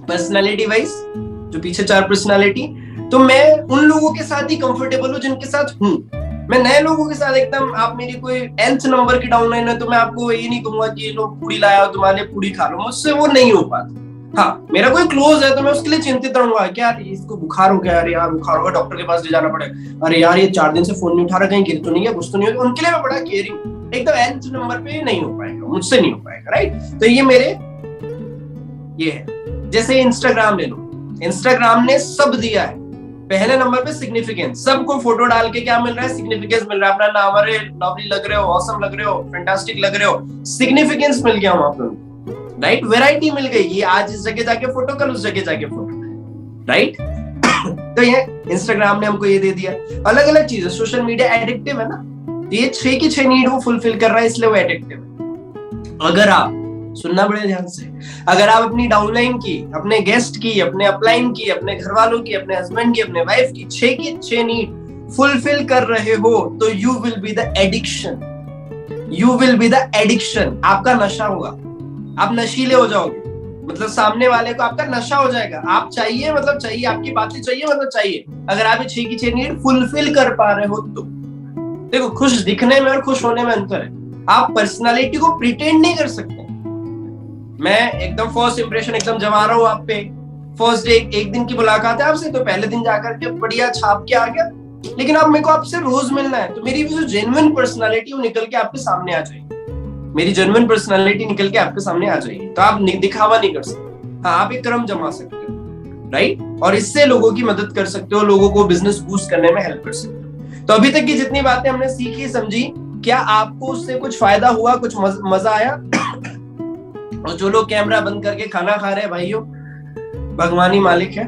पर्सनालिटी वाइज, जो पीछे 4 पर्सनालिटी, तो मैं उन लोगों के साथ ही कंफर्टेबल हूँ जिनके साथ हूँ। मैं नए लोगों के साथ एकदम, आप मेरी कोई nth नंबर की डाउनलाइन है तो मैं आपको ये नहीं कहूंगा कि ये लोग पूरी लाया हो, तुम्हारे लिए पूरी खा लो, मुझसे वो नहीं हो पाता। हाँ, मेरा कोई क्लोज है तो मैं उसके लिए चिंतित रहूंगा, क्या इसको बुखार हो गया, अरे यार बुखार होगा, डॉक्टर के पास ले जाना पड़ेगा, अरे यार ये 4 दिन से फोन नहीं उठा रहा, कहीं गिर तो नहीं है, कुछ तो नहीं है। उनके लिए मैं बड़ा केयरिंग। एकदम nth नंबर पे नहीं हो पाएगा, मुझसे नहीं हो पाएगा, राइट। तो ये मेरे ये है। जैसे इंस्टाग्राम ले लो, इंस्टाग्राम ने सब दिया है। पहले नंबर पे सिग्निफिकेंस, सबको फोटो डाल के क्या मिल रहा है, सिग्निफिकेंस मिल रहा है। अपना नाम, अरे लवली लग रहे हो, ऑसम लग रहे हो, फैंटास्टिक लग रहे हो, सिग्निफिकेंस मिल गया वहां पे, राइट। वैरायटी मिल गई, ये आज इस जगह जाके फोटो, कल उस जगह जाके फोटो, राइट। तो ये इंस्टाग्राम ने हमको ये दे दिया। अलग अलग चीजें, सोशल मीडिया एडिक्टिव है ना, ये 6 की 6 नीड वो फुलफिल कर रहा है, इसलिए वो एडिक्टिव है। अगर आप, सुनना बड़े ध्यान से, अगर आप अपनी डाउनलाइन की, अपने गेस्ट की, अपने अपलाइन की, अपने घर वालों की, अपने हस्बैंड की, अपने वाइफ की 6 की 6 नीड फुलफिल कर रहे हो, तो you will be the addiction, you will be the addiction. आपका नशा होगा, आप नशीले हो जाओगे, मतलब सामने वाले को आपका नशा हो जाएगा। आप चाहिए मतलब चाहिए, आपकी बातें चाहिए मतलब चाहिए। अगर आप 6 की 6 नीड फुलफिल कर पा रहे हो तो देखो, खुश दिखने में और खुश होने में अंतर है। आप पर्सनालिटी को प्रिटेंड नहीं कर सकते। मैं एकदम फर्स्ट इंप्रेशन एकदम जमा रहा हूँ आप पे, फर्स्ट डे एक दिन की मुलाकात है आपसे, तो पहले दिन जाकर के बढ़िया छाप के आ गया। लेकिन अब मेरे को आपसे रोज मिलना है, तो मेरी जो जेन्युइन पर्सनालिटी वो निकल के आपके सामने आ जाएगी, मेरी जेन्युइन पर्सनालिटी निकल के आपके सामने आ जाएगी। तो आप दिखावा नहीं कर सकते, हाँ आप एक क्रम जमा सकते हो, राइट। और इससे लोगों की मदद कर सकते हो, लोगों को बिजनेस बूस्ट करने में हेल्प कर सकते हो। तो अभी तक की जितनी बातें हमने सीखी समझी, क्या आपको उससे कुछ फायदा हुआ, कुछ मजा आया? और जो लोग कैमरा बंद करके खाना खा रहे हैं भाइयों, भगवान ही मालिक है,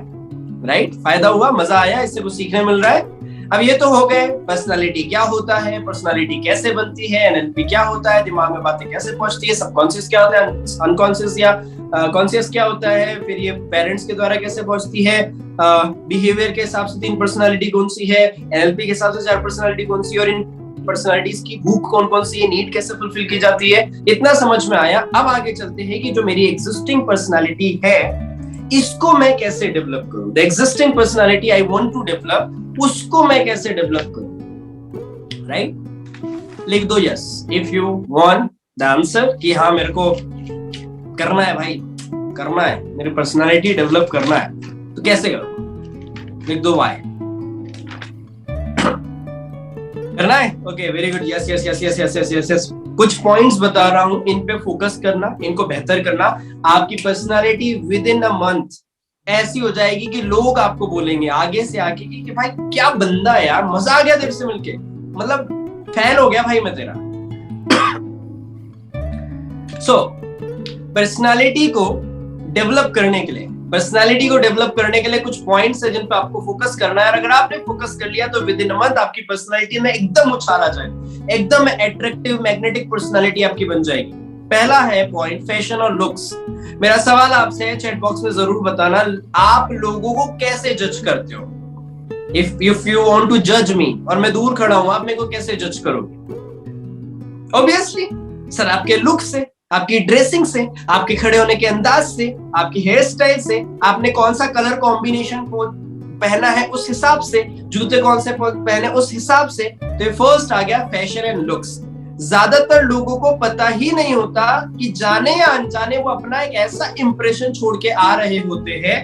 राइट। फायदा हुआ, मजा आया, इससे कुछ सीखने मिल रहा है। अब ये तो हो गए पर्सनालिटी क्या होता है, पर्सनालिटी कैसे बनती है, एनएलपी क्या होता है, दिमाग में बातें कैसे पहुंचती है, सबकॉन्शियस क्या होता है, अनकॉन्शियस या कॉन्शियस क्या होता है, फिर ये पेरेंट्स के द्वारा कैसे पहुंचती है, बिहेवियर के हिसाब से 3 पर्सनालिटी कौन सी है, एनएलपी के हिसाब से 4 पर्सनालिटी कौन सी है, और इन पर्सनालिटीज की भूख कौन कौन सी है, नीड कैसे फुलफिल की जाती है, इतना समझ में आया। अब आगे चलते हैं कि जो मेरी एग्जिस्टिंग पर्सनालिटी है इसको मैं कैसे डेवलप करूं। The existing personality I want to develop, उसको मैं कैसे डेवलप करूं, राइट? लिख दो yes if you want the answer कि हाँ मेरे को करना है भाई, करना है, मेरी पर्सनालिटी डेवलप करना है, तो कैसे करूं? लिख दो वाई। करना है, okay very good, yes yes yes yes yes yes yes yes. कुछ पॉइंट्स बता रहा हूं, इन पे फोकस करना, इनको बेहतर करना। आपकी personality with in a month ऐसी हो जाएगी कि लोग आपको बोलेंगे आगे से आगे कि भाई क्या बंदा है यार, मजा आ गया तेरे से मिलके, मतलब फैन हो गया भाई मैं तेरा। सो पर्सनालिटी को डेवलप करने के लिए, पर्सनालिटी को डेवलप करने के लिए कुछ पॉइंट्स है जिन पे आपको फोकस करना है। अगर आपने फोकस कर लिया तो विद इन अ मंथ आपकी पर्सनालिटी में एकदम उछाल आ जाएगा, एकदम एट्रैक्टिव मैग्नेटिक पर्सनालिटी आपकी बन जाएगी। पहला है पॉइंट फैशन और लुक्स। मेरा सवाल आपसे है, चैट बॉक्स में जरूर बताना, आप लोगों को कैसे जज करते हो? इफ यू वांट टू जज मी और मैं दूर खड़ा हूं, आप मेरे को कैसे जज करोगे? ऑब्वियसली सर आपके लुक से, आपकी ड्रेसिंग से, आपके खड़े होने के अंदाज से, आपकी हेयर स्टाइल से, आपने कौन सा कलर कॉम्बिनेशन पहना है उस हिसाब से, जूते कौन से पहने उस हिसाब से। तो फर्स्ट आ गया फैशन एंड लुक्स। ज्यादातर लोगों को पता ही नहीं होता कि जाने या अनजाने वो अपना एक ऐसा इंप्रेशन छोड़ के आ रहे होते हैं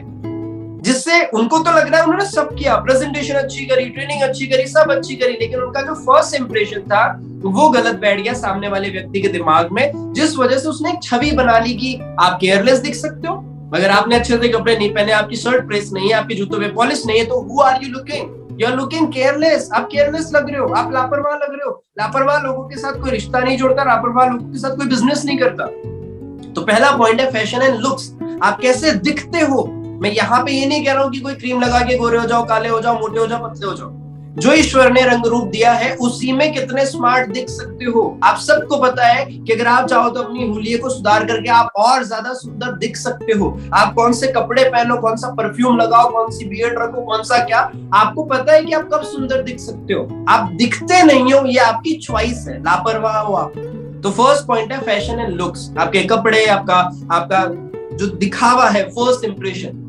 जिससे उनको तो लग रहा है उन्होंने सब किया, प्रेजेंटेशन अच्छी करी, ट्रेनिंग अच्छी करी, सब अच्छी करी, लेकिन उनका जो फर्स्ट इंप्रेशन था वो गलत बैठ गया सामने वाले व्यक्ति के दिमाग में, जिस वजह से उसने एक छवि बना ली कि आप केयरलेस दिख सकते हो अगर आपने अच्छे से कपड़े नहीं पहने, आपकी शर्ट प्रेस नहीं है, आपके जूतों पे पॉलिश नहीं है, तो who are you looking? You are looking careless. आप केयरलेस लग रहे हो, आप लापरवाह लग रहे हो। लापरवाह लोगों के साथ कोई रिश्ता नहीं जोड़ता, लापरवाह लोगों के साथ कोई बिजनेस नहीं करता। तो पहला पॉइंट है फैशन एंड लुक्स। आप कैसे दिखते हो। मैं यहाँ पे ये नहीं कह रहा हूँ कि कोई क्रीम लगा के गोरे हो जाओ, काले हो जाओ, मोटे हो जाओ, पतले हो जाओ। जो ईश्वर ने रंग रूप दिया है उसी में कितने स्मार्ट दिख सकते हो। आप सबको पता है कि अगर आप चाहो तो अपनी हुलिये को सुधार करके आप और ज्यादा सुंदर दिख सकते हो। आप कौन से कपड़े पहनो, कौन सा परफ्यूम लगाओ, कौन सी बियर्ड रखो, कौन सा क्या, आपको पता है कि आप कब सुंदर दिख सकते हो। आप दिखते नहीं हो, ये आपकी चॉइस है, लापरवाह हो आप। तो फर्स्ट पॉइंट है फैशन एंड लुक्स। आपके कपड़े, आपका जो दिखावा है, फर्स्ट इंप्रेशन।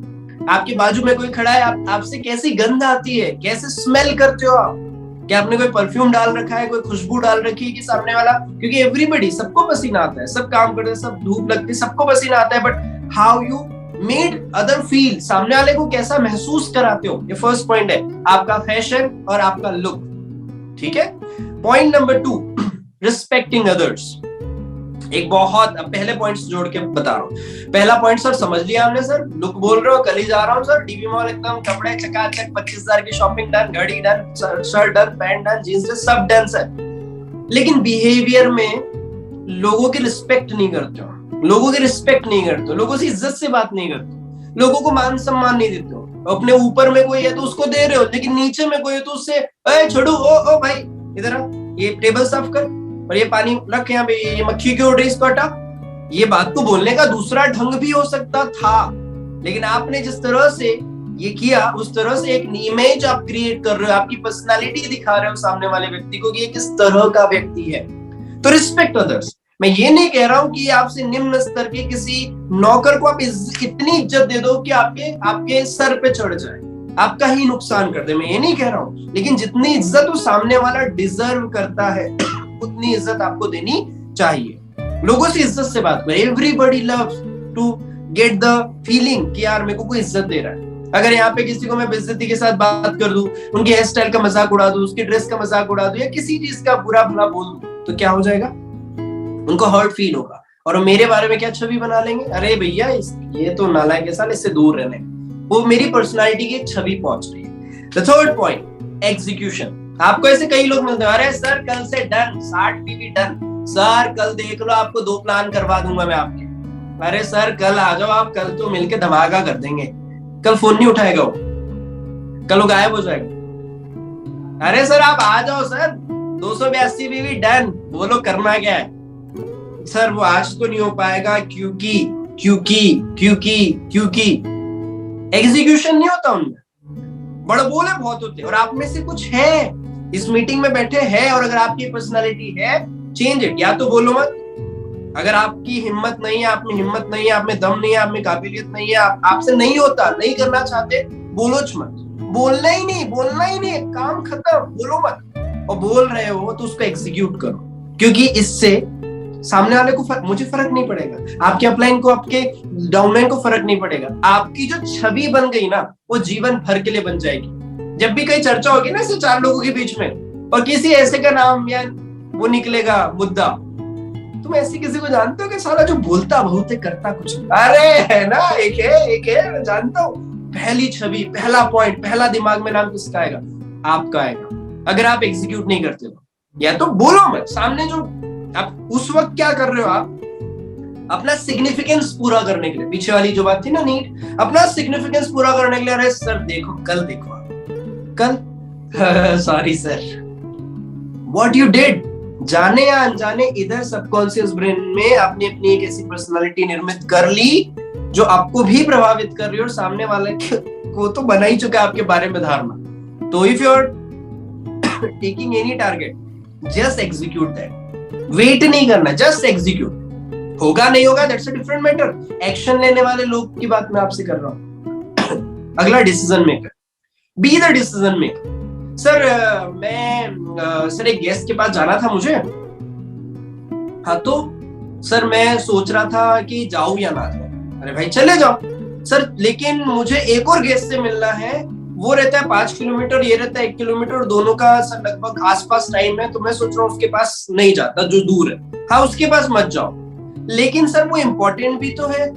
आपके बाजू में कोई खड़ा है, आपसे कैसी गंध आती है, कैसे स्मेल करते हो आप, क्या आपने कोई परफ्यूम डाल रखा है, कोई खुशबू डाल रखी है कि सामने वाला, क्योंकि एवरीबडी, सबको पसीना आता है, सब काम करते हैं, सब धूप लगती है, सबको पसीना आता है, but how you made other feel, सामने वाले को कैसा महसूस कराते हो, ये फर्स्ट पॉइंट है आपका फैशन और आपका लुक। ठीक है। Point number 2, respecting others. एक बहुत पहले पॉइंट्स जोड़ के बता रहा हूँ। पहला पॉइंट सर समझ लिया हमने, सर लुक बोल रहे हो, कल ही जा रहा हूँ सर डीबी मॉल, एकदम कपड़े चकाचक, 25,000 की शॉपिंग डन, घड़ी done, shirt done, pant done, jeans done, सब डन सर। लेकिन बिहेवियर में लोगों की रिस्पेक्ट नहीं करते हो, लोगों की रिस्पेक्ट नहीं करते हो, लोगों से इज्जत से बात नहीं करते, लोगों को मान सम्मान नहीं देते हो। अपने ऊपर में कोई है तो उसको दे रहे हो, लेकिन नीचे में कोई है तो उससे छोड़ो, ओ भाई इधर आ, ये टेबल साफ कर और ये पानी रख यहाँ पे, ये मक्खी क्यों उड़ रही, इसको हटा। ये बात को बोलने का दूसरा ढंग भी हो सकता था, लेकिन आपने जिस तरह से ये किया उस तरह से एक इमेज आप क्रिएट कर रहे हो, आपकी पर्सनालिटी दिखा रहे हो सामने वाले व्यक्ति को कि ये किस तरह का व्यक्ति है। तो रिस्पेक्ट अदर्स। मैं ये नहीं कह रहा हूं कि आपसे निम्न स्तर के किसी नौकर को आप इतनी इज्जत दे दो कि आपके सर पे चढ़ जाए, आपका ही नुकसान कर दे, मैं ये नहीं कह रहा हूं। लेकिन जितनी इज्जत वो सामने वाला डिजर्व करता है उतनी इज्जत आपको देनी चाहिए। लोगों से इज्जत से बात करें। Everybody loves to get the feeling कि यार मेरे को कोई इज्जत दे रहा है। अगर यहाँ पे किसी को मैं बेइज्जती के साथ बात कर दूं, उनके हेयर स्टाइल का मजाक उड़ा दूं, उसकी ड्रेस का मजाक उड़ा दूं, या किसी चीज का बुरा भला बोल दूं, तो क्या हो जाएगा, उनको हर्ट फील होगा और मेरे बारे में क्या छवि बना लेंगे, अरे भैया ये तो नालायक है साल, इससे दूर रहने। वो मेरी पर्सनालिटी की एक छवि पहुंच रही है। The third point, execution. आपको ऐसे कई लोग मिलते हैं, अरे सर कल से डन, 60 पीवी डन, सर कल देख लो आपको 2 प्लान करवा दूंगा मैं आपके, अरे सर कल आ जाओ आप, कल तो मिलके धमाका कर देंगे। कल फोन नहीं उठाएगा वो, कल वो गायब हो जाएगा। अरे सर आप आ जाओ सर, 282 बीवी डन, बोलो करना क्या है। सर वो आज तो नहीं हो पाएगा क्योंकि क्योंकि क्योंकि क्योंकि एग्जीक्यूशन नहीं होता उनमें, बड़बोले बहुत होते हैं। और आप में से कुछ है इस मीटिंग में बैठे हैं, और अगर आपकी पर्सनालिटी है, चेंज इट। या तो बोलो मत, अगर आपकी हिम्मत नहीं है, आप में हिम्मत नहीं है, आप में दम नहीं है, आप में काबिलियत नहीं है, आपसे नहीं होता, नहीं करना चाहते, बोलो मत, बोलना ही नहीं, बोलना ही नहीं, काम खत्म, बोलो मत। और बोल रहे हो तो उसको एग्जीक्यूट करो, क्योंकि इससे सामने वाले को मुझे फर्क नहीं पड़ेगा, आपके अपलाइन को, आपके डाउनलाइन को फर्क नहीं पड़ेगा। आपकी जो छवि बन गई ना, वो जीवन भर के लिए बन जाएगी। जब भी कहीं चर्चा होगी ना ऐसे 4 लोगों के बीच में, और किसी ऐसे का नाम या वो निकलेगा मुद्दा, तुम ऐसी किसी को जानते हो कि साला जो बोलता बहुत है करता कुछ नहीं? अरे है ना, एक है मैं जानता हूँ। पहली छवि, पहला पॉइंट, पहला दिमाग में नाम किसका आएगा? आपका आएगा। अगर आप एग्जीक्यूट नहीं करते हो, या तो बोलो मत, सामने जो आप उस वक्त क्या कर रहे हो, आप अपना सिग्निफिकेंस पूरा करने के लिए, पीछे वाली जो बात थी ना नीड, अपना सिग्निफिकेंस पूरा करने के लिए, अरे सर देखो कल, देखो कल sorry sir, what you did, जाने या अनजाने इधर सबकॉन्शियस ब्रेन में आपने अपनी एक ऐसी पर्सनालिटी निर्मित कर ली जो आपको भी प्रभावित कर रही है, और सामने वाले को तो बना ही चुका है आपके बारे में धारणा। तो if you are taking any target, just execute that, wait नहीं करना, जस्ट एग्जीक्यूट। होगा नहीं होगा that's a different matter. Action लेने वाले लोग की बात मैं आपसे कर रहा हूं। अगला, decision maker, be the decision maker. Sir मैं सर एक गेस्ट के पास जाना था मुझे, हाँ तो सर मैं सोच रहा था कि जाऊं या ना जाऊं। अरे भाई चले जाओ सर, लेकिन मुझे एक और गेस्ट से मिलना है, वो रहता है 5 किलोमीटर, ये रहता है 1 किलोमीटर, और दोनों का सर लगभग आसपास टाइम है, तो मैं सोच रहा हूँ उसके पास नहीं जाता जो दूर है। हाँ उसके पास मत जाओ, लेकिन सर वो इम्पोर्टेंट भी तो है।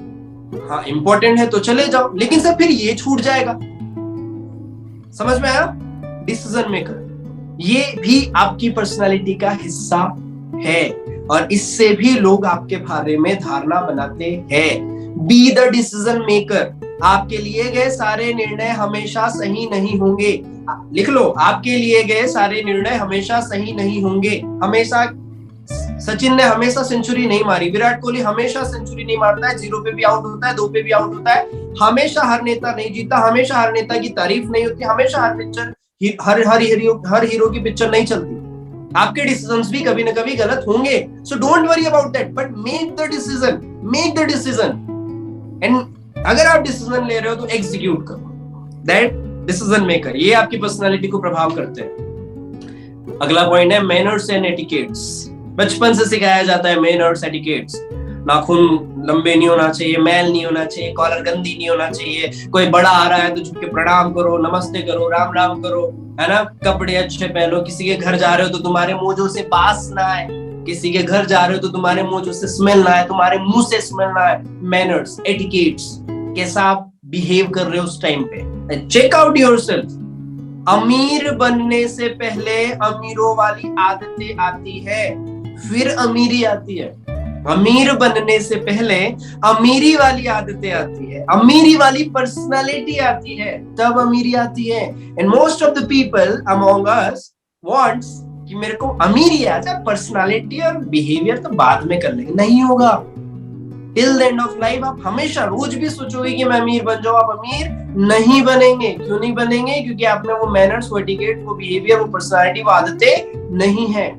हाँ इम्पोर्टेंट है तो चले जाओ, लेकिन सर फिर ये छूट जाएगा। समझ में आया? डिसीजन मेकर, ये भी आपकी पर्सनालिटी का हिस्सा है, और इससे भी लोग आपके बारे में धारणा बनाते हैं। Be the decision maker. आपके लिए गए सारे निर्णय हमेशा सही नहीं होंगे। लिख लो, आपके लिए गए सारे निर्णय हमेशा सही नहीं होंगे। हमेशा सचिन ने हमेशा सेंचुरी नहीं मारी, विराट कोहली हमेशा सेंचुरी नहीं मारता है, 0 पे भी आउट होता है, 2 पे भी आउट होता है। हमेशा हर नेता नहीं जीता, हमेशा हर नेता की तारीफ नहीं होती, हमेशा हर पिक्चर, हर हीरो की पिक्चर नहीं चलती। आपके डिसीजंस भी कभी ना कभी गलत होंगे, so don't worry about that, but make the decision, make the decision. And अगर आप डिसीजन ले रहे हो तो एग्जीक्यूट करो। दैट डिसीजन मेकर, ये आपकी पर्सनालिटी को प्रभाव करते हैं। अगला पॉइंट है मैनर्स एंड एटिकेट्स। बचपन से सिखाया जाता है मैनर्स, एटिकेट्स। नाखून लंबे नहीं होना चाहिए, मैल नहीं होना चाहिए, कॉलर गंदी नहीं होना चाहिए, कोई बड़ा आ रहा है तो झुक के प्रणाम करो, नमस्ते करो, राम राम करो, है ना, कपड़े अच्छे पहनो, किसी के घर जा रहे हो तो तुम्हारे मोजों से बास ना आए, किसी के घर जा रहे हो तो तुम्हारे मोजों से स्मेल ना आए, तुम्हारे मुंह से स्मेल ना आए। मैनर्स, एटिकेट्स, कैसा आप बिहेव कर रहे हो उस टाइम पे। Check out yourself. अमीर बनने से पहले अमीरों वाली आदतें आती है, फिर अमीरी आती है। अमीर बनने से पहले अमीरी वाली आदतें आती है, अमीरी वाली पर्सनालिटी आती है, तब अमीरी आती है। And most of the people among us wants कि मेरे को अमीरी आ जाए, पर्सनालिटी और बिहेवियर तो बाद में कर लेंगे। नहीं होगा। Till the end of life आप हमेशा रोज भी सोचोगे कि मैं अमीर बन जाऊं, आप अमीर नहीं बनेंगे। क्यों नहीं बनेंगे? क्योंकि आप में वो मैनर्स, वो एटिकेट, वो बिहेवियर, वो पर्सनालिटी, वो आदतें नहीं है।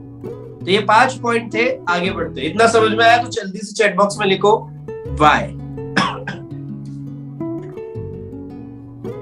तो ये 5 पॉइंट थे। आगे बढ़ते। इतना समझ में आया तो जल्दी से चैट बॉक्स में लिखो वाई।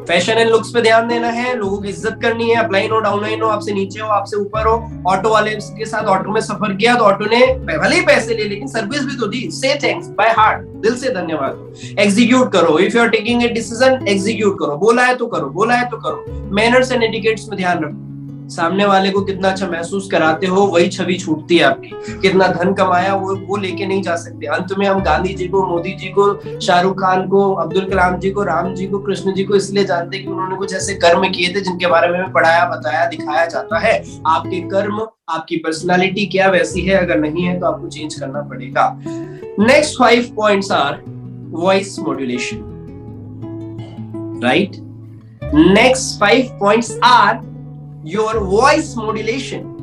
फैशन एंड लुक्स पे ध्यान देना है, लोगों की इज्जत करनी है। अपलाइन हो, डाउनलाइन हो, आपसे नीचे हो, आपसे ऊपर हो। ऑटो वाले के साथ ऑटो में सफर किया तो ऑटो ने भले ही पैसे ले, लेकिन सर्विस भी तो दी। से थैंक्स बाय हार्ट, दिल से धन्यवाद। एग्जीक्यूट करो। If you are taking a decision, execute करो। बोला है तो करो, बोला है तो करो। मैनर्स एंड एटिकेट्स में ध्यान रखो। सामने वाले को कितना अच्छा महसूस कराते हो, वही छवि छूटती है आपकी। कितना धन कमाया वो लेके नहीं जा सकते। अंत में हम गांधी जी को, मोदी जी को, शाहरुख खान को, अब्दुल कलाम जी को, राम जी को, कृष्ण जी को इसलिए जानते हैं कि उन्होंने कुछ ऐसे कर्म किए थे जिनके बारे में पढ़ाया, बताया, दिखाया जाता है। आपके कर्म, आपकी पर्सनालिटी क्या वैसी है? अगर नहीं है तो आपको चेंज करना पड़ेगा। Next 5 points are voice modulation, right? Next 5 points are your voice modulation.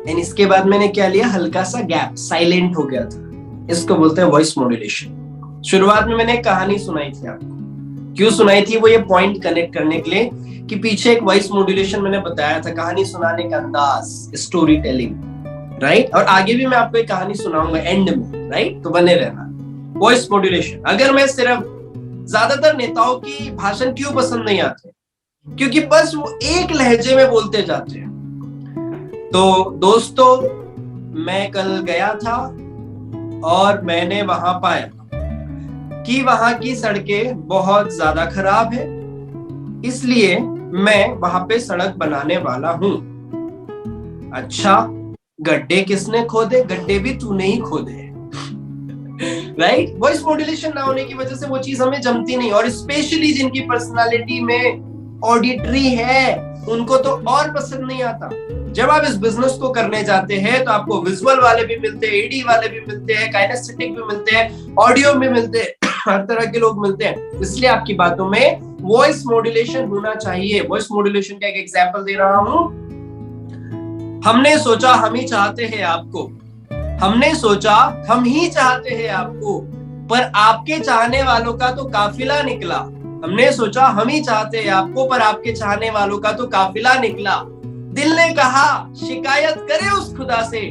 And इसके बाद मैंने क्या लिया, हल्का सा गैप, साइलेंट हो गया था, इसको बोलते हैं वॉइस मॉड्यूलेशन। शुरुआत में मैंने एक कहानी सुनाई थी आपको, क्यों सुनाई थी, वो ये पॉइंट कनेक्ट करने के लिए कि पीछे एक वॉइस मॉड्यूलेशन मैंने बताया था, कहानी सुनाने का अंदाज, स्टोरी टेलिंग, राइट। और आगे भी मैं आपको एक कहानी सुनाऊंगा एंड में, राइट, तो बने रहना। वॉइस मॉड्यूलेशन, अगर मैं सिर्फ, ज्यादातर नेताओं की भाषण क्यों पसंद नहीं आते, क्योंकि बस वो एक लहजे में बोलते जाते हैं। तो दोस्तों, मैं कल गया था और मैंने वहां पाया कि वहां की सड़कें बहुत ज्यादा खराब है, इसलिए मैं वहां पे सड़क बनाने वाला हूं। अच्छा, गड्ढे किसने खोदे? गड्ढे भी तूने ही खोदे, राइट। वॉइस मॉड्यूलेशन ना होने की वजह से वो चीज हमें जमती नहीं, और स्पेशली जिनकी पर्सनालिटी में ऑडिटरी है उनको तो और पसंद नहीं आता। जब आप इस बिजनेस को करने जाते हैं तो आपको विजुअल वाले भी मिलते हैं, एडी वाले भी मिलते हैं, काइनेस्थेटिक भी मिलते हैं, ऑडियो भी मिलते हैं, हर तरह के लोग मिलते हैं। इसलिए आपकी बातों में वॉइस मॉड्यूलेशन होना चाहिए। वॉइस मॉड्यूलेशन का एक एग्जांपल दे रहा हूं। हमने सोचा हम ही चाहते हैं आपको, हमने सोचा हम ही चाहते हैं आपको, पर आपके चाहने वालों का तो काफिला निकला। हमने सोचा हम ही चाहते हैं आपको, पर आपके चाहने वालों का तो काफिला निकला। दिल ने कहा शिकायत करे उस खुदा से,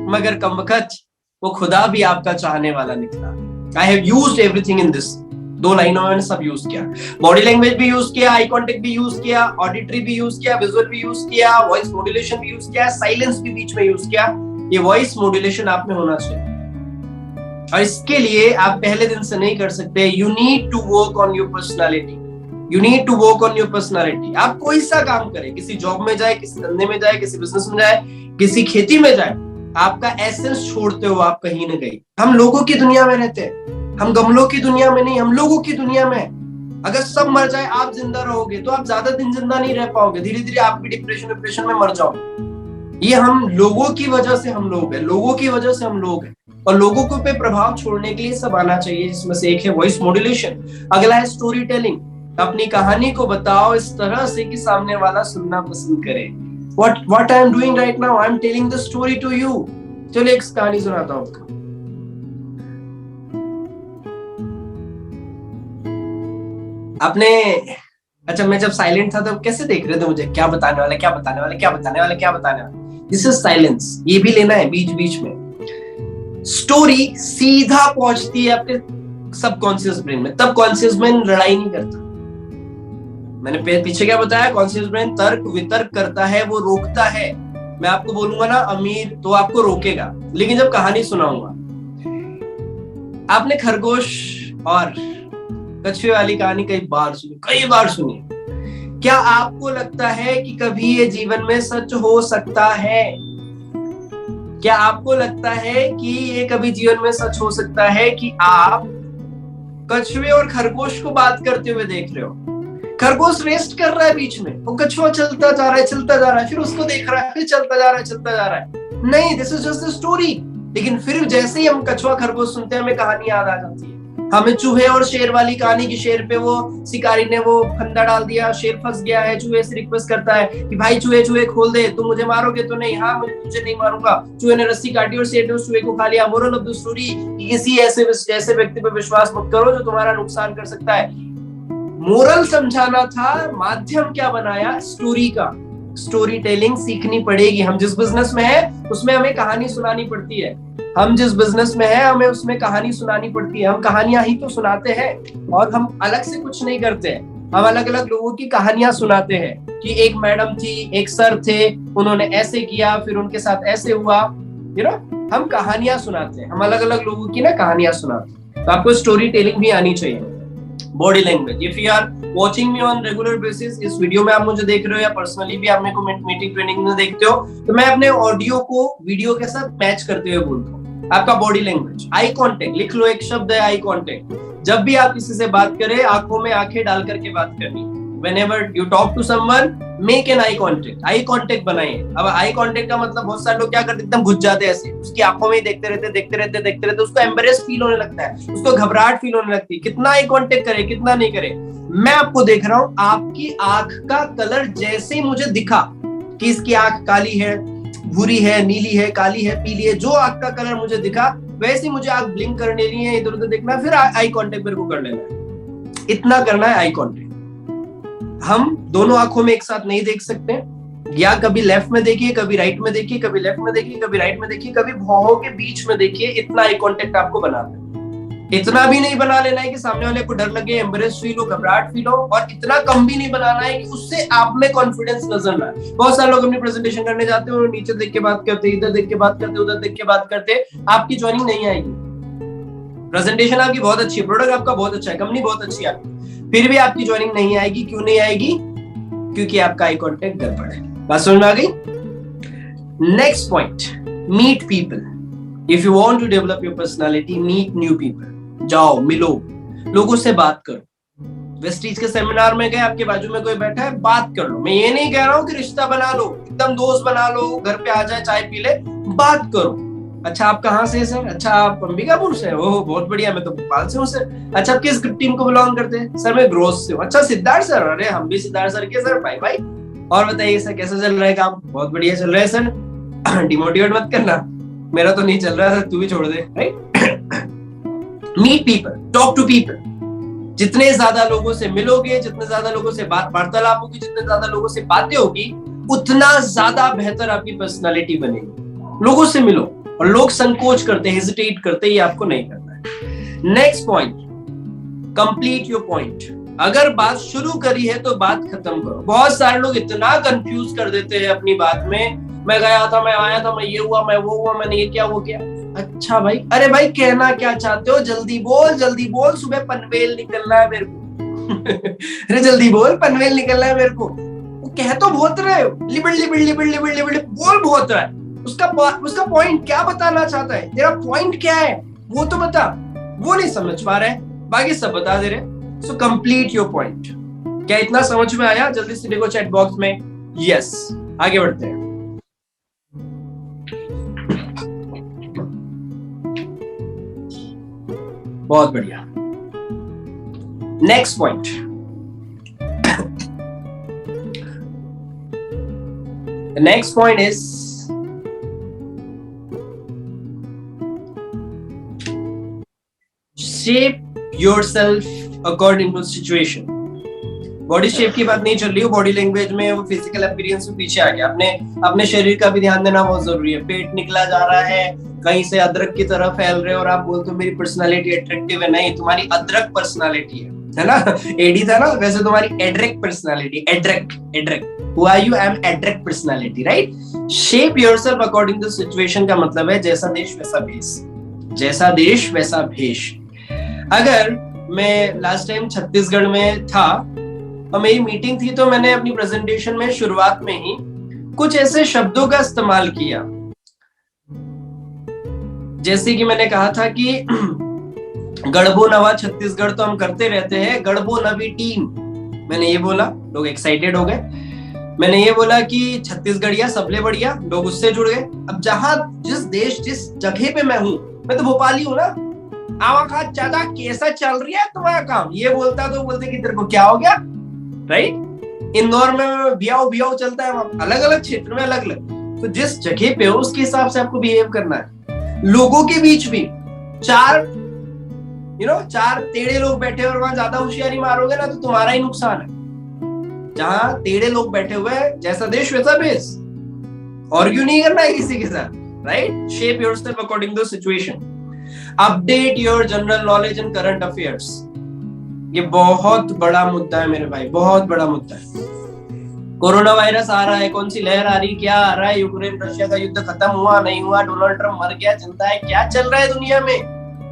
मगर कमबख्त वो खुदा भी आपका चाहने वाला निकला। I have used everything in this. 2 लाइनों में मैंने सब यूज किया, बॉडी लैंग्वेज भी यूज किया, आई कांटेक्ट भी यूज किया, ऑडिटरी भी यूज किया, विजुअल भी यूज किया, वॉइस मॉड्यूलेशन भी यूज किया, साइलेंस भी बीच में यूज किया। ये वॉइस मॉड्यूलेशन आप में होना चाहिए, और इसके लिए आप पहले दिन से नहीं कर सकते। You need to work on your personality, you need to work on your personality. आप कोई सा काम करें, किसी जॉब में जाए, किसी धंधे में जाए, किसी बिजनेस में जाए, किसी खेती में जाए, आपका एसेंस छोड़ते हो आप कहीं ना कहीं। हम लोगों की दुनिया में रहते हैं, हम गमलों की दुनिया में नहीं, हम लोगों की दुनिया में। अगर सब मर जाए आप जिंदा रहोगे तो आप ज्यादा दिन जिंदा नहीं रह पाओगे, धीरे धीरे आप भी डिप्रेशन में मर जाओगे। ये हम लोगों की वजह से हम लोग हैं, लोगों की वजह से हम लोग हैं, और लोगों को पे प्रभाव छोड़ने के लिए सब आना चाहिए, जिसमें से एक है वॉइस मॉड्यूलेशन। अगला है स्टोरी टेलिंग। अपनी कहानी को बताओ इस तरह से कि सामने वाला सुनना पसंद करे। What I am doing right now, I am telling the story to you। चलिए एक कहानी सुनाता हूँ आपको। आपने, अच्छा, मैं जब साइलेंट था तब कैसे देख रहे थे मुझे, क्या बताने वाले, क्या बताने वाले, क्या बताने वाले, क्या बताने वाले। This is silence. ये भी लेना है बीच बीच में। स्टोरी सीधा पहुंचती है आपके सबकॉन्शियस ब्रेन में, तब कॉन्शियस ब्रेन लड़ाई नहीं करता। मैंने पीछे क्या बताया, कॉन्शियस ब्रेन तर्क वितर्क करता है, वो रोकता है। मैं आपको बोलूंगा ना अमीर, तो आपको रोकेगा, लेकिन जब कहानी सुनाऊंगा। आपने खरगोश और कछुए वाली कहानी कई बार सुनी। क्या आपको लगता है कि कभी ये जीवन में सच हो सकता है? क्या आपको लगता है कि ये कभी जीवन में सच हो सकता है कि आप कछुए और खरगोश को बात करते हुए देख रहे हो? खरगोश रेस्ट कर रहा है बीच में, वो कछुआ चलता जा रहा है, फिर उसको देख रहा है, फिर चलता जा रहा है। नहीं, this is just a story. लेकिन फिर जैसे ही हम कछुआ खरगोश सुनते हैं, हमें कहानी याद आ जाती है। हमें चूहे और शेर वाली कहानी की, शेर पे वो शिकारी ने वो फंदा डाल दिया, शेर फंस गया है, चूहे से रिक्वेस्ट करता है कि भाई चूहे खोल दे, तुम मुझे मारोगे तो नहीं? हाँ, मैं तुझे नहीं मारूंगा। चूहे ने रस्सी काटी और शेर ने उस चूहे को खा लिया। मोरल ऑफ द स्टोरी, किसी ऐसे व्यक्ति पर विश्वास मत करो जो तुम्हारा नुकसान कर सकता है। मोरल समझाना था, माध्यम क्या बनाया? स्टोरी का। स्टोरी टेलिंग सीखनी पड़ेगी। हम जिस बिजनेस में है उसमें हमें कहानी सुनानी पड़ती है, हम जिस बिजनेस में है हमें उसमें कहानी सुनानी पड़ती है। हम कहानियां ही तो सुनाते हैं, और हम अलग से कुछ नहीं करते हैं। हम अलग अलग लोगों की कहानियां सुनाते हैं कि एक मैडम थी, एक सर थे, उन्होंने ऐसे किया, फिर उनके साथ ऐसे हुआ। हम कहानियां सुनाते हैं, हम अलग अलग लोगों की ना कहानियां सुनाते हैं। तो आपको स्टोरी टेलिंग भी आनी चाहिए। Body language, if you are watching me on regular basis, इस वीडियो में आप मुझे देख रहे हो या पर्सनली भी आप मेरे को मीटिंग ट्रेनिंग में देखते हो, तो मैं अपने ऑडियो को वीडियो के साथ मैच करते हुए बोलता हूँ। आपका बॉडी लैंग्वेज, आई कांटेक्ट, लिख लो, एक शब्द है आई कांटेक्ट। जब भी आप किसी से बात करें, आंखों में आंखें डाल करके बात करनी। Whenever you talk to someone, make an eye contact. Eye contact बनाइए। अब आई कांटेक्ट का मतलब बहुत सारे लोग क्या करते हैं, एकदम घुस जाते हैं ऐसे, उसकी आंखों में ही देखते रहते, उसको एम्बरेस फील होने लगता है, उसको घबराहट फील होने लगती है। कितना आई कांटेक्ट करे, कितना नहीं करे। मैं आपको देख रहा हूं, आपकी आंख का कलर जैसे मुझे दिखा कि इसकी आंख काली है, भूरी है, नीली है, काली है, पीली है, जो आंख का कलर मुझे दिखा वैसे मुझे आंख ब्लिंक करने ली है, इधर उधर देखना, फिर आई कांटेक्ट मेरे को कर लेना है। इतना करना है आई कांटेक्ट। हम दोनों आंखों में एक साथ नहीं देख सकते, या कभी लेफ्ट में देखिए, कभी राइट में देखिए, कभी लेफ्ट में देखिए, कभी राइट में देखिए, कभी भौहों के बीच में देखिए। इतना आई कांटेक्ट आपको बनाना है। इतना भी नहीं बना लेना है कि सामने वाले को डर लगे, एम्बरेस फील हो, घबराहट फील हो, और इतना कम भी नहीं बनाना है कि उससे आप में कॉन्फिडेंस नजर ना आए। बहुत सारे लोग अपनी प्रेजेंटेशन करने जाते हैं और नीचे देख के बात करते, इधर देख के बात करते, उधर देख के बात करते, आपकी ज्वाइनिंग नहीं आएगी। प्रेजेंटेशन आपकी बहुत अच्छी है, प्रोडक्ट आपका बहुत अच्छा है, कंपनी बहुत अच्छी है, फिर भी आपकी ज्वाइनिंग नहीं आएगी। क्यों नहीं आएगी? क्योंकि आपका आई कॉन्टेक्ट गड़बड़ है। बात समझ में आ गई? Next point, meet people. If you want to develop your personality, meet new people. जाओ, मिलो, लोगों से बात करो। वेस्टीज के सेमिनार में गए, आपके बाजू में कोई बैठा है, बात कर लो। मैं ये नहीं कह रहा हूं कि रिश्ता बना लो, एकदम दोस्त बना लो, घर पे आ जाए, चाय पी ले, बात करो। अच्छा, आप कहाँ से हैं सर? अच्छा, आप अंबिकापुर से? ओह बहुत बढ़िया, मैं तो भोपाल से हूँ सर। अच्छा, आप किस टीम को बिलोंग करते हैं? सर मैं ग्रोथ से हूँ। अच्छा, सिद्धार्थ सर? अरे हम भी सिद्धार्थ सर के सर, भाई भाई। और बताइए सर, कैसा चल रहा है काम? बहुत बढ़िया चल रहा है सर। डिमोटिवेट मत करना, मेरा तो नहीं चल रहा है, तू भी छोड़ दे, right? Meet people, talk to people. जितने ज्यादा लोगों से मिलोगे, जितने ज्यादा लोगों से वार्तालाप होगी, जितने ज्यादा लोगों से बातें होगी, उतना ज्यादा बेहतर आपकी पर्सनालिटी बनेगी। लोगों से मिलो, और लोग संकोच करते, हेजिटेट करते, ये आपको नहीं करना है। Next point, complete your point. अगर बात शुरू करी है तो बात खत्म करो। बहुत सारे लोग इतना कंफ्यूज कर देते हैं अपनी बात में, मैं गया था, मैं आया था, मैं ये हुआ, मैं वो हुआ, मैंने ये किया, वो किया। अच्छा भाई, अरे भाई कहना क्या चाहते हो? जल्दी बोल, जल्दी बोल, सुबह पनवेल निकलना है मेरे को। अरे जल्दी बोल, पनवेल निकलना है मेरे को। कह तो बहुत रहे हो, लिबड़ लिबड़ लिबड़ लिबड़ लिबड़, बोल बहुत रहा है। उसका पॉइंट क्या बताना चाहता है? तेरा पॉइंट क्या है वो तो बता। वो नहीं समझ पा रहे, बाकी सब बता दे रहे। So complete your point. क्या इतना समझ में आया? जल्दी से देखो चैट बॉक्स में यस। आगे बढ़ते हैं। बहुत बढ़िया। Next point, the next point is shape yourself according to situation। Body shape की बात नहीं चल रही हो, बॉडी लैंग्वेज में, वो फिजिकल अपीयरेंस में पीछे आ गया। अपने शरीर का भी ध्यान देना बहुत जरूरी है। पेट निकला जा रहा है, कहीं से अदरक की तरह फैल रहे हो और आप बोलते हो मेरी पर्सनालिटी अट्रैक्टिव है। नहीं, तुम्हारी अदरक पर्सनालिटी है ना? एडी था ना, वैसे तुम्हारी एड्रेक personality. एड्रेक Who are you? I am adrect personality, right? Shape yourself according to situation का मतलब है जैसा देश वैसा भेष। जैसा देश वैसा भेष। अगर मैं लास्ट टाइम छत्तीसगढ़ में था और मेरी मीटिंग थी, तो मैंने अपनी प्रेजेंटेशन में शुरुआत में ही कुछ ऐसे शब्दों का इस्तेमाल किया, जैसे कि मैंने कहा था कि गढ़बो नवा छत्तीसगढ़ तो हम करते रहते हैं, गढ़बो नवी टीम। मैंने ये बोला, लोग एक्साइटेड हो गए। मैंने ये बोला कि छत्तीसगढ़िया सबले बढ़िया, लोग उससे जुड़ गए। अब जिस देश, जिस जगह पे मैं हूँ, मैं तो भोपाली हूँ ना, आवा खा ज्यादा कैसा चल रही है तुम्हारा काम, ये बोलता तो बोलते कि तेरे को क्या हो गया, राइट? इंदौर में बियाव चलता है, अलग अलग क्षेत्र में अलग अलग। तो जिस जगह पे हो उसके हिसाब से आपको बिहेव करना है। लोगों के बीच भी चार टेढ़े लोग बैठे और वहां ज्यादा होशियारी मारोगे ना तो तुम्हारा ही नुकसान है। जहां टेढ़े लोग बैठे हुए हैं, जैसा देश वैसा भेष। आर्ग्यू नहीं करना है किसी के साथ, right? Shape yourself according to situation. Update your general knowledge and current affairs. ये बहुत बड़ा मुद्दा है मेरे भाई, बहुत बड़ा मुद्दा है। कोरोना वायरस आ रहा है, कौन सी लहर आ रही, क्या आ रहा है, यूक्रेन रशिया का युद्ध खत्म हुआ नहीं हुआ, डोनाल्ड ट्रम्प मर गया, चिंता है, क्या चल रहा है दुनिया में,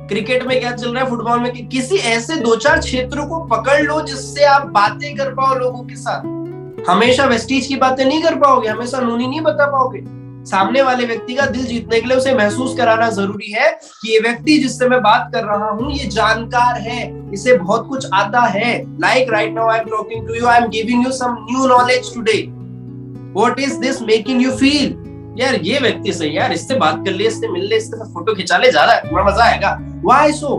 क्रिकेट में क्या चल रहा है, फुटबॉल में। किसी ऐसे 2-4 क्षेत्रों को पकड़ लो जिससे आप बातें कर पाओ लोगों के साथ। हमेशा वेस्टीज की बातें नहीं कर पाओगे, हमेशा नूनी नहीं बता पाओगे। सामने वाले व्यक्ति का दिल जीतने के लिए उसे महसूस कराना जरूरी है कि ये व्यक्ति जिससे मैं बात कर रहा हूँ ये जानकार है, इसे बहुत कुछ आता है। Like right now I am talking to you, I am giving you some new knowledge today. What is this making you feel? यार ये व्यक्ति सही, यार इससे बात कर ले, इससे मिल ले, इससे फोटो खिंचा ले, ज्यादा तुम्हारा मजा आएगा। Why so?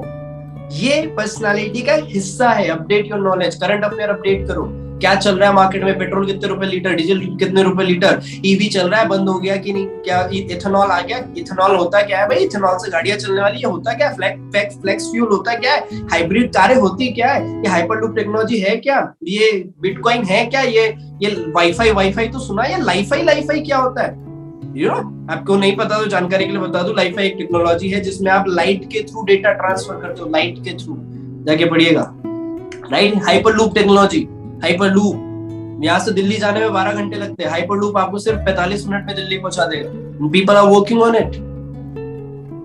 ये पर्सनालिटी का हिस्सा है। Update your knowledge, current affair update करो, क्या चल रहा है मार्केट में, पेट्रोल कितने रुपए लीटर, डीजल कितने रुपए लीटर, ईवी चल रहा है, बंद हो गया कि नहीं, क्या इथेनॉल आ गया, इथेनॉल होता क्या है भाई, इथेनॉल से गाड़ियां चलने वाली है, होता क्या है, फ्लेक्स फ्यूल होता क्या है, हाइब्रिड कारें होती क्या है, ये हाइपरलूप टेक्नोलॉजी है क्या, ये बिटकॉइन है क्या, ये वाईफाई तो सुना, ये लाईफाई क्या होता है, आपको नहीं पता तो जानकारी के लिए बता दूं, लाईफाई एक टेक्नोलॉजी है जिसमें आप लाइट के थ्रू डेटा ट्रांसफर करते हो, लाइट के थ्रू, जाके पढ़िएगा, राइट। हाइपरलूप टेक्नोलॉजी, हाइपरलूप यहाँ से दिल्ली जाने में 12 घंटे लगते हैं, हाइपरलूप आपको सिर्फ 45 मिनट में दिल्ली पहुंचा देगा। People are working on it,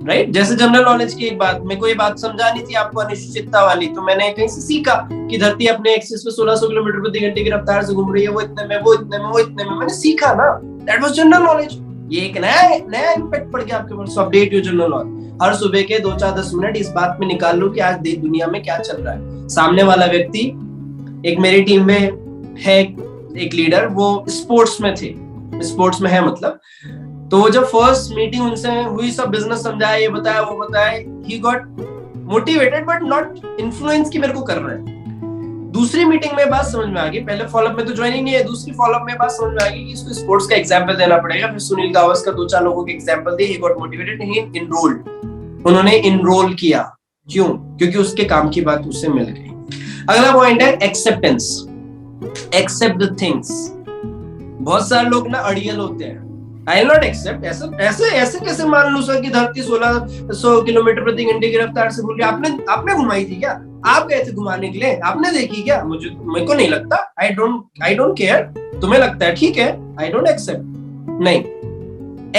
right. जैसे जनरल नॉलेज की एक बात, मेरे को ये बात समझानी थी आपको अनिश्चितता वाली, तो मैंने कहीं से सीखा कि धरती अपने एक्सिस पे 1600 किलोमीटर प्रति घंटे की रफ्तार से घूम रही है, वो इतने में, वो इतने में, वो इतने में, मैंने सीखा ना, दैट वाज जनरल नॉलेज। ये एक नया इम्पैक्ट पड़ गया आपके ऊपर। So update your general knowledge, हर सुबह के 2-4-10 मिनट इस बात में निकाल लो कि आज दुनिया में क्या चल रहा है। सामने वाला व्यक्ति, एक मेरी टीम में है एक लीडर, वो स्पोर्ट्स में थे, स्पोर्ट्स में है मतलब, तो जब फर्स्ट मीटिंग उनसे हुई, सब बिजनेस समझाया, ये बताया वो बताया, he got motivated but not influence की मेरे को कर रहा है। दूसरी मीटिंग में बात समझ में आ गई, पहले फॉलोअप में तो ज्वाइनिंग नहीं है, दूसरी फॉलोअप में बात समझ में आ गई कि इसको स्पोर्ट्स का एग्जांपल देना पड़ेगा। फिर सुनील गावस्कर 2-4 लोगों के एग्जांपल दिए, he got motivated, he enrolled, उन्होंने इनरोल किया। क्यों? क्योंकि उसके काम की बात उससे मिल गई। अगला पॉइंट है एक्सेप्टेंस, एक्सेप्ट द थिंग्स। बहुत सारे लोग ना अड़ियल होते हैं, आई विल नॉट एक्सेप्ट, ऐसे कैसे मान लूं सर कि धरती 1600 किलोमीटर प्रति घंटे की रफ्तार से घूम रही है, आपने घुमाई थी क्या, आप गए थे घुमाने के लिए, आपने देखी क्या, मेरे को नहीं लगता, आई डोंट केयर, तुम्हें लगता है ठीक है, आई डोंट एक्सेप्ट। नहीं,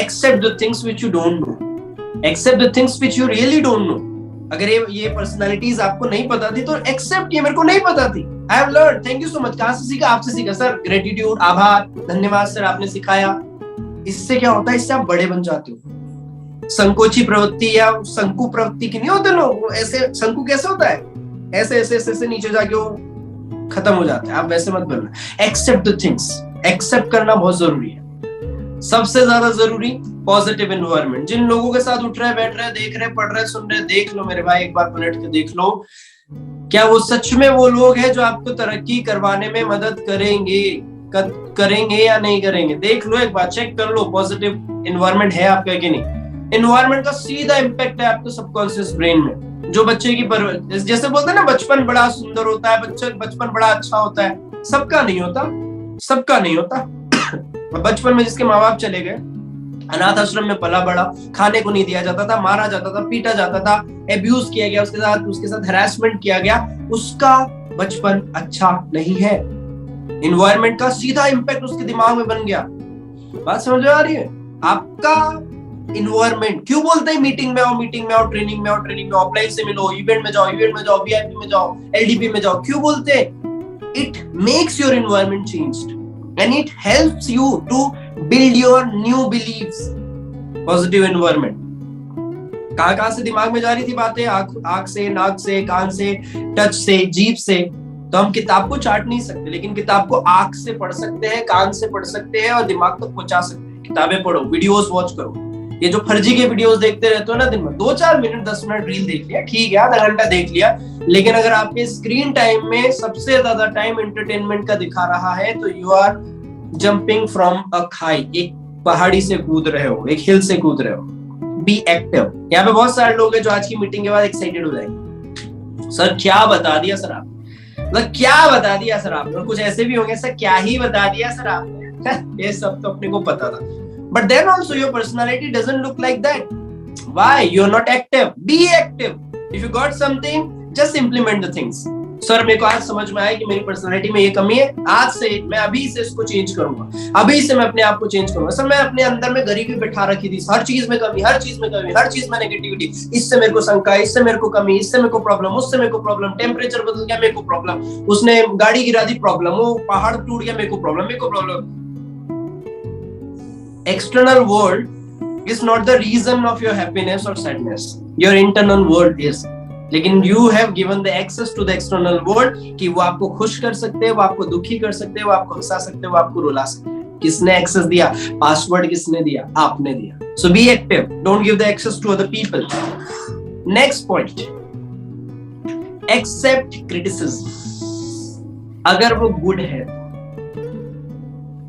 accept the things which you don't know, accept the things which you really don't know. अगर ये पर्सनालिटीज आपको नहीं पता थी तो एक्सेप्ट, ये मेरे को नहीं पता थी, I have learn, thank you so much. कहां से सीखा? आपसे सीखा सर, ग्रेटिट्यूड, आभार, धन्यवाद सर, आपने सिखाया। इससे क्या होता है, इससे आप बड़े बन जाते हो। संकोची प्रवृत्ति या संकु प्रवृत्ति की नहीं होते लोग, ऐसे संकु कैसे होता है, ऐसे ऐसे ऐसे नीचे जाके वो खत्म हो जाता है, आप वैसे मत बनना। एक्सेप्ट द थिंग्स, एक्सेप्ट करना बहुत जरूरी है। सबसे ज्यादा जरूरी पॉजिटिव एनवायरनमेंट। जिन लोगों के साथ उठ रहे, बैठ रहे, देख रहे, पढ़ रहे, सुन रहे, देख लो मेरे भाई, एक बार पलट के देख लो, क्या वो सच में वो लोग हैं जो आपको तरक्की करवाने में मदद करेंगे या नहीं करेंगे? देख लो एक बार, चेक कर लो पॉजिटिव एनवायरनमेंट है आपका कि नहीं। एनवायरनमेंट का सीधा इंपैक्ट है आपके सबकॉन्शियस ब्रेन में। जो बच्चे की परवरिश, जैसे बोलते हैं ना, बचपन बड़ा सुंदर होता है, बचपन बड़ा अच्छा होता है, सबका नहीं होता, सबका नहीं होता। बचपन में जिसके माँ बाप चले गए, अनाथ आश्रम में पला बड़ा, खाने को नहीं दिया जाता था, मारा जाता था, पीटा जाता था, एब्यूज किया गया, उसके साथ हैरेसमेंट किया गया, उसका बचपन अच्छा नहीं है। एनवायरनमेंट का सीधा इंपैक्ट उसके दिमाग में बन गया। बात समझ आ रही है? आपका एनवायरनमेंट, क्यों बोलते हैं मीटिंग में आओ, मीटिंग में आओ, ट्रेनिंग में आओ, ट्रेनिंग में आओ, ऑफलाइन से मिलो, इवेंट में जाओ, इवेंट में जाओ, वीआईपी में जाओ, एलडीपी में जाओ, क्यों बोलते हैं? It makes your environment changed and it helps you to build your new beliefs. Positive environment। कहां से दिमाग में जा रही थी बातें? आंख से, नाक से, कान से, टच से, जीभ से। तो हम किताब को चाट नहीं सकते, लेकिन किताब को आंख से पढ़ सकते हैं, कान से पढ़ सकते हैं और दिमाग तक पहुंचा सकते हैं। किताबें पढ़ो, वीडियोस वॉच करो। ये जो फर्जी के वीडियोस देखते रहते हो ना दिन में, 2-4 मिनट 10 मिनट रील देख लिया, ठीक है, आधा घंटा देख लिया, लेकिन अगर आपके स्क्रीन टाइम में सबसे ज्यादा टाइम एंटरटेनमेंट का दिखा रहा है तो you are jumping from a खाई, एक पहाड़ी से कूद रहे हो, एक हिल से कूद रहे हो। Be active. यहाँ पे बहुत सारे लोग हैं जो आज की मीटिंग के बाद एक्साइटेड हो जाएंगे, सर क्या बता दिया सर आपने, मतलब क्या बता दिया सर आपने। और कुछ ऐसे भी होंगे, सर क्या ही बता दिया सर आपने। ये सब तो अपने को पता था, but then also your personality doesn't look like that. Why? You are not active. Be active. If you got something, just implement the things. Sir मेरे को आज समझ में आया कि मेरी पर्सनालिटी में ये कमी है, आज से मैं अभी से इसको चेंज करूंगा, अभी से मैं अपने आप को चेंज करूंगा। सर मैं अपने अंदर में गरीबी बैठा रखी थी, हर चीज में कमी, हर चीज में कमी, हर चीज में नेगेटिविटी, इससे मेरे को शंका, इससे मेरे को कमी, इससे मेरे को प्रॉब्लम, उससे मेरे को प्रॉब्लम, टेम्परेचर बदल गया मेरे को प्रॉब्लम, उसने गाड़ी गिरा दी प्रॉब्लम, वो पहाड़ टूट गया मेरे को प्रॉब्लम, मेरे को problem. External world is not the reason of your happiness और sadness, your internal world is. लेकिन you have given the access to the external world कि वो आपको खुश कर सकते हैं, वो आपको दुखी कर सकते हैं, वो आपको हंसा सकते हैं, वो आपको रुला सकते हैं। किसने एक्सेस दिया? पासवर्ड किसने दिया? आपने दिया। So be active, don't give the access to other people. Next point, accept criticism अगर वो गुड है।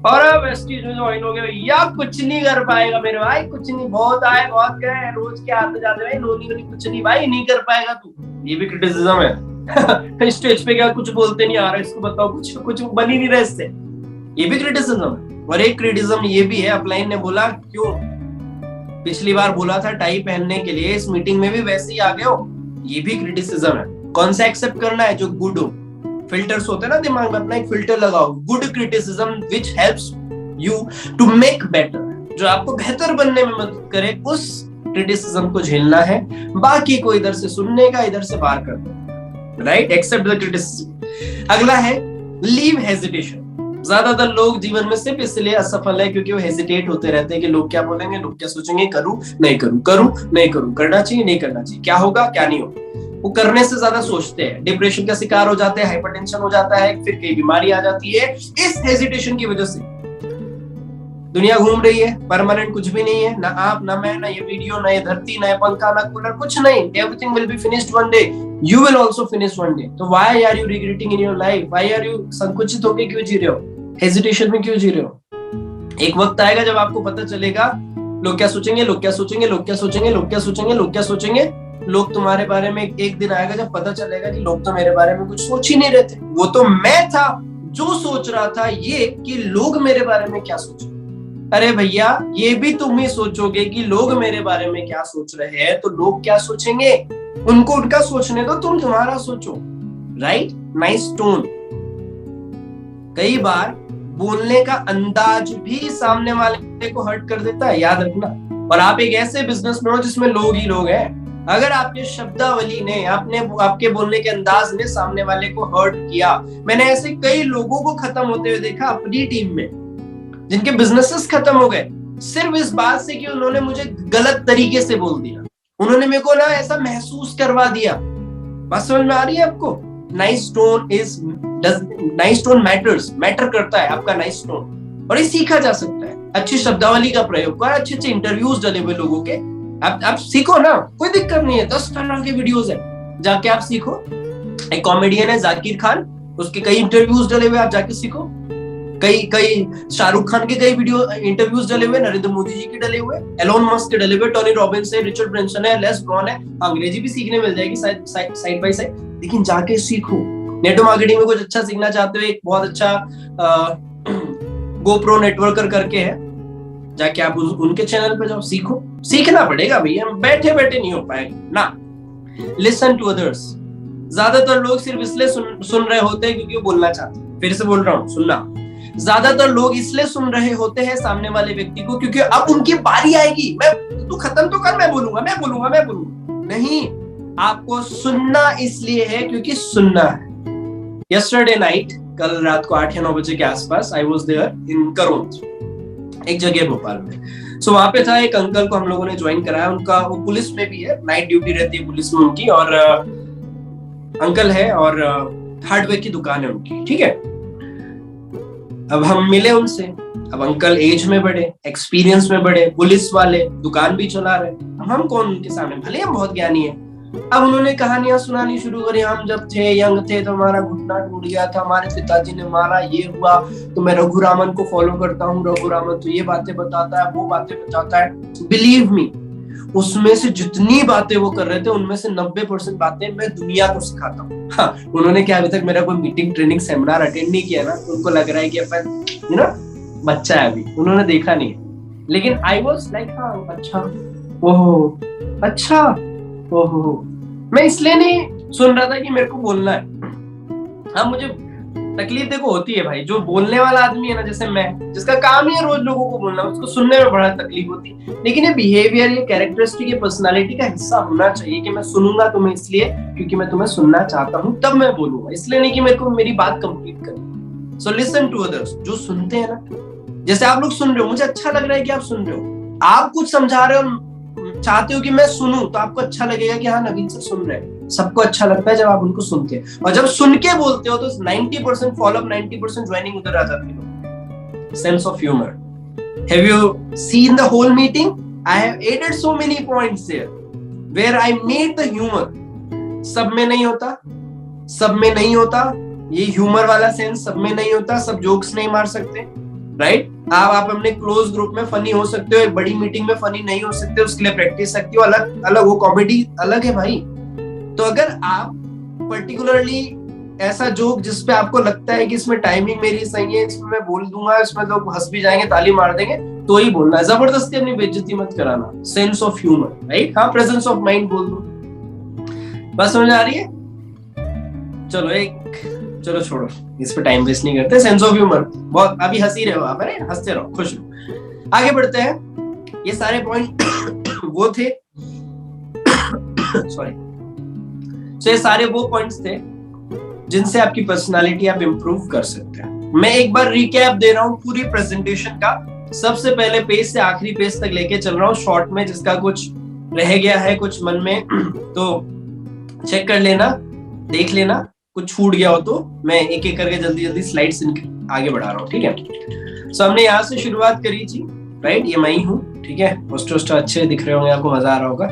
और अब एसटी जो ज्वाइन हो गए, भैया कुछ नहीं कर पाएगा मेरे भाई, कुछ नहीं, बहुत आए बहुत गए, रोज के आते जाते भाई, नोनी वोनी कुछ नहीं भाई, नहीं कर पाएगा तू, ये भी क्रिटिसिज्म है। स्टेज पे क्या कुछ बोलते नहीं आ रहा, इसको बताओ, कुछ कुछ बन ही नहीं रहा इससे, ये भी क्रिटिसिज्म है। और एक क्रिटिसिज्म ये भी है, अपलाइन ने बोला क्यों पिछली बार बोला था टाई पहनने के लिए, इस मीटिंग में भी वैसे ही आ गए हो, ये भी क्रिटिसिज्म है। कौन सा एक्सेप्ट करना है? जो गुड हो। फिल्टर्स होते हैं ना दिमाग में, अपना एक फिल्टर लगाओ, good criticism which helps you to make better, जो आपको बेहतर बनने में मदद करे, उस क्रिटिसिज्म को झेलना है, बाकी को इधर से सुनने का, इधर से बाहर कर दो, राइट? Accept the criticism. अगला है लीव हेजिटेशन। ज्यादातर लोग जीवन में सिर्फ इसलिए असफल है क्योंकि वो हेजिटेट होते रहते हैं कि लोग क्या बोलेंगे, लोग क्या सोचेंगे, करूं नहीं करूं, करूं नहीं करूं, करना चाहिए नहीं करना चाहिए, क्या होगा क्या नहीं होगा। वो करने से ज्यादा सोचते हैं, डिप्रेशन का शिकार हो जाते हैं, हाइपरटेंशन हो जाता है, फिर कई बीमारी आ जाती है इस हेजिटेशन की वजह से। दुनिया घूम रही है, परमानेंट कुछ भी नहीं है, ना आप ना मैं, ना ये वीडियो, ना ये धरती, ना ये पंखा, ना कूलर, कुछ नहीं। Everything will be finished one day, you will also finish one day. तो why are you regretting in your life? Why are you संकुचित होकर क्यों जी रहे हो, हेजिटेशन में क्यों जी रहे हो? एक वक्त आएगा जब आपको पता चलेगा लोग क्या सोचेंगे, लोग क्या सोचेंगे, लोग क्या सोचेंगे, लोग क्या सोचेंगे, लोग क्या सोचेंगे। लोग तुम्हारे बारे में एक दिन आएगा जब पता चलेगा कि लोग तो मेरे बारे में कुछ सोच ही नहीं रहे थे, वो तो मैं था जो सोच रहा था ये कि लोग मेरे बारे में क्या सोचेंगे। अरे भैया, ये भी तुम ही सोचोगे कि लोग मेरे बारे में क्या सोच रहे हैं, तो लोग क्या सोचेंगे उनको उनका सोचने दो, तुम तुम्हारा सोचो, राइट? Nice tone. कई बार बोलने का अंदाज भी सामने वाले को हर्ट कर देता है, याद रखना। और आप एक ऐसे बिजनेस में हो जिसमें लोग ही लोग हैं, अगर आपके शब्दावली ने, आपके बोलने के अंदाज ने सामने वाले को हर्ट किया, मैंने ऐसे कई लोगों को खत्म होते हुए देखा अपनी टीम में, जिनके बिजनेसेस खत्म हो गए सिर्फ इस बात से कि उन्होंने मुझे गलत तरीके से बोल दिया, उन्होंने मेरे को ना ऐसा महसूस करवा दिया। बात समझ में आ रही है आपको? नाइस टोन मैटर करता है, आपका नाइस टोन। और ये सीखा जा सकता है, अच्छी शब्दावली का प्रयोग कर, अच्छे अच्छे इंटरव्यूज डले हुए लोगों के आप सीखो ना, कोई दिक्कत नहीं है। 10 तरह के वीडियोस हैं, जाके आप सीखो। एक कॉमेडियन है जाकिर खान, उसके कई इंटरव्यूज डले हुए, आप जाके सीखो। कई शाहरुख खान के कई वीडियो इंटरव्यूज डले हुए, नरेंद्र मोदी जी के डले हुए, एलोन मस्क के डले हुए, टोनी रॉबिन्स है, रिचर्ड ब्रेंसन है, लेस ब्रॉन है। अंग्रेजी भी सीखने मिल जाएगी साइड बाय साइड, लेकिन जाके सीखो। नेटवर्क मार्केटिंग में कुछ अच्छा सीखना चाहते हो, एक बहुत अच्छा गोप्रो नेटवर्कर करके है, जाके आप उनके चैनल पे जाओ, सीखो। सीखना पड़ेगा भैया, बैठे बैठे नहीं हो पाएगा ना। Listen to others. ज्यादातर लोग सिर्फ इसलिए सुन रहे होते हैं क्योंकि वो बोलना चाहते हैं। फिर से बोल रहा हूँ, सुनना। ज्यादातर लोग इसलिए सुन रहे होते हैं सामने वाले व्यक्ति को क्योंकि अब उनकी बारी आएगी। तू खत्म तो कर, मैं बोलूंगा। नहीं, आपको सुनना इसलिए है क्योंकि सुनना है। यस्टरडे नाइट, कल रात को 8 या 9 बजे के आसपास, आई वॉज देयर इन करोंज, एक जगह भोपाल में। सो वहां पे था एक अंकल को हम लोगों ने ज्वाइन कराया, उनका वो पुलिस में भी है, नाइट ड्यूटी रहती है पुलिस में उनकी, और अंकल है और हार्डवेयर की दुकान है उनकी, ठीक है। अब हम मिले उनसे। अब अंकल एज में बड़े, एक्सपीरियंस में बड़े, पुलिस वाले, दुकान भी चला रहे। हम कौन उनके सामने, भले हम बहुत ज्ञानी है। अब उन्होंने कहानियां सुनानी शुरू करी। हम जब थे, यंग थे, तो हमारा घुटना टूट गया था, हमारे पिताजी ने मारा, ये हुआ, तो मैं रघुरामन को फॉलो करता हूँ, रघुरामन तो ये बातें बताता है, वो बातें बताता है। बिलीव मी, उसमें से जितनी बातें वो कर रहे थे उनमें से 90% बातें मैं दुनिया को सिखाता हूँ। हाँ, उन्होंने क्या अभी तक मेरा कोई मीटिंग, ट्रेनिंग, सेमिनार अटेंड नहीं किया ना, तो उनको लग रहा है कि अपन बच्चा है, अभी उन्होंने देखा नहीं है। लेकिन आई वॉज लाइक, हाँ अच्छा, ओहो अच्छा, ओहो। मैं इसलिए नहीं सुन रहा था कि मेरे को बोलना है। हाँ, मुझे तकलीफ देखो होती है भाई, जो बोलने वाला आदमी है ना, जैसे मैं, जिसका काम ही है रोज लोगों को बोलना, उसको सुनने में बड़ा तकलीफ होती है। लेकिन ये बिहेवियर, ये कैरेक्टरिस्टिक, ये पर्सनालिटी का हिस्सा होना चाहिए कि मैं सुनूंगा तुम्हें इसलिए क्योंकि मैं तुम्हें सुनना चाहता हूँ, तब मैं बोलूंगा, इसलिए नहीं कि मेरे को मेरी बात कंप्लीट करनी। So listen to others. जो सुनते हैं ना, जैसे आप लोग सुन रहे हो, मुझे अच्छा लग रहा है कि आप सुन रहे हो, आप कुछ समझा रहे हो, चाहते हो कि मैं सुनूं, तो आपको अच्छा लगेगा कि हाँ, नवीन सर सुन रहे हैं। सबको अच्छा लगता है जब आप उनको सुनते हैं, और जब सुन के बोलते हो तो 90% फॉलोअप, 90% ज्वाइनिंग उधर आ जाती है। Sense of humour. Have you seen the whole meeting? I have added so many points there where I made the humour. सब में नहीं होता, सब में नहीं होता, ये ह्यूमर वाला सेंस सब में नहीं होता, सब जोक्स नहीं मार सकते, राइट? आप अपने क्लोज ग्रुप में फनी हो सकते हो, एक बड़ी मीटिंग में फनी नहीं हो सकते, उसके लिए प्रैक्टिस सकती हो, अलग अलग, वो कॉमेडी अलग है भाई। तो अगर आप पर्टिकुलरली ऐसा जोक जिसपे आपको लगता है कि इसमें टाइमिंग मेरी सही है, इसमें मैं बोल दूंगा, इसमें लोग हंस भी जाएंगे, ताली मार देंगे, तो ही बोलना है, जबरदस्ती अपनी बेइज्जती मत कराना। Sense of humour, right? हाँ, प्रेजेंस ऑफ माइंड बोल दो। बस समझ आ रही है? चलो छोड़ो, इस पे टाइम वेस्ट नहीं करते। सेंस ऑफ ह्यूमर, बहुत अभी हंसी रहे हो आप, अरे हंसते रहो, खुश रहो। आगे बढ़ते हैं। ये सारे पॉइंट वो थे सॉरी, तो ये सारे वो पॉइंट्स थे जिनसे आपकी पर्सनालिटी आप इंप्रूव कर सकते हैं। मैं एक बार रिकैप दे रहा हूँ पूरी प्रेजेंटेशन का, सबसे पहले पेज से आखिरी पेज तक लेके चल रहा हूँ शॉर्ट में, जिसका कुछ रह गया है कुछ मन में तो चेक कर लेना, देख लेना, कुछ छूट गया हो तो मैं एक एक करके जल्दी जल्दी स्लाइड्स आगे बढ़ा रहा हूँ, ठीक है? सो हमने यहाँ से शुरुआत करी थी, राइट? ये मैं ही हूँ, ठीक है? पोस्टर अच्छे दिख रहे होंगे आपको, मजा आ रहा होगा।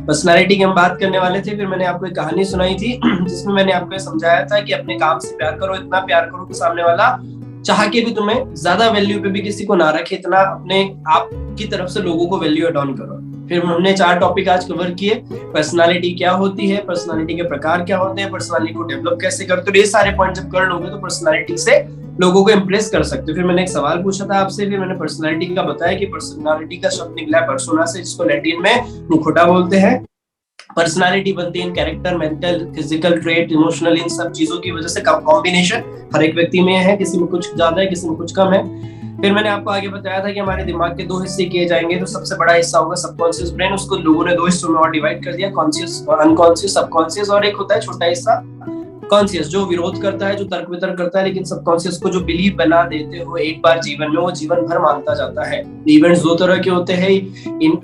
पर्सनालिटी की हम बात करने वाले थे, फिर मैंने आपको एक कहानी सुनाई थी जिसमें मैंने आपको समझाया था कि अपने काम से प्यार करो, इतना प्यार करो कि सामने वाला चाह के भी तुम्हें ज्यादा वैल्यू पे भी किसी को ना रखे, इतना अपने आप की तरफ से लोगों को वैल्यू एड ऑन करो। फिर हमने 4 टॉपिक आज कवर किए। पर्सनालिटी क्या होती है, पर्सनालिटी के प्रकार क्या होते हैं, पर्सनालिटी को डेवलप कैसे करते हो। ये सारे पॉइंट जब कर लोगे तो पर्सनालिटी से लोगों को इंप्रेस कर सकते हो। फिर मैंने एक सवाल पूछा था आपसे, फिर मैंने पर्सनालिटी का बताया कि पर्सनालिटी का शब्द निकला है पर्सोना से, जिसको लैटिन में मुखौटा बोलते हैं। पर्सनालिटी बनती है character, mental, physical trait, emotional, इन सब चीजों की वजह से कॉम्बिनेशन हर एक व्यक्ति में है, किसी में कुछ ज्यादा है, किसी में कुछ कम है। फिर मैंने आपको आगे बताया था कि हमारे दिमाग के 2 हिस्से किए जाएंगे। तो सबसे बड़ा हिस्सा होगा सबकॉन्शियस ब्रेन, उसको लोगों ने 2 हिस्सों में और डिवाइड कर दिया, कॉन्शियस और अनकॉन्शियस, सबकॉन्शियस, और एक होता है छोटा हिस्सा कॉन्शियस, जो विरोध करता है, जो तर्क वितर्क करता है, लेकिन सबकॉन्शियस को जो बिलीव बना देते हो एक बार जीवन में, वो जीवन भर मानता जाता है। इवेंट्स 2 तरह के होते हैं,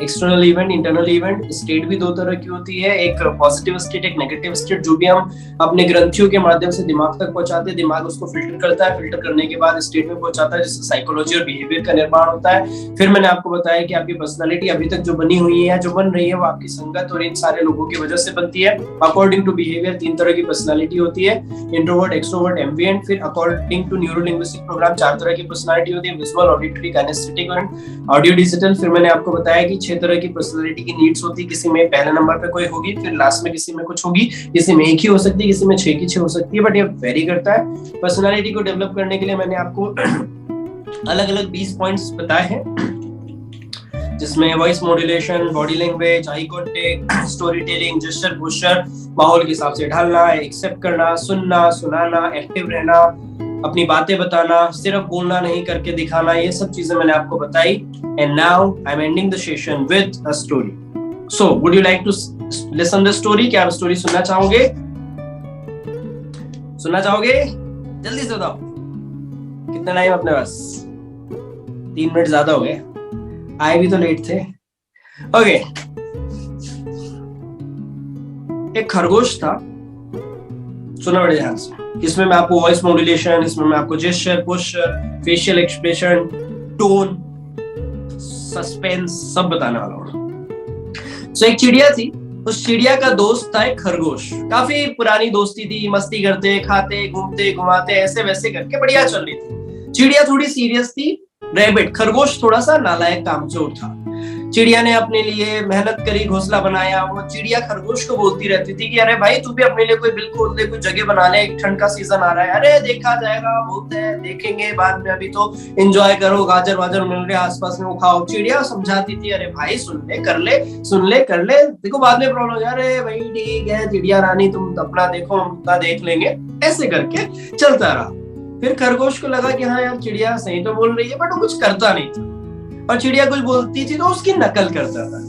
external event, internal event. State भी 2 तरह की होती है, एक पॉजिटिव स्टेट, एक नेगेटिव स्टेट, जो भी हम अपने ग्रंथियों के माध्यम से दिमाग तक पहुंचाते हैं। दिमाग उसको फिल्टर करता है, फिल्टर करने के बाद स्टेट में पहुंचाता है, जिससे साइकोलॉजी और बिहेवियर का निर्माण होता है। फिर मैंने आपको बताया कि आपकी पर्सनालिटी अभी तक जो बनी हुई है, जो बन रही है, वो आपकी संगत और इन सारे लोगों की वजह से बनती है। अकॉर्डिंग टू बिहेवियर 3 तरह की पर्सनालिटी होती है, इंट्रोवर्ट, एक्सट्रोवर्ट, एम्बिएंट। फिर according to neuro linguistic program 4 तरह की पर्सनालिटी होती है, विजुअल, ऑडिटरी, काइनेस्थेटिक और ऑडियो डिजिटल। फिर मैंने आपको बताया कि 6 तरह की पर्सनालिटी की नीड्स होती है, किसी में पहले नंबर पे कोई होगी, फिर लास्ट में किसी में कुछ होगी, किसी में एक ही हो सकती है, किसी में 6 की 6 हो सकती है, बट ये वेरी करता है। पर्सनालिटी को डेवलप करने के लिए मैंने आपको अलग अलग 20 पॉइंट्स बताए हैं, जिसमें voice modulation, body language, eye contact, story telling, gesture, posture, माहौल के हिसाब से ढालना, एक्सेप्ट करना, सुनना, सुनाना, एक्टिव रहना, अपनी बातें बताना, सिर्फ बोलना नहीं करके दिखाना, ये सब चीजें मैंने आपको बताई। And now I am ending the session with a story. So would you like to listen the story? क्या आप स्टोरी सुनना चाहोगे? सुनना चाहोगे? जल्दी से बताओ, कितना टाइम अपने पास? 3 मिनट ज्यादा हो गए, आए भी तो लेट थे। ओके, एक खरगोश था, सुना बड़े ध्यान से। इसमें मैं आपको वॉइस मॉड्यूलेशन, इसमें मैं आपको gesture, posture, facial expression, tone, suspense सब बताने वाला हूँ। सो एक चिड़िया थी, उस चिड़िया का दोस्त था एक खरगोश। काफी पुरानी दोस्ती थी, मस्ती करते, खाते, घूमते, घुमाते, ऐसे वैसे करके बढ़िया चल रही थी। चिड़िया थोड़ी सीरियस थी, रैबिट खरगोश थोड़ा सा नालायक कामचोर था। चिड़िया ने अपने लिए मेहनत करी, घोंसला बनाया। वो चिड़िया खरगोश को बोलती रहती थी कि अरे भाई, तू भी अपने लिए कोई बिल खोल दे, कोई जगह बना ले, ठंड का सीजन आ रहा है। अरे देखा जाएगा, बहुत है, देखेंगे बाद में, अभी तो एंजॉय करो, गाजर वाजर मिल रहे आसपास में, वो खाओ। चिड़िया समझाती थी, अरे भाई सुन ले, कर ले, सुन ले, कर ले, देखो बाद में प्रॉब्लम हो जाए। अरे भाई ठीक है चिड़िया रानी, तुम अपना देखो, हम अपना देख लेंगे। ऐसे करके चलता रहा। फिर खरगोश को लगा कि हाँ यार, चिड़िया सही तो बोल रही है, बट वो कुछ करता नहीं था। और चिड़िया कुछ बोलती थी तो उसकी नकल करता था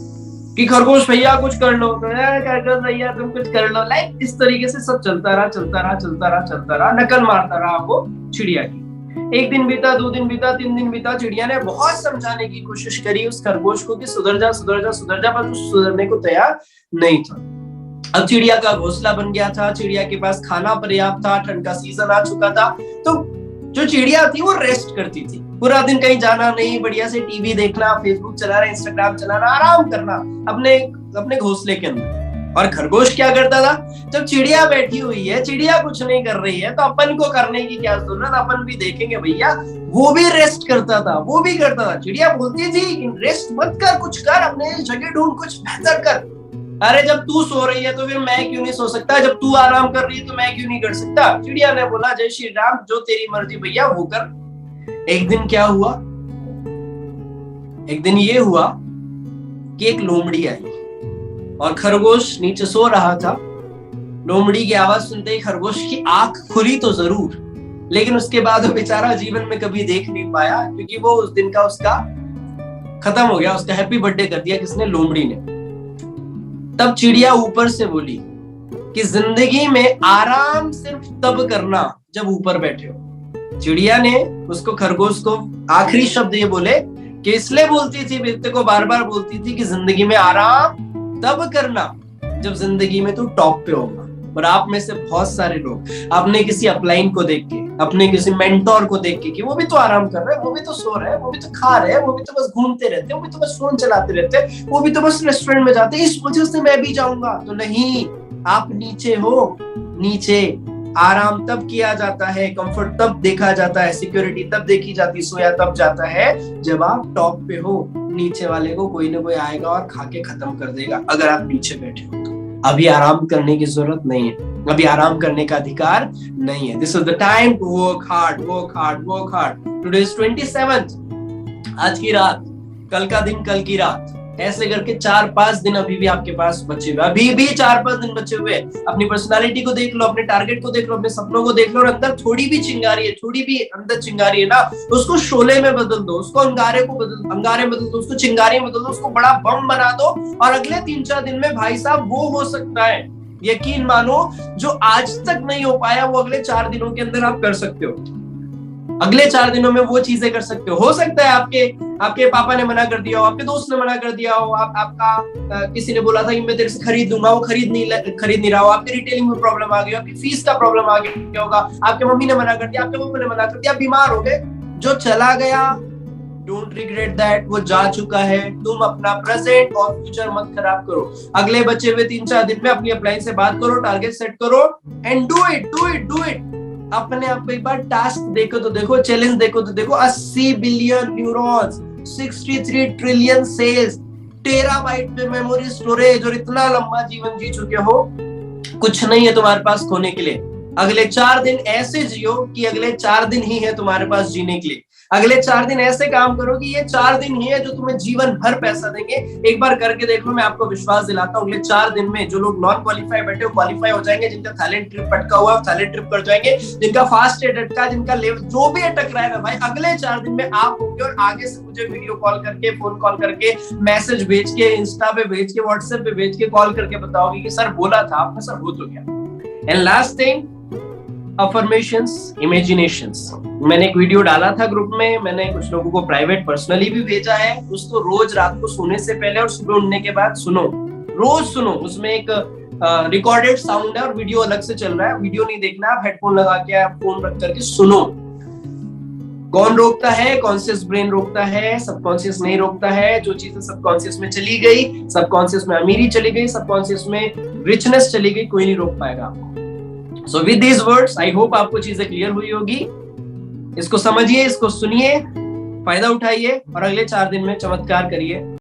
कि खरगोश भैया कुछ कर लो, खरगोश भैया तुम कुछ कर लो। लाइक इस तरीके से सब चलता रहा, नकल मारता रहा वो चिड़िया की। 1 दिन बीता, 2 दिन बीता, 3 दिन बीता। चिड़िया ने बहुत समझाने की कोशिश करी उस खरगोश को कि सुधर जा, पर सुधरने को तैयार नहीं था। अब चिड़िया का घोंसला बन गया था, चिड़िया के पास खाना पर्याप्त था, ठंड का सीजन आ चुका था। तो जो चिड़िया थी वो रेस्ट करती थी, पूरा दिन कहीं जाना नहीं, बढ़िया से टीवी देखना, फेसबुक चलाना, इंस्टाग्राम चलाना, आराम करना अपने घोंसले के अंदर। और खरगोश क्या करता था? जब चिड़िया बैठी हुई है, चिड़िया कुछ नहीं कर रही है, तो अपन को करने की क्या जरूरत, अपन भी देखेंगे भैया। वो भी रेस्ट करता था, वो भी करता था। चिड़िया बोलती थी कि रेस्ट मत कर, कुछ कर, अपने जगह ढूंढ, कुछ बेहतर कर। अरे जब तू सो रही है तो फिर मैं क्यों नहीं सो सकता, जब तू आराम कर रही है तो मैं क्यों नहीं कर सकता। चिड़िया ने बोला जय श्री राम, जो तेरी मर्जी भैया वो कर। एक दिन क्या हुआ, एक दिन ये हुआ कि एक लोमड़ी आई और खरगोश नीचे सो रहा था। लोमड़ी की आवाज सुनते ही खरगोश की आंख खुली तो जरूर, लेकिन उसके बाद वो बेचारा जीवन में कभी देख नहीं पाया, क्योंकि वो उस दिन का उसका खत्म हो गया। उसका हैप्पी बर्थडे कर दिया किसने, लोमड़ी ने। तब चिड़िया ऊपर से बोली कि जिंदगी में आराम सिर्फ तब करना जब ऊपर बैठे हो। चिड़िया ने उसको, खरगोश को आखिरी शब्द ये बोले कि इसलिए बोलती थी, बेटे को बार बार बोलती थी कि जिंदगी में आराम तब करना जब जिंदगी में तू टॉप पे होगा। और आप में से बहुत सारे लोग अपने किसी अपलाइन को देख के, अपने किसी मेंटोर को देख के कि वो भी तो आराम कर रहे हैं, वो भी तो सो रहे हैं, वो भी तो खा रहे हैं, वो भी तो बस घूमते रहते हैं, वो भी तो बस फोन चलाते रहते हैं, वो भी तो बस रेस्टोरेंट में जाते हैं, इस वजह से मैं भी जाऊंगा। तो नहीं, आप नीचे हो। नीचे आराम तब किया जाता है, कंफर्ट तब देखा जाता है, सिक्योरिटी तब देखी जाती, सोया तब जाता है जब आप टॉप पे हो। नीचे वाले को कोई ना कोई आएगा और खा के खत्म कर देगा अगर आप नीचे बैठे हो तो। अभी आराम करने की जरूरत नहीं है, अभी आराम करने का अधिकार नहीं है। This is the time to work hard, work hard, work hard. Today is 27th, आज की रात, कल का दिन, कल की रात, ऐसे करके 4-5 दिन अभी भी आपके पास बचे हुए, अभी भी 4-5 दिन बचे हुए। अपनी पर्सनालिटी को देख लो, अपने टारगेट को देख लो, अपने सपनों को देख लो, और अंदर थोड़ी भी चिंगारी है, थोड़ी भी अंदर चिंगारी है ना, उसको शोले में बदल दो, उसको अंगारे में बदल दो, उसको चिंगारी में बदल दो, उसको बड़ा बम बना दो। और अगले 3-4 दिन में भाई साहब वो हो सकता है, यकीन मानो, जो आज तक नहीं हो पाया वो अगले 4 दिनों के अंदर आप कर सकते हो। अगले 4 दिनों में वो चीजें कर सकते हो सकता है आपके पापा ने मना कर दिया हो, आपके दोस्त ने मना कर दिया हो, आपका किसी ने बोला था कि मैं तेरे से खरीद दूंगा, वो खरीद नहीं रहा हो, आपके रिटेलिंग में प्रॉब्लम आ गई, आपकी फीस का प्रॉब्लम आ गया होगा, आपके मम्मी ने मना कर दिया, आपके पापा ने मना कर दिया, बीमार हो गए। जो चला गया, डोंट रिग्रेट दैट, वो जा चुका है। तुम अपना प्रेजेंट और फ्यूचर मत खराब करो। अगले बचे हुए 3-4 दिन में अपनी अपलाइन से बात करो, टारगेट सेट करो एंड डू इट। अपने आप को एक बार टास्क देखो तो देखो, चैलेंज देखो तो देखो। 80 billion neurons, 63 trillion cells, terabyte पे मेमोरी स्टोरेज, और इतना लंबा जीवन जी चुके हो, कुछ नहीं है तुम्हारे पास खोने के लिए। अगले 4 दिन ऐसे जियो कि अगले 4 दिन ही है तुम्हारे पास जीने के लिए। अगले 4 दिन ऐसे काम करो कि ये 4 दिन ही है जो तुम्हें जीवन भर पैसा देंगे। एक बार करके देख लो, मैं आपको विश्वास दिलाता हूँ, अगले 4 दिन में जो लोग नॉन क्वालिफाई बैठे हो क्वालिफाई हो जाएंगे, जिनका थाईलैंड ट्रिप अटका हुआ है थाईलैंड ट्रिप कर जाएंगे, जिनका फास्ट एड अटका, जिनका लेवल जो भी अटक रहा है ना भाई, अगले 4 दिन में आप होंगे। और आगे से मुझे वीडियो कॉल करके, फोन कॉल करके, मैसेज भेज के, इंस्टा पे भेज के, व्हाट्सएप पे भेज के, कॉल करके बताओगे कि सर बोला था आपने, सर हो तो गया। And last thing, affirmations, imaginations. मैंने एक वीडियो डाला था ग्रुप में, मैंने कुछ लोगों को प्राइवेट पर्सनली भी भेजा है। उसको रोज रात को सोने से पहले और सुबह उठने के बाद सुनो, रोज सुनो। उसमें एक रिकॉर्डेड साउंड है और वीडियो अलग से चल रहा है। वीडियो नहीं देखना, आप हेडफोन लगा के, आप फोन रख करके सुनो। कौन रोकता है? कॉन्शियस ब्रेन रोकता है, सबकॉन्शियस नहीं रोकता है। जो चीजें सबकॉन्शियस में चली गई, सबकॉन्शियस में अमीरी चली गई, सबकॉन्शियस में रिचनेस चली गई, कोई नहीं रोक पाएगा आपको। So with these words, I hope आपको चीजें क्लियर हुई होगी। इसको समझिए, इसको सुनिए, फायदा उठाइए और अगले 4 दिन में चमत्कार करिए।